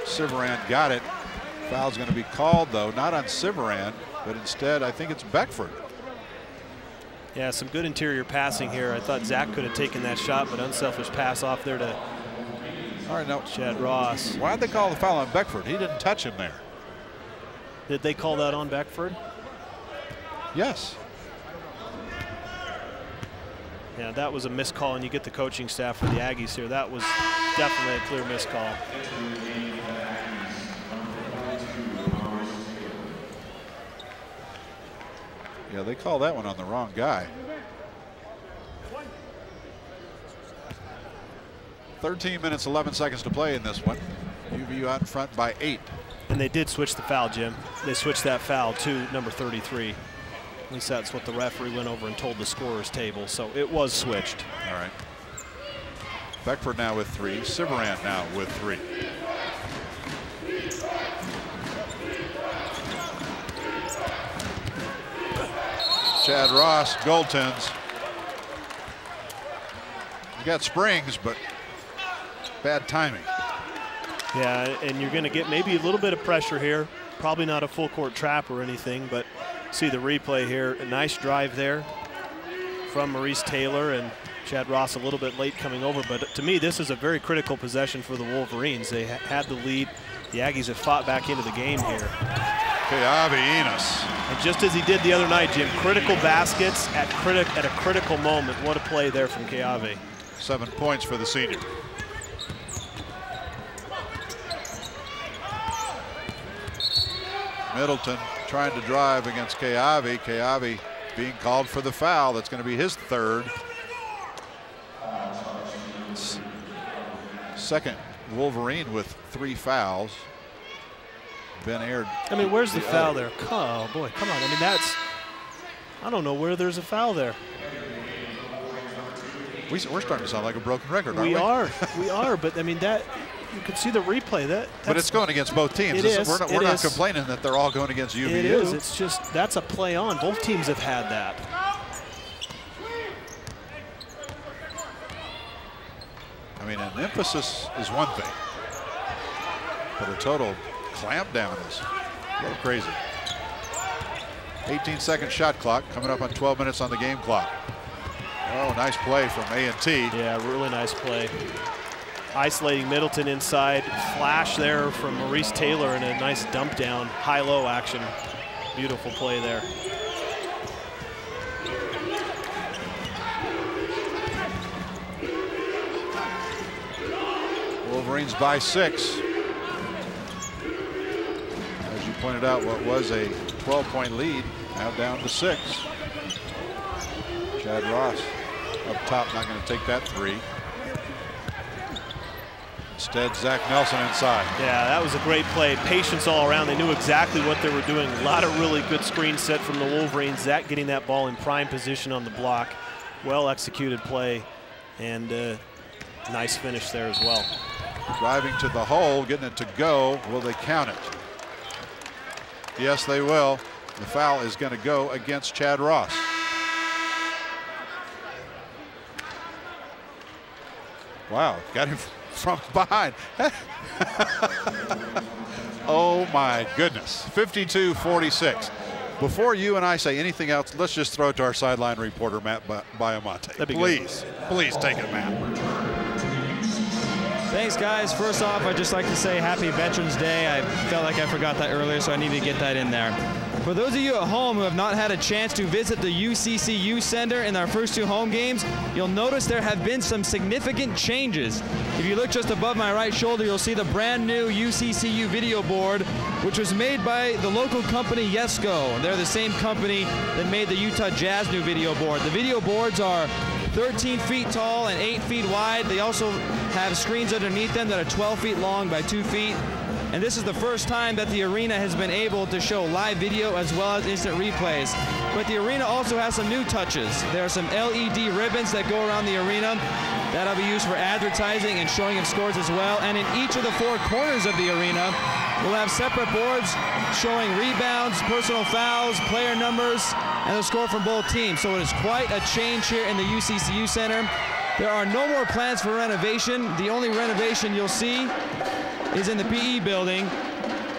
Siveran got it. Foul's going to be called, though, not on Siveran, but instead I think it's Beckford. Yeah, some good interior passing here. I thought Zach could have taken that shot, but unselfish pass off there to Chad Ross. Why'd they call the foul on Beckford? He didn't touch him there. Did they call that on Beckford? Yes. Yeah, that was a missed call, and you get the coaching staff for the Aggies here. That was definitely a clear missed call. Yeah, they call that one on the wrong guy. 13 minutes, 11 seconds to play in this one. UVU out in front by 8. And they did switch the foul, Jim. They switched that foul to number 33. At least that's what the referee went over and told the scorer's table. So it was switched. All right. Beckford now with 3. Siveran now with 3. Chad Ross goaltends. You got springs, but bad timing. Yeah, and you're going to get maybe a little bit of pressure here. Probably not a full court trap or anything, but see the replay here. A nice drive there from Maurice Taylor, and Chad Ross a little bit late coming over. But to me, this is a very critical possession for the Wolverines. They had the lead. The Aggies have fought back into the game here. Enos. And just as he did the other night, Jim, critical baskets at a critical moment. What a play there from Keave. 7 points for the senior. Middleton trying to drive against Keavi. Keavi being called for the foul. That's going to be his third. Second Wolverine with 3 fouls. Ben Aird. I mean, where's the foul there? Oh, boy, come on. I mean, that's, I don't know where there's a foul there. We're starting to sound like a broken record, aren't we? We are, but I mean, that, you can see the replay. But it's going against both teams. We're not complaining that they're all going against UVU. It is. It's just, that's a play on. Both teams have had that. I mean, an emphasis is one thing, but a total clamp down is a little crazy. 18-second shot clock coming up on 12 minutes on the game clock. Oh, nice play from A&T. Yeah, really nice play. Isolating Middleton inside. Flash there from Maurice Taylor and a nice dump down. High-low action. Beautiful play there. Wolverines by 6. As you pointed out, what was a 12-point lead, now down to 6. Chad Ross up top, not going to take that 3. Instead, Zach Nelson inside. Yeah, that was a great play. Patience all around. They knew exactly what they were doing. A lot of really good screen set from the Wolverines. Zach getting that ball in prime position on the block. Well executed play, and nice finish there as well. Driving to the hole, getting it to go. Will they count it? Yes, they will. The foul is going to go against Chad Ross. Wow, got him from behind. Oh my goodness, 52-46. Before you and I say anything else, let's just throw it to our sideline reporter, Matt Baiamonte. Please, please take it, Matt. Thanks, guys. First off, I'd just like to say Happy Veterans Day. I felt like I forgot that earlier, so I need to get that in there. For those of you at home who have not had a chance to visit the UCCU Center in our first 2 home games, you'll notice there have been some significant changes. If you look just above my right shoulder, you'll see the brand new UCCU video board, which was made by the local company Yesco. They're the same company that made the Utah Jazz new video board. The video boards are 13 feet tall and 8 feet wide. They also have screens underneath them that are 12 feet long by 2 feet. And this is the first time that the arena has been able to show live video as well as instant replays. But the arena also has some new touches. There are some LED ribbons that go around the arena. That'll be used for advertising and showing of scores as well. And in each of the 4 corners of the arena, we'll have separate boards showing rebounds, personal fouls, player numbers, and the score from both teams. So it is quite a change here in the UCCU Center. There are no more plans for renovation. The only renovation you'll see is in the PE building.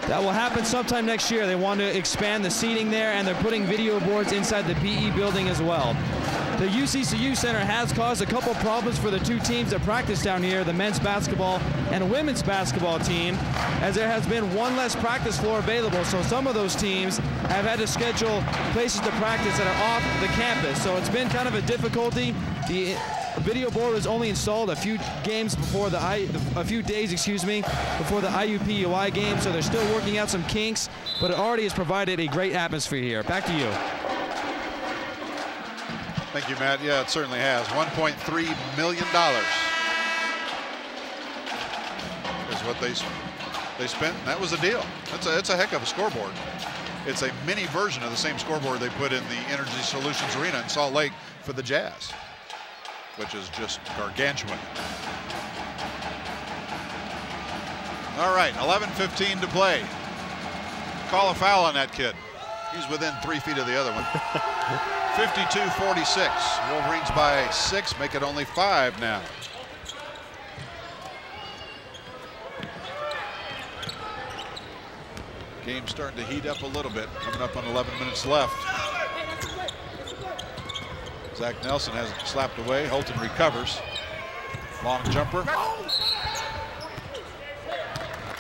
That will happen sometime next year. They want to expand the seating there, and they're putting video boards inside the PE building as well. The UCCU Center has caused a couple problems for the 2 teams that practice down here, the men's basketball and women's basketball team, as there has been 1 less practice floor available. So some of those teams have had to schedule places to practice that are off the campus. So it's been kind of a difficulty. The video board was only installed a few days, before the IUPUI game, so they're still working out some kinks, but it already has provided a great atmosphere here. Back to you. Thank you, Matt. Yeah, it certainly has. $1.3 million is what they spent, and that was a deal. It's a heck of a scoreboard. It's a mini version of the same scoreboard they put in the Energy Solutions Arena in Salt Lake for the Jazz, which is just gargantuan. All right, 11:15 to play. Call a foul on that kid. He's within 3 feet of the other one. 52-46. Wolverines by 6, make it only 5 now. Game's starting to heat up a little bit, coming up on 11 minutes left. Zach Nelson has it slapped away. Holton recovers. Long jumper.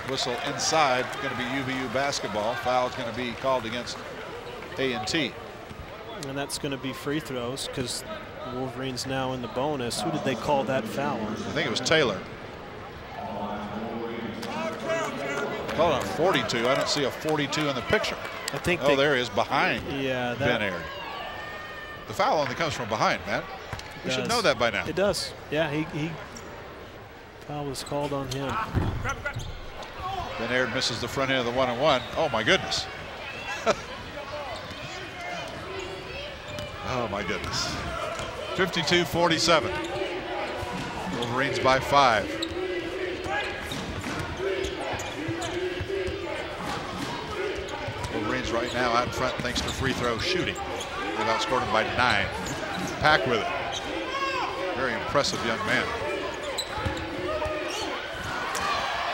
Whistle inside. Going to be UVU basketball. Foul is going to be called against A&T. And that's going to be free throws because the Wolverines now in the bonus. Who did they call that foul on? I think it was Taylor. Called on 42. I don't see a 42 in the picture. I think. Oh, there he is behind. Yeah, Ben Aird. The foul only comes from behind, Matt. We should know that by now. It does. Yeah, he foul was called on him. Ben Aird misses the front end of the 1-on-1. Oh my goodness. Oh my goodness. 52-47. Wolverines by 5. Wolverines right now out in front thanks to free throw shooting. They've outscored them by 9. Pack with it. Very impressive young man.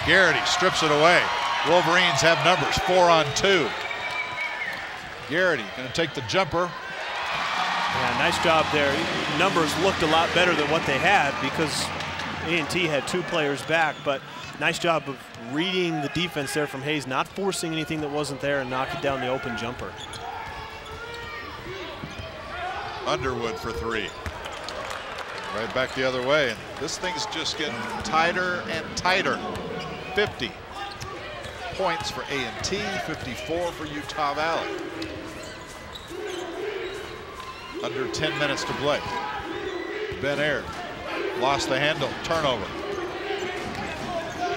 Garrity strips it away. Wolverines have numbers, 4 on 2. Garrity going to take the jumper. Yeah, nice job there. Numbers looked a lot better than what they had because A&T had 2 players back, but nice job of reading the defense there from Hayes, not forcing anything that wasn't there and knocking down the open jumper. Underwood for 3. Right back the other way. And this thing's just getting tighter and tighter. 50 points for A&T, 54 for Utah Valley. Under 10 minutes to play. Ben Aird lost the handle, turnover.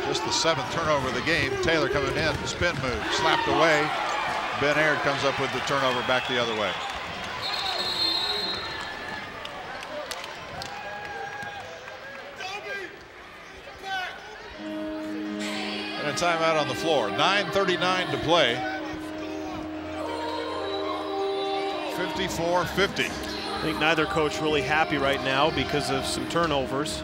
Just the 7th turnover of the game. Taylor coming in, spin move, slapped away. Ben Aird comes up with the turnover back the other way. And a timeout on the floor. 9:39 to play. 54-50. I think neither coach really happy right now because of some turnovers.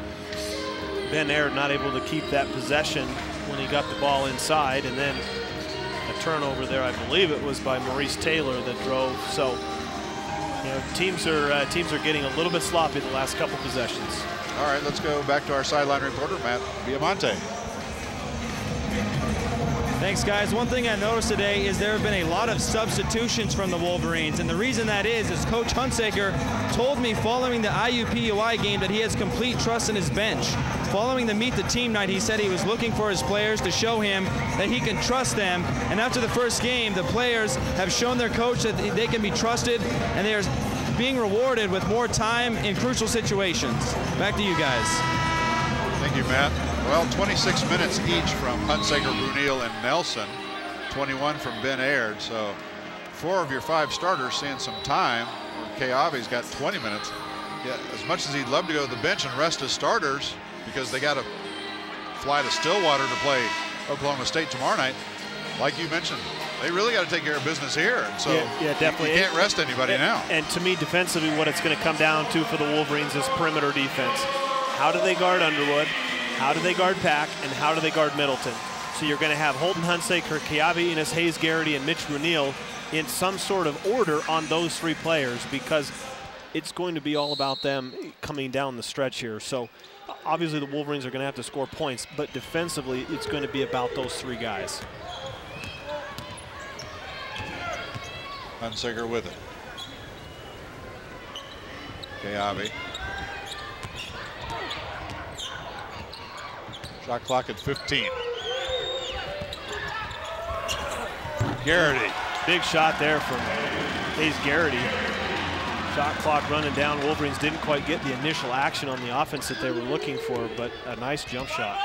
Ben Aird not able to keep that possession when he got the ball inside, and then a turnover there. I believe it was by Maurice Taylor that drove. So, you know, teams are getting a little bit sloppy the last couple possessions. All right, let's go back to our sideline reporter, Matt Biamonte. Thanks, guys. One thing I noticed today is there have been a lot of substitutions from the Wolverines, and the reason that is Coach Hunsaker told me following the IUPUI game that he has complete trust in his bench. Following the Meet the Team night, he said he was looking for his players to show him that he can trust them, and after the first game, the players have shown their coach that they can be trusted, and they are being rewarded with more time in crucial situations. Back to you guys. Thank you, Matt. Well, 26 minutes each from Hunsaker, Bruneel, and Nelson. 21 from Ben Aird. So 4 of your 5 starters seeing some time. Keawe's got 20 minutes. Yeah, as much as he'd love to go to the bench and rest his starters because they got to fly to Stillwater to play Oklahoma State tomorrow night, like you mentioned, they really got to take care of business here. And so yeah, definitely. You can't rest anybody now. And to me, defensively, what it's going to come down to for the Wolverines is perimeter defense. How do they guard Underwood? How do they guard Pack, and how do they guard Middleton? So you're going to have Holton Hunsaker, Keawe Enos, Hayes Garrity, and Mitch Bruneeladded in some sort of order on those 3 players because it's going to be all about them coming down the stretch here. So obviously the Wolverines are going to have to score points, but defensively it's going to be about those 3 guys. Hunsaker with it. Keawe. Shot clock at 15. Garrity. Big shot there from Hayes Garrity. Shot clock running down. Wolverines didn't quite get the initial action on the offense that they were looking for, but a nice jump shot.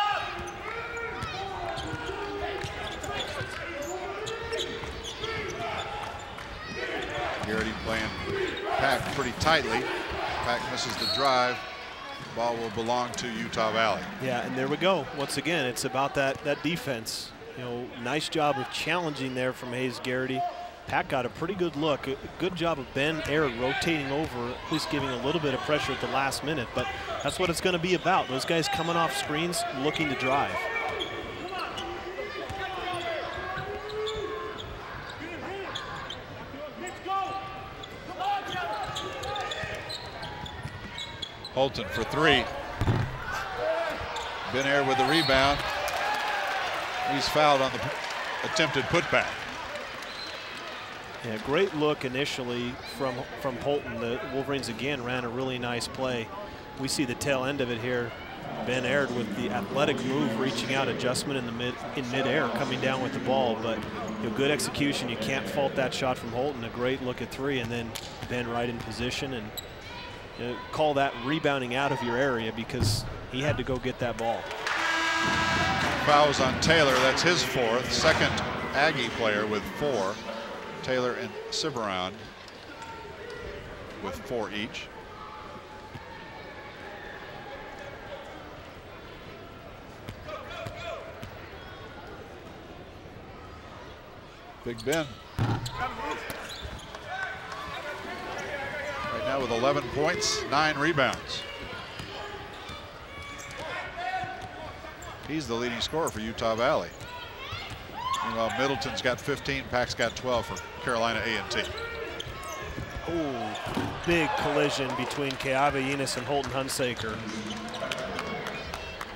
Garrity playing Pack pretty tightly. Pack misses the drive. Ball will belong to Utah Valley. Yeah, and there we go. Once again, it's about that defense. You know, nice job of challenging there from Hayes Garrity. Pat got a pretty good look. A good job of Ben Aird rotating over, at least giving a little bit of pressure at the last minute. But that's what it's going to be about. Those guys coming off screens, looking to drive. Holton for 3. Ben Aird with the rebound. He's fouled on the attempted putback. Yeah, great look initially from Holton. The Wolverines again ran a really nice play. We see the tail end of it here. Ben Aird with the athletic move, reaching out, adjustment in midair, coming down with the ball. But good execution. You can't fault that shot from Holton. A great look at three, and then Ben right in position, and call that rebounding out of your area because he had to go get that ball. Fouls on Taylor. That's his fourth. Second Aggie player with 4. Taylor and Ciberon with 4 each. Big Ben. Right now with 11 points, 9 rebounds. He's the leading scorer for Utah Valley. Meanwhile, Middleton's got 15, Pack's got 12 for Carolina A&T. Oh, big collision between Keavianis and Holton Hunsaker.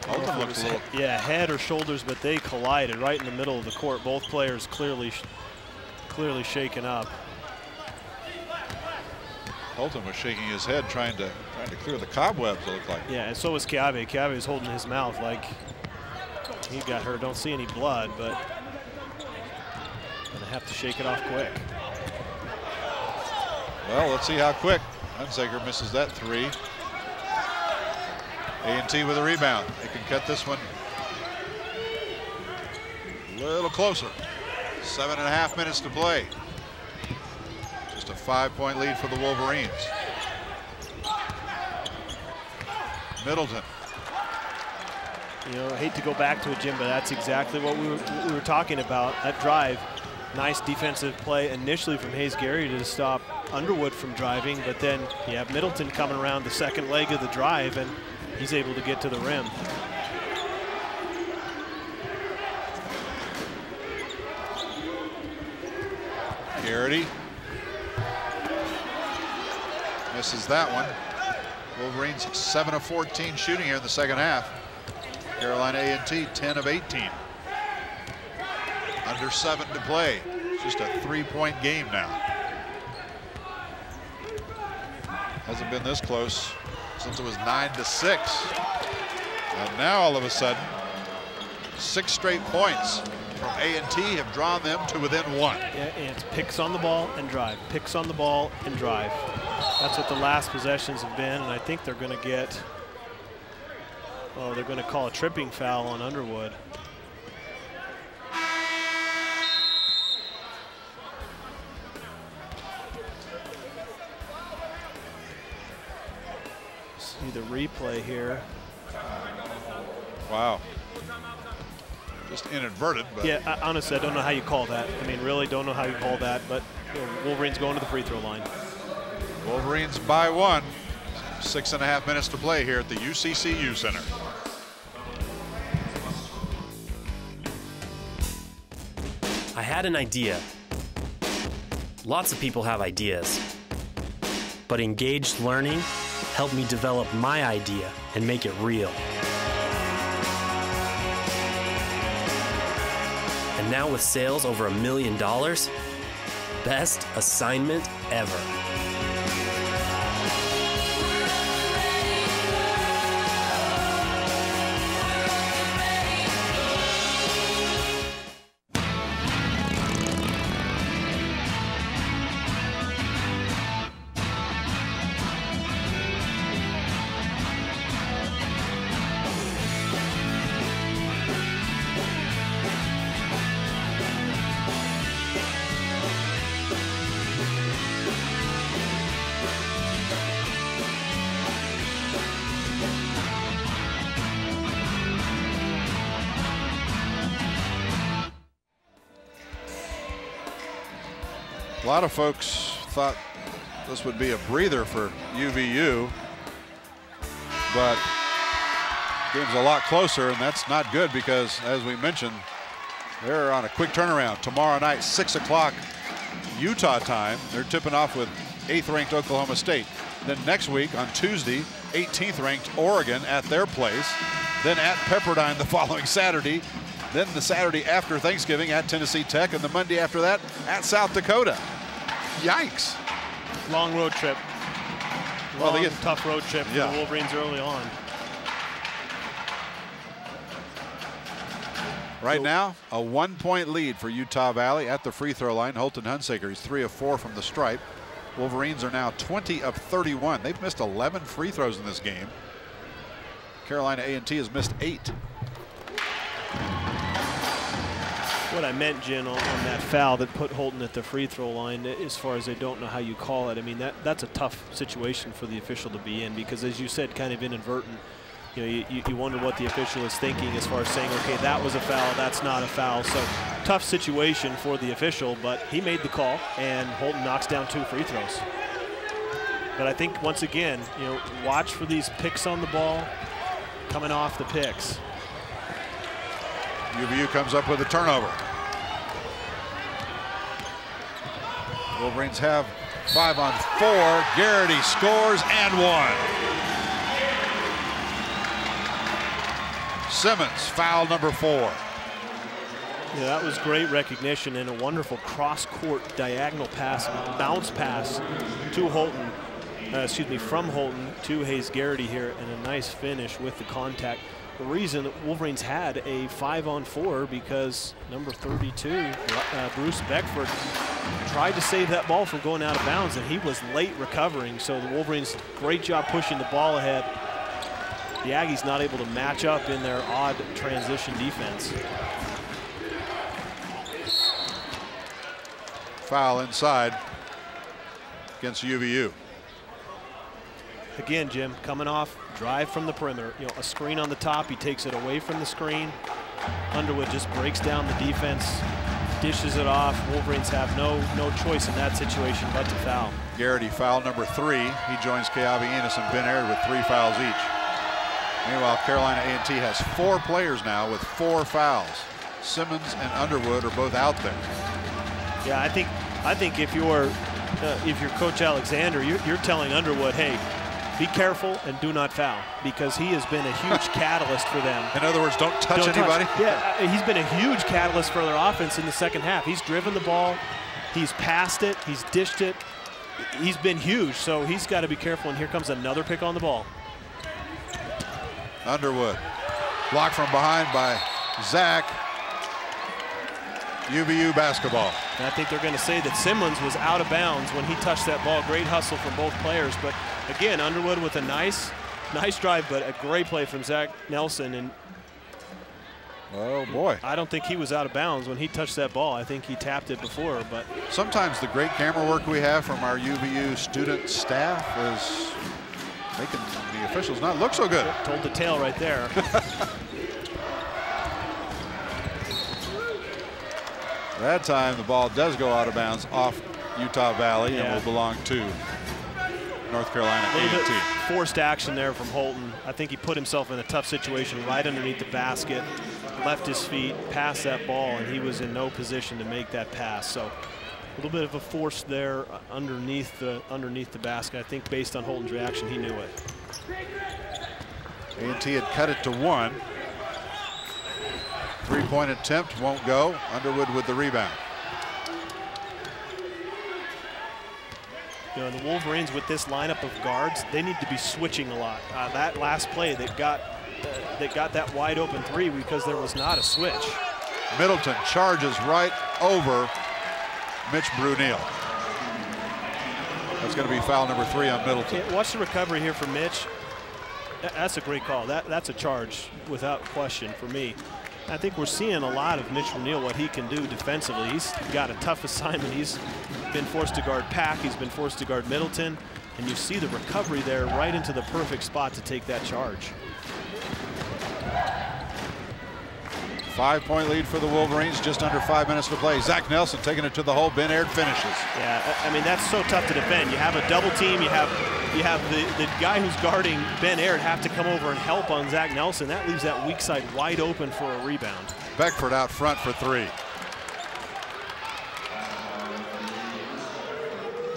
Holton looks a little... Yeah, head or shoulders, but they collided right in the middle of the court. Both players clearly shaken up. Holton was shaking his head, trying to clear the cobwebs, it looked like. Yeah, and so was Keavi. Keavi was holding his mouth like he got hurt. Don't see any blood, but gonna have to shake it off quick. Well, let's see how quick. Hunsaker misses that 3. A&T with a rebound. They can cut this one a little closer. 7.5 minutes to play. Just a 5-point lead for the Wolverines. Middleton. I hate to go back to it, Jim, but that's exactly what we were talking about. That drive, nice defensive play initially from Hayes Garritychipped to stop Underwood from driving, but then you have Middleton coming around the second leg of the drive, and he's able to get to the rim. Garrity misses that one. Wolverines 7 of 14 shooting here in the second half. Carolina A&T 10 of 18. Under 7 to play. Just a 3-point game now. Hasn't been this close since it was 9-6. And now all of a sudden, 6 straight points from A&T have drawn them to within 1. Yeah, and it's picks on the ball and drive. Picks on the ball and drive. That's what the last possessions have been, and I think they're going to get, they're going to call a tripping foul on Underwood. See the replay here. Wow. Just inadvertent, but yeah, honestly, I don't know how you call that. I mean, really don't know how you call that, but Wolverines going to the free throw line. Wolverines by 1. 6.5 minutes to play here at the UCCU Center. I had an idea. Lots of people have ideas. But engaged learning helped me develop my idea and make it real. And now with sales over $1 million, best assignment ever. A lot of folks thought this would be a breather for UVU, but the game's a lot closer, and that's not good because, as we mentioned, they're on a quick turnaround. Tomorrow night, 6 o'clock Utah time, they're tipping off with 8th-ranked Oklahoma State. Then next week on Tuesday, 18th-ranked Oregon at their place. Then at Pepperdine the following Saturday. Then the Saturday after Thanksgiving at Tennessee Tech, and the Monday after that at South Dakota. Yikes. Long road trip. Well, they get tough road trip for the Wolverines early on. Right now, a 1-point lead for Utah Valley at the free throw line. Holton Hunsaker, he's 3 of 4 from the stripe. Wolverines are now 20 of 31. They've missed 11 free throws in this game. Carolina A&T has missed 8. What I meant, Jen, on that foul that put Holton at the free throw line, as far as I don't know how you call it, I mean, that's a tough situation for the official to be in, because as you said, kind of inadvertent. You know, you wonder what the official is thinking as far as saying, okay, that was a foul, that's not a foul. So tough situation for the official, but he made the call, and Holton knocks down 2 free throws. But I think, once again, you know, watch for these picks on the ball coming off the picks. UVU comes up with a turnover. Wolverines have 5 on 4. Garrity scores and 1. Simmons, foul number 4. Yeah, that was great recognition and a wonderful cross-court diagonal pass, bounce pass to Holton, from Holton to Hayes Garrity here, and a nice finish with the contact. The reason that Wolverines had a 5 on 4 because number 32, Bruce Beckford, tried to save that ball from going out of bounds, and he was late recovering. So the Wolverines, great job pushing the ball ahead. The Aggies not able to match up in their odd transition defense. Foul inside against UVU. Again, Jim, coming off, drive from the perimeter. You know, a screen on the top, he takes it away from the screen. Underwood just breaks down the defense, dishes it off. Wolverines have no choice in that situation but to foul. Garrity, foul number 3. He joins Keavi Enos and Ben Aird with 3 fouls each. Meanwhile, Carolina A&T has 4 players now with 4 fouls. Simmons and Underwood are both out there. Yeah, I think if you're Coach Alexander, you're telling Underwood, hey, be careful and do not foul, because he has been a huge catalyst for them. In other words, don't touch anybody? Yeah, he's been a huge catalyst for their offense in the second half. He's driven the ball, he's passed it, he's dished it. He's been huge, so he's got to be careful, and here comes another pick on the ball. Underwood, blocked from behind by Zach. UVU basketball. And I think they're going to say that Simmons was out of bounds when he touched that ball. Great hustle from both players, but again, Underwood with a nice drive, but a great play from Zach Nelson. And oh boy, I don't think he was out of bounds when he touched that ball. I think he tapped it before. But sometimes the great camera work we have from our UVU student staff is making the officials not look so good. Told the tale right there. That time the ball does go out of bounds off Utah Valley and will belong to North Carolina A&T. Forced action there from Holton. I think he put himself in a tough situation right underneath the basket, left his feet, passed that ball, and he was in no position to make that pass. So a little bit of a force there underneath the basket. I think based on Holton's reaction, he knew it. A&T had cut it to 1. 3-point attempt won't go. Underwood with the rebound. You know, the Wolverines with this lineup of guards, they need to be switching a lot. That last play that got that wide open 3 because there was not a switch. Middleton charges right over Mitch Bruneeladded. That's going to be foul number 3 on Middleton. Yeah, watch the recovery here for Mitch. That's a great call. That's a charge without question for me. I think we're seeing a lot of Mitch Bruneeladded, what he can do defensively. He's got a tough assignment. He's been forced to guard Pack. He's been forced to guard Middleton. And you see the recovery there right into the perfect spot to take that charge. 5-point lead for the Wolverines, just under 5 minutes to play. Zach Nelson taking it to the hole. Ben Aird finishes. Yeah, I mean, that's so tough to defend. You have a double team. You have the guy who's guarding Ben Aird have to come over and help on Zach Nelson. That leaves that weak side wide open for a rebound. Beckford out front for 3.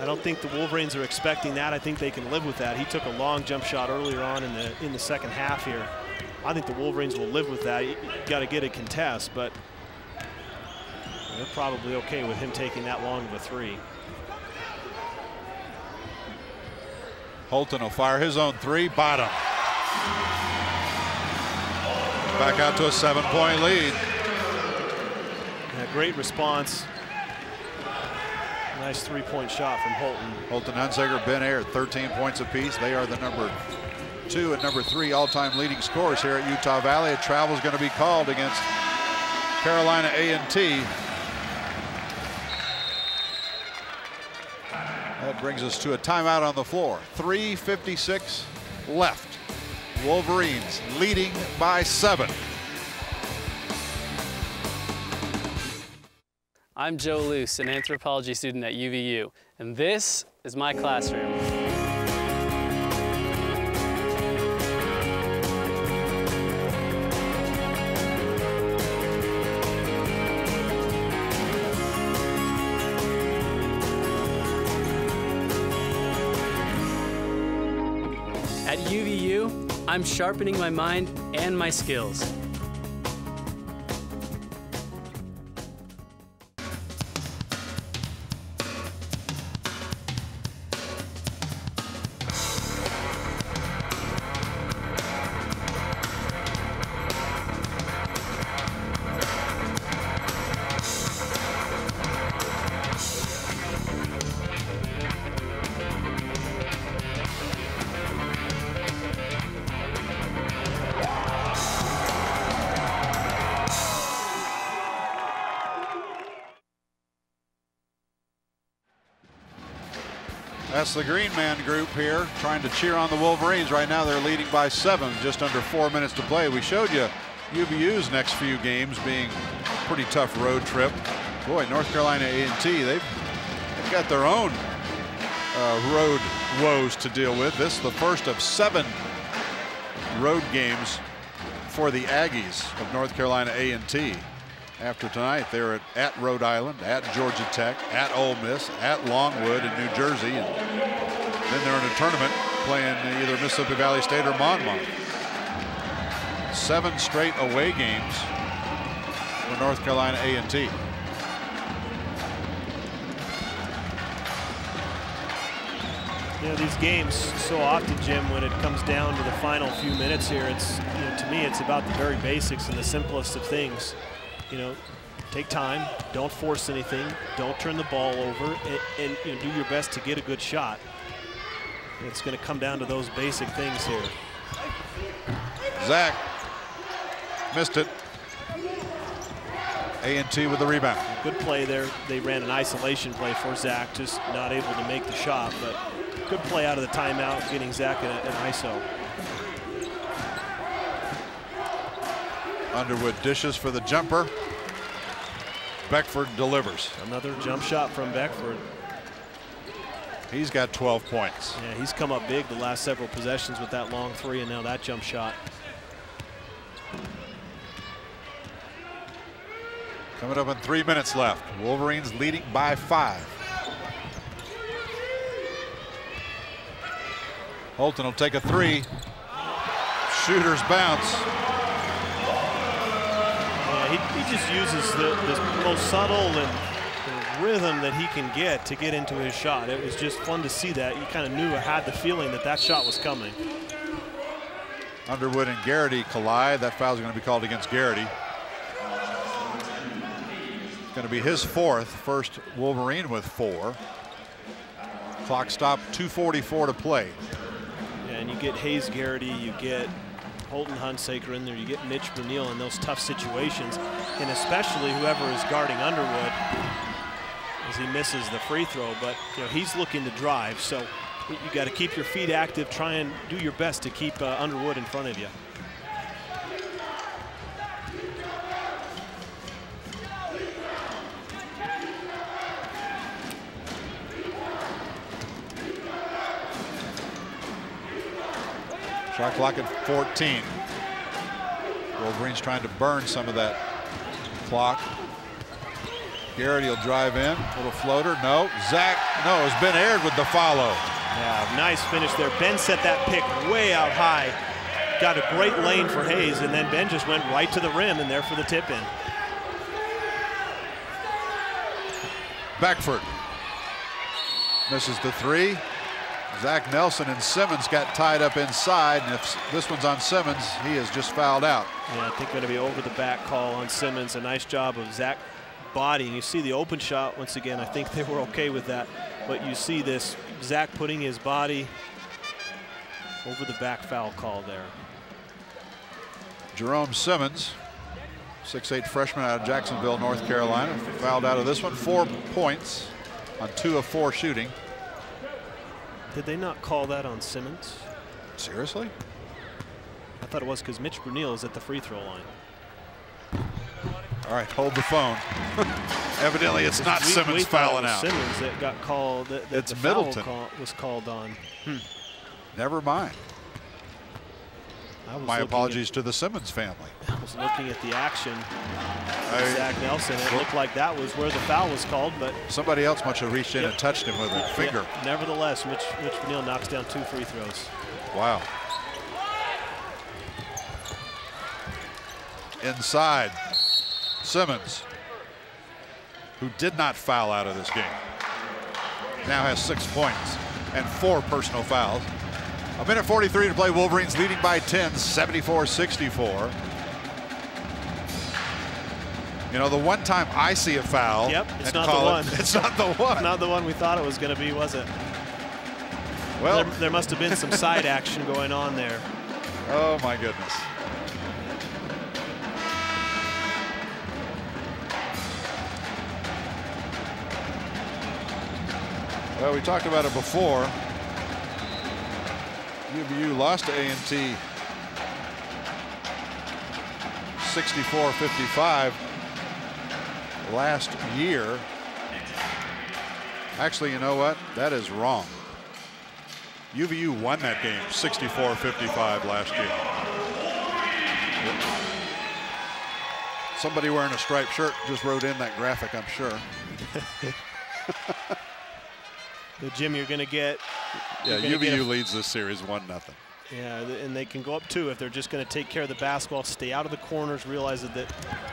I don't think the Wolverines are expecting that. I think they can live with that. He took a long jump shot earlier on in the second half here. I think the Wolverines will live with that. You got to get a contest, but they're probably okay with him taking that long of a 3. Holton will fire his own 3, bottom. Back out to a 7-point lead. Yeah, great response. Nice three-point shot from Holton. Holton Hunsaker, Ben Aird, 13 points apiece. They are the number 2 and number 3 all-time leading scorers here at Utah Valley. A travel is going to be called against Carolina A&T. That brings us to a timeout on the floor. 3:56 left. Wolverines leading by 7. I'm Joe Luce, an anthropology student at UVU, and this is my classroom. At UVU, I'm sharpening my mind and my skills. That's the Green Man group here trying to cheer on the Wolverines. Right now they're leading by 7, just under 4 minutes to play. We showed you UVU's next few games being a pretty tough road trip. Boy, North Carolina A&T, they've got their own road woes to deal with. This is the first of 7 road games for the Aggies of North Carolina A&T. After tonight, they're at Rhode Island, at Georgia Tech, at Ole Miss, at Longwood in New Jersey, and then they're in a tournament playing either Mississippi Valley State or Monmouth. 7 straight away games for North Carolina A&T. You know, these games so often, Jim, when it comes down to the final few minutes here, it's, you know, to me, it's about the very basics and the simplest of things. You know, take time, don't force anything, don't turn the ball over, and you know, do your best to get a good shot. It's going to come down to those basic things here. Zach missed it. A&T with the rebound. Good play there. They ran an isolation play for Zach, just not able to make the shot, but good play out of the timeout, getting Zach an ISO. Underwood dishes for the jumper. Beckford delivers. Another jump shot from Beckford. He's got 12 points. Yeah, he's come up big the last several possessions with that long 3 and now that jump shot. Coming up in 3 minutes left. Wolverines leading by 5. Holton will take a 3. Shooter's bounce. He just uses the most subtle and rhythm that he can get to get into his shot. It was just fun to see that. You kind of knew, had the feeling that that shot was coming. Underwood and Garrity collide. That foul is going to be called against Garrity. It's going to be his 4th. First Wolverine with 4. Clock stop, 2:44 to play. Yeah, and you get Hayes Garrity, you get Holton Hunsaker in there, you get Mitch Bruneeladded in those tough situations, and especially whoever is guarding Underwood as he misses the free throw. But you know, he's looking to drive, so you got to keep your feet active, try and do your best to keep Underwood in front of you. Shot clock at 14. Wolverines trying to burn some of that clock. Garrity will drive in. Little floater. No. Zach. No. It's Ben Aird with the follow. Yeah, nice finish there. Ben set that pick way out high. Got a great lane for Hayes, and then Ben just went right to the rim and there for the tip in. Beckford misses the 3. Zach Nelson and Simmons got tied up inside, and if this one's on Simmons, he is just fouled out. Yeah, I think going to be over the back call on Simmons. A nice job of Zach body, and you see the open shot once again. I think they were okay with that, but you see this Zach putting his body over the back foul call there. Jerome Simmons, 6'8" freshman out of Jacksonville, North Carolina, fouled out of this one. 4 points on 2 of 4 shooting. Did they not call that on Simmons? Seriously? I thought it was because Mitch Bruneeladded is at the free throw line. All right, hold the phone. Evidently, it's not Simmons fouling out. Simmons that got called. It's the foul Middleton. was called on. Never mind. My apologies to the Simmons family. I was looking at the action. Zach Nelson. It looked like that was where the foul was called, but somebody else must have reached in and touched him with a finger. Nevertheless, Mitch Bruneeladded knocks down 2 free throws. Wow. Inside, Simmons, who did not foul out of this game, now has 6 points and 4 personal fouls. 1:43 to play. Wolverines leading by 10, 74-64. You know, the one time I see a foul. Yep, it's not the one. It's not the one. Not the one we thought it was going to be, was it? Well, there must have been some side action going on there. Oh my goodness. Well, we talked about it before. UVU lost to A&T 64-55 last year. Actually, you know what? That is wrong. UVU won that game 64-55 last year. Somebody wearing a striped shirt just wrote in that graphic, I'm sure. Jim, you're going to get. Yeah, UVU leads this series 1-0. Yeah, and they can go up 2 if they're just going to take care of the basketball, stay out of the corners, realize that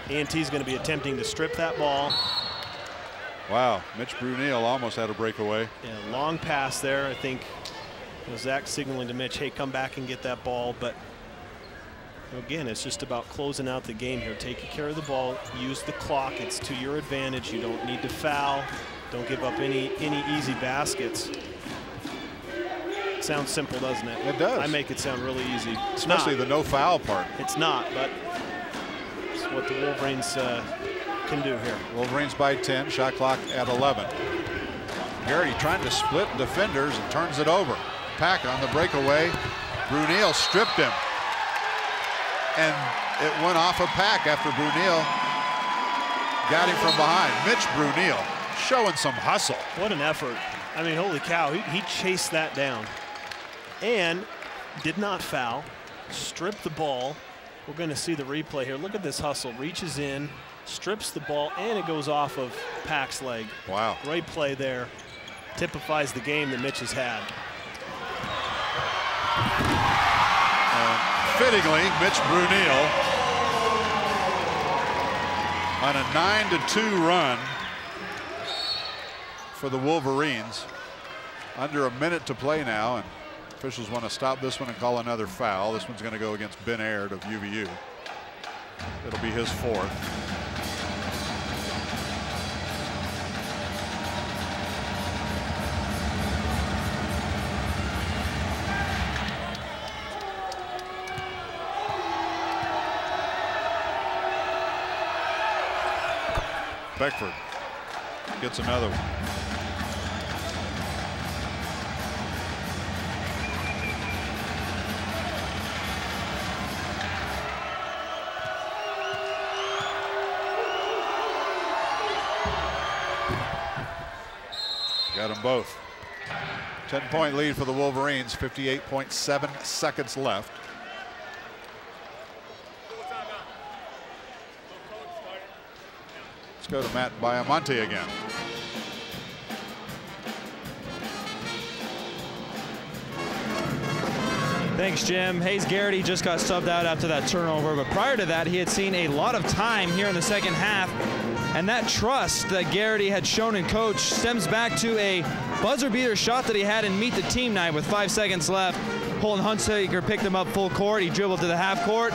A&T is going to be attempting to strip that ball. Wow, Mitch Bruneeladded almost had a breakaway. Yeah, long pass there. I think Zach signaling to Mitch, hey, come back and get that ball. But again, it's just about closing out the game here. Taking care of the ball, use the clock. It's to your advantage. You don't need to foul. Don't give up any easy baskets. Sounds simple, doesn't it? It does. I make it sound really easy. Especially the no foul part. It's not, but it's what the Wolverines can do here. Wolverines by 10, shot clock at 11. Garrity trying to split defenders and turns it over. Pack on the breakaway. Bruneeladded stripped him. And it went off of Pack after Bruneeladded got him from behind. Mitch Bruneeladded showing some hustle. What an effort. I mean, holy cow, he chased that down and did not foul, stripped the ball. We're going to see the replay here. Look at this hustle. Reaches in, strips the ball, and it goes off of Pack's leg. Wow. Great play there. Typifies the game that Mitch has had. Fittingly, Mitch Bruneeladded on a 9-2 run for the Wolverines. Under a minute to play now, and officials want to stop this one and call another foul. This one's going to go against Ben Aird of UVU. It'll be his 4th. Beckford gets another one. Got them both. 10-point lead for the Wolverines, 58.7 seconds left. Let's go to Matt Baiamonte again. Thanks, Jim. Hayes Garrity just got subbed out after that turnover, but prior to that, he had seen a lot of time here in the second half, and that trust that Garrity had shown in coach stems back to a buzzer beater shot that he had in Meet the Team night with 5 seconds left. Holton Hunsaker picked him up full court. He dribbled to the half court,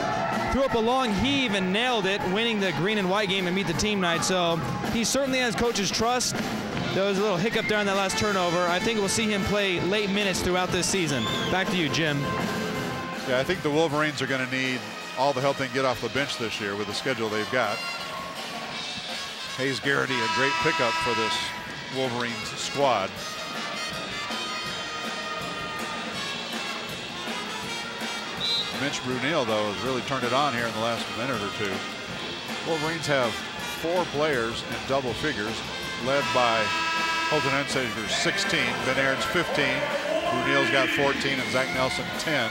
threw up a long heave and nailed it, winning the green and white game and Meet the Team night. So he certainly has coach's trust. There was a little hiccup there on that last turnover. I think we'll see him play late minutes throughout this season. Back to you, Jim. Yeah, I think the Wolverines are going to need all the help they can get off the bench this year with the schedule they've got. Hayes Garrity, a great pickup for this Wolverines squad. Mitch Bruneeladded, though, has really turned it on here in the last minute or two. Wolverines have 4 players in double figures, led by Holton Hunsaker's 16, Ben Aird's 15, Bruneelladded's got 14, and Zach Nelson 10.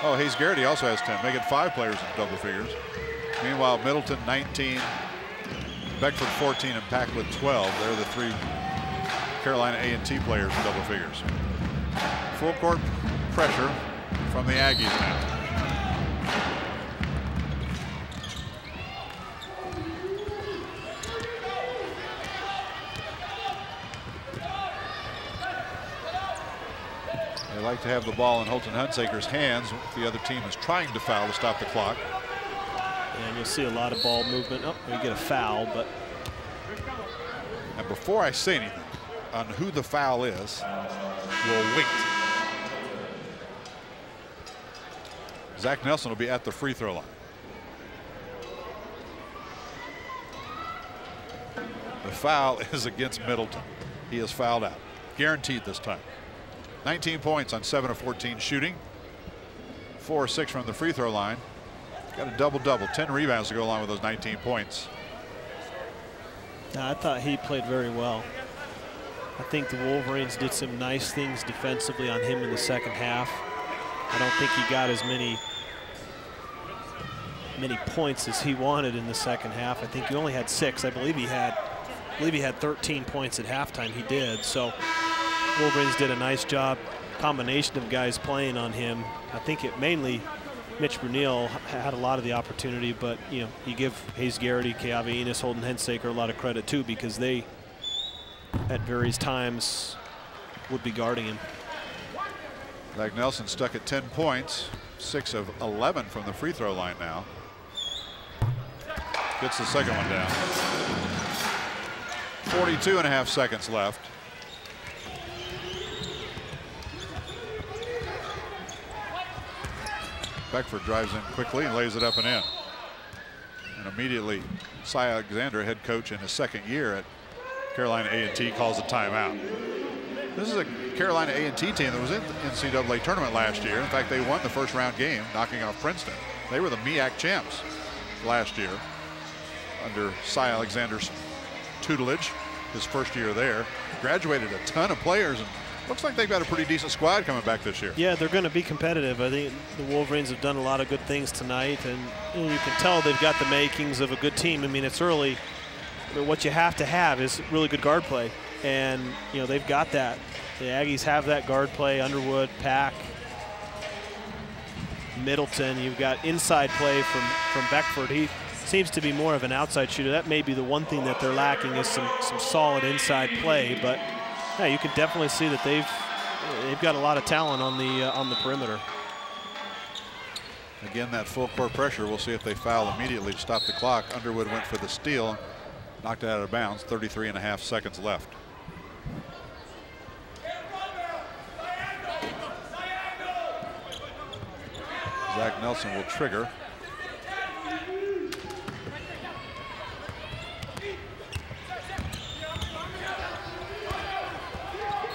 Oh, Hayes Garrity also has 10, making 5 players in double figures. Meanwhile, Middleton 19, Beckford 14, and Packwood 12. They're the 3 Carolina A&T players in double figures. Full court pressure from the Aggies now. They like to have the ball in Holton Hunsaker's hands. The other team is trying to foul to stop the clock. And you'll see a lot of ball movement. Oh, we get a foul, but. And before I say anything on who the foul is, we'll wait. Zach Nelson will be at the free throw line. The foul is against Middleton. He is fouled out. Guaranteed this time. 19 points on 7 of 14 shooting. 4 or 6 from the free throw line. Got a double-double, 10 rebounds to go along with those 19 points. I thought he played very well. I think the Wolverines did some nice things defensively on him in the second half. I don't think he got as many points as he wanted in the second half. I think he only had 6. I believe he had 13 points at halftime. He did. So Wolverines did a nice job. Combination of guys playing on him. I think it mainly Mitch Bruneeladded had a lot of the opportunity, but you know, you give Hayes Garrity, Keavi Enos, Holton Hunsaker a lot of credit too, because they at various times would be guarding him. Zach Nelson stuck at 10 points, 6 of 11 from the free throw line now. Gets the second one down. 42.5 seconds left. Beckford drives in quickly and lays it up and in. And immediately, Cy Alexander, head coach in his second year at Carolina A&T, calls a timeout. This is a Carolina A&T team that was in the NCAA tournament last year. In fact, they won the first round game, knocking off Princeton. They were the MEAC champs last year under Cy Alexander's tutelage, his first year there. Graduated a ton of players, and looks like they've got a pretty decent squad coming back this year. Yeah, they're going to be competitive. I think the Wolverines have done a lot of good things tonight, and you can tell they've got the makings of a good team. I mean, it's early, but what you have to have is really good guard play, and you know they've got that. The Aggies have that guard play. Underwood, Pack, Middleton. You've got inside play from Beckford. He seems to be more of an outside shooter. That may be the one thing that they're lacking, is some solid inside play, but yeah, you can definitely see that they've got a lot of talent on the perimeter. Again, that full court pressure. We'll see if they foul immediately to stop the clock. Underwood went for the steal, knocked it out of bounds. 33.5 seconds left. Zach Nelson will trigger.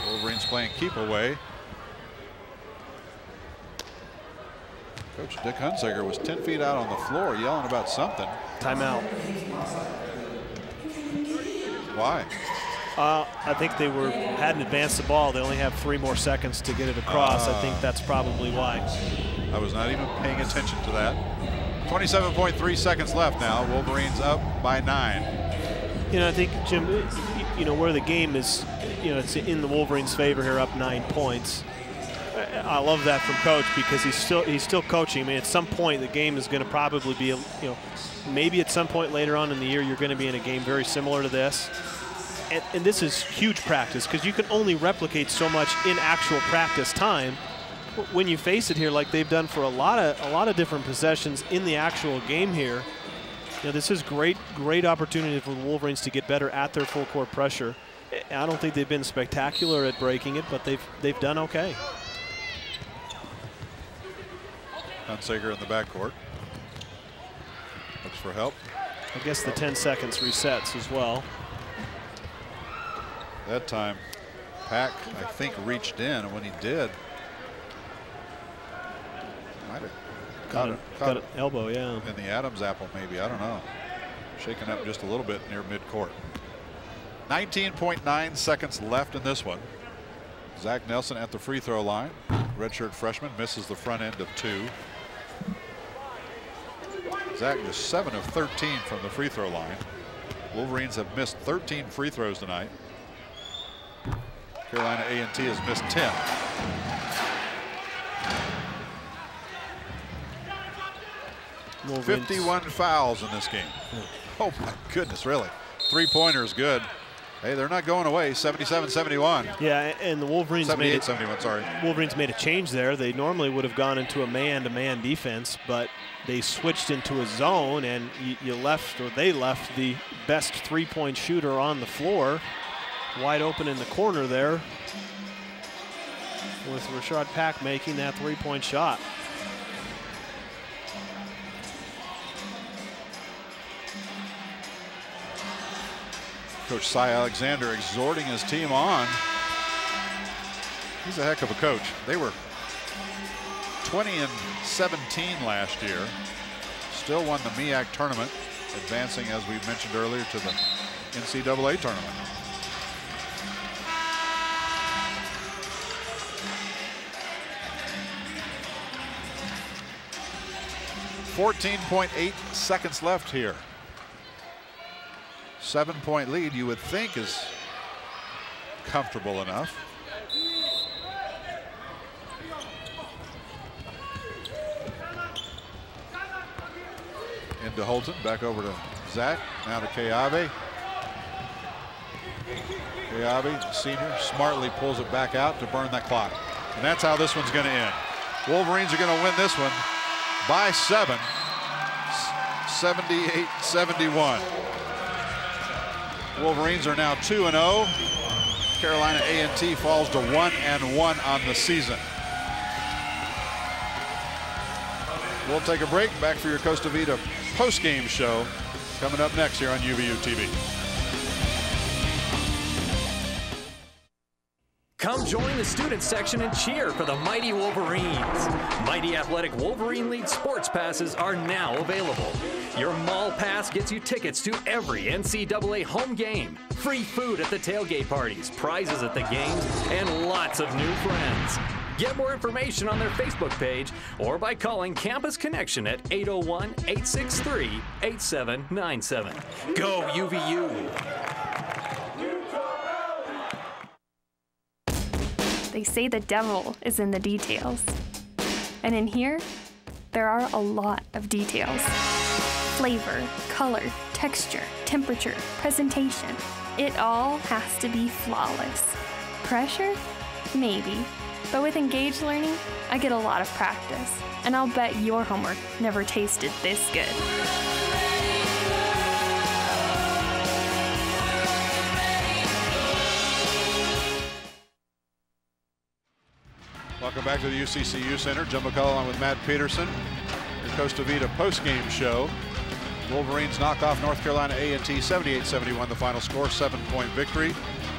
Wolverines playing keep away. Coach Dick Hunsaker was 10 feet out on the floor yelling about something. Timeout. Why? I think they hadn't advanced the ball. They only have 3 more seconds to get it across. I think that's probably why. I was not even paying attention to that. 27.3 seconds left now. Wolverines up by 9. You know, I think, Jim, you know, where the game is, you know, it's in the Wolverines' favor here, up 9 points. I love that from Coach, because he's still coaching. I mean, at some point the game is going to probably be, you know, maybe at some point later on in the year you're going to be in a game very similar to this. And this is huge practice, because you can only replicate so much in actual practice time. when you face it here, like they've done for a lot of different possessions in the actual game here, this is great opportunity for the Wolverines to get better at their full court pressure. I don't think they've been spectacular at breaking it, but they've done okay. Hunsaker in the backcourt. Looks for help. I guess the 10 seconds resets as well. That time, Pack, I think, reached in, and when he did, might have caught an elbow, yeah. In the Adam's apple, maybe. I don't know. Shaking up just a little bit near midcourt. 19.9 seconds left in this one. Zach Nelson at the free throw line. Redshirt freshman misses the front end of 2. Zach just 7 of 13 from the free throw line. Wolverines have missed 13 free throws tonight. Carolina A&T has missed 10. Wolverines. 51 fouls in this game. Oh my goodness, really. 3-pointer is good. Hey, they're not going away. 77-71. Yeah, and the Wolverines 78-71, sorry. Wolverines made a change there. They normally would have gone into a man-to-man defense, but they switched into a zone, and they left the best 3-point shooter on the floor wide open in the corner there, with Rashad Pack making that 3-point shot. Coach Cy Alexander exhorting his team on. He's a heck of a coach. They were 20-17 last year. Still won the MEAC tournament, advancing, as we mentioned earlier, to the NCAA tournament. .8 seconds left here. 7-point lead, you would think, is comfortable enough. Into Holton, back over to Zach, now to Keabe. Keabe, the senior, smartly pulls it back out to burn that clock. And that's how this one's going to end. Wolverines are going to win this one by 7, 78-71. Wolverines are now 2-0. Carolina A&T falls to 1-1 on the season. We'll take a break. Back for your Costa Vida post-game show coming up next here on UVU TV. Come join the student section and cheer for the mighty Wolverines. Mighty Athletic Wolverine League sports passes are now available. Your mall pass gets you tickets to every NCAA home game, free food at the tailgate parties, prizes at the games, and lots of new friends. Get more information on their Facebook page or by calling Campus Connection at 801-863-8797. Go UVU! They say the devil is in the details. And in here, there are a lot of details. Flavor, color, texture, temperature, presentation. It all has to be flawless. Pressure? Maybe. But with engaged learning, I get a lot of practice. And I'll bet your homework never tasted this good. Welcome back to the UCCU Center. Jim McCullough on with Matt Peterson. Your Costa Vida post-game show. Wolverines knock off North Carolina A&T 78-71, the final score, 7-point victory.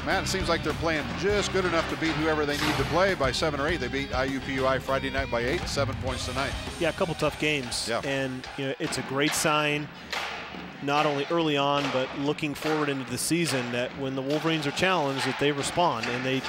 Matt, it seems like they're playing just good enough to beat whoever they need to play by 7 or 8. They beat IUPUI Friday night by 8, 7 points tonight. Yeah, a couple tough games. Yeah. And it's a great sign, not only early on, but looking forward into the season, that when the Wolverines are challenged, that they respond and they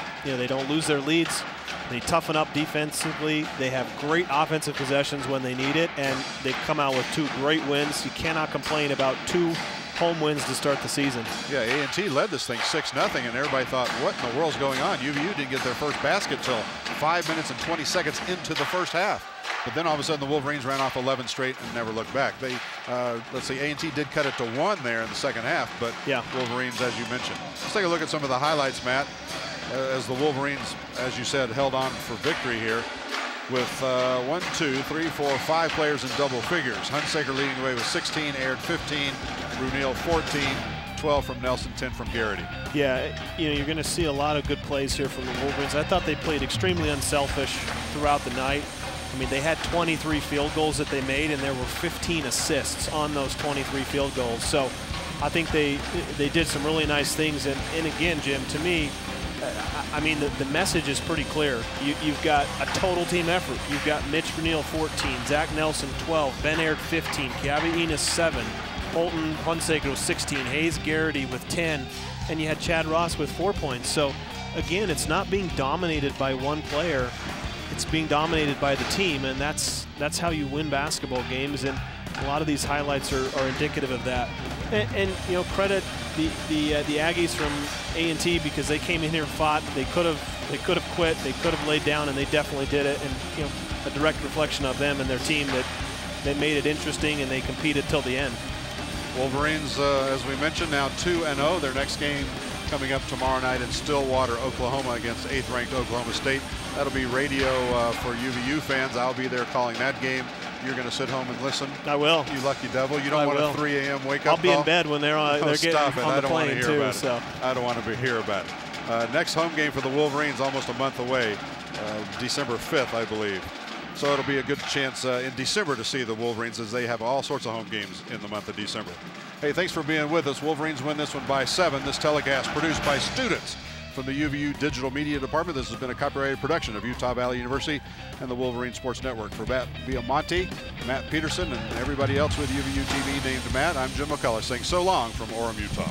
don't lose their leads. They toughen up defensively. They have great offensive possessions when they need it, and they come out with 2 great wins. You cannot complain about 2 home wins to start the season. Yeah, A&T led this thing 6-0, and everybody thought, what in the world's going on? UVU didn't get their first basket till 5 minutes and 20 seconds into the first half. But then all of a sudden the Wolverines ran off 11 straight and never looked back. They, let's see, A&T did cut it to 1 there in the second half, but yeah, Wolverines, as you mentioned. Let's take a look at some of the highlights, Matt, as the Wolverines, as you said, held on for victory here. with 1, 2, 3, 4, 5 players in double figures. Hunsaker leading the way with 16, Aird 15, Bruneeladded 14, 12 from Nelson, 10 from Garrity. Yeah, you know, you're going to see a lot of good plays here from the Wolverines. I thought they played extremely unselfish throughout the night. I mean, they had 23 field goals that they made, and there were 15 assists on those 23 field goals. So I think they did some really nice things. And again, Jim, to me, I mean, the message is pretty clear. You've got a total team effort. You've got Mitch Bruneeladded 14, Zach Nelson 12, Ben Aird 15, Kiabi Enos 7, Holton Hunsaker with 16, Hayes Garrity with 10, and you had Chad Ross with 4 points. So again, it's not being dominated by one player. It's being dominated by the team, and that's how you win basketball games. And a lot of these highlights are indicative of that. And you know, credit the Aggies from A&T, because they came in here and fought. They could have quit. They could have laid down, and they definitely did it. And you know, a direct reflection of them and their team, that they made it interesting and they competed till the end. Wolverines, as we mentioned, now 2-0. Their next game coming up tomorrow night in Stillwater, Oklahoma, against 8th-ranked Oklahoma State. That'll be radio for UVU fans. I'll be there calling that game. You're going to sit home and listen. I will. You lucky devil. You don't want a 3 a.m. wake up I'll be call? in bed when they're getting on the plane too. I don't want to hear about it. Next home game for the Wolverines, almost a month away, December 5th, I believe. So it'll be a good chance in December to see the Wolverines, as they have all sorts of home games in the month of December. Hey, thanks for being with us. Wolverines win this one by 7. This telecast produced by students from the UVU Digital Media Department. This has been a copyrighted production of Utah Valley University and the Wolverine Sports Network. For Matt Viamonte, Matt Peterson, and everybody else with UVU TV named Matt, I'm Jim McCullough saying so long from Orem, Utah.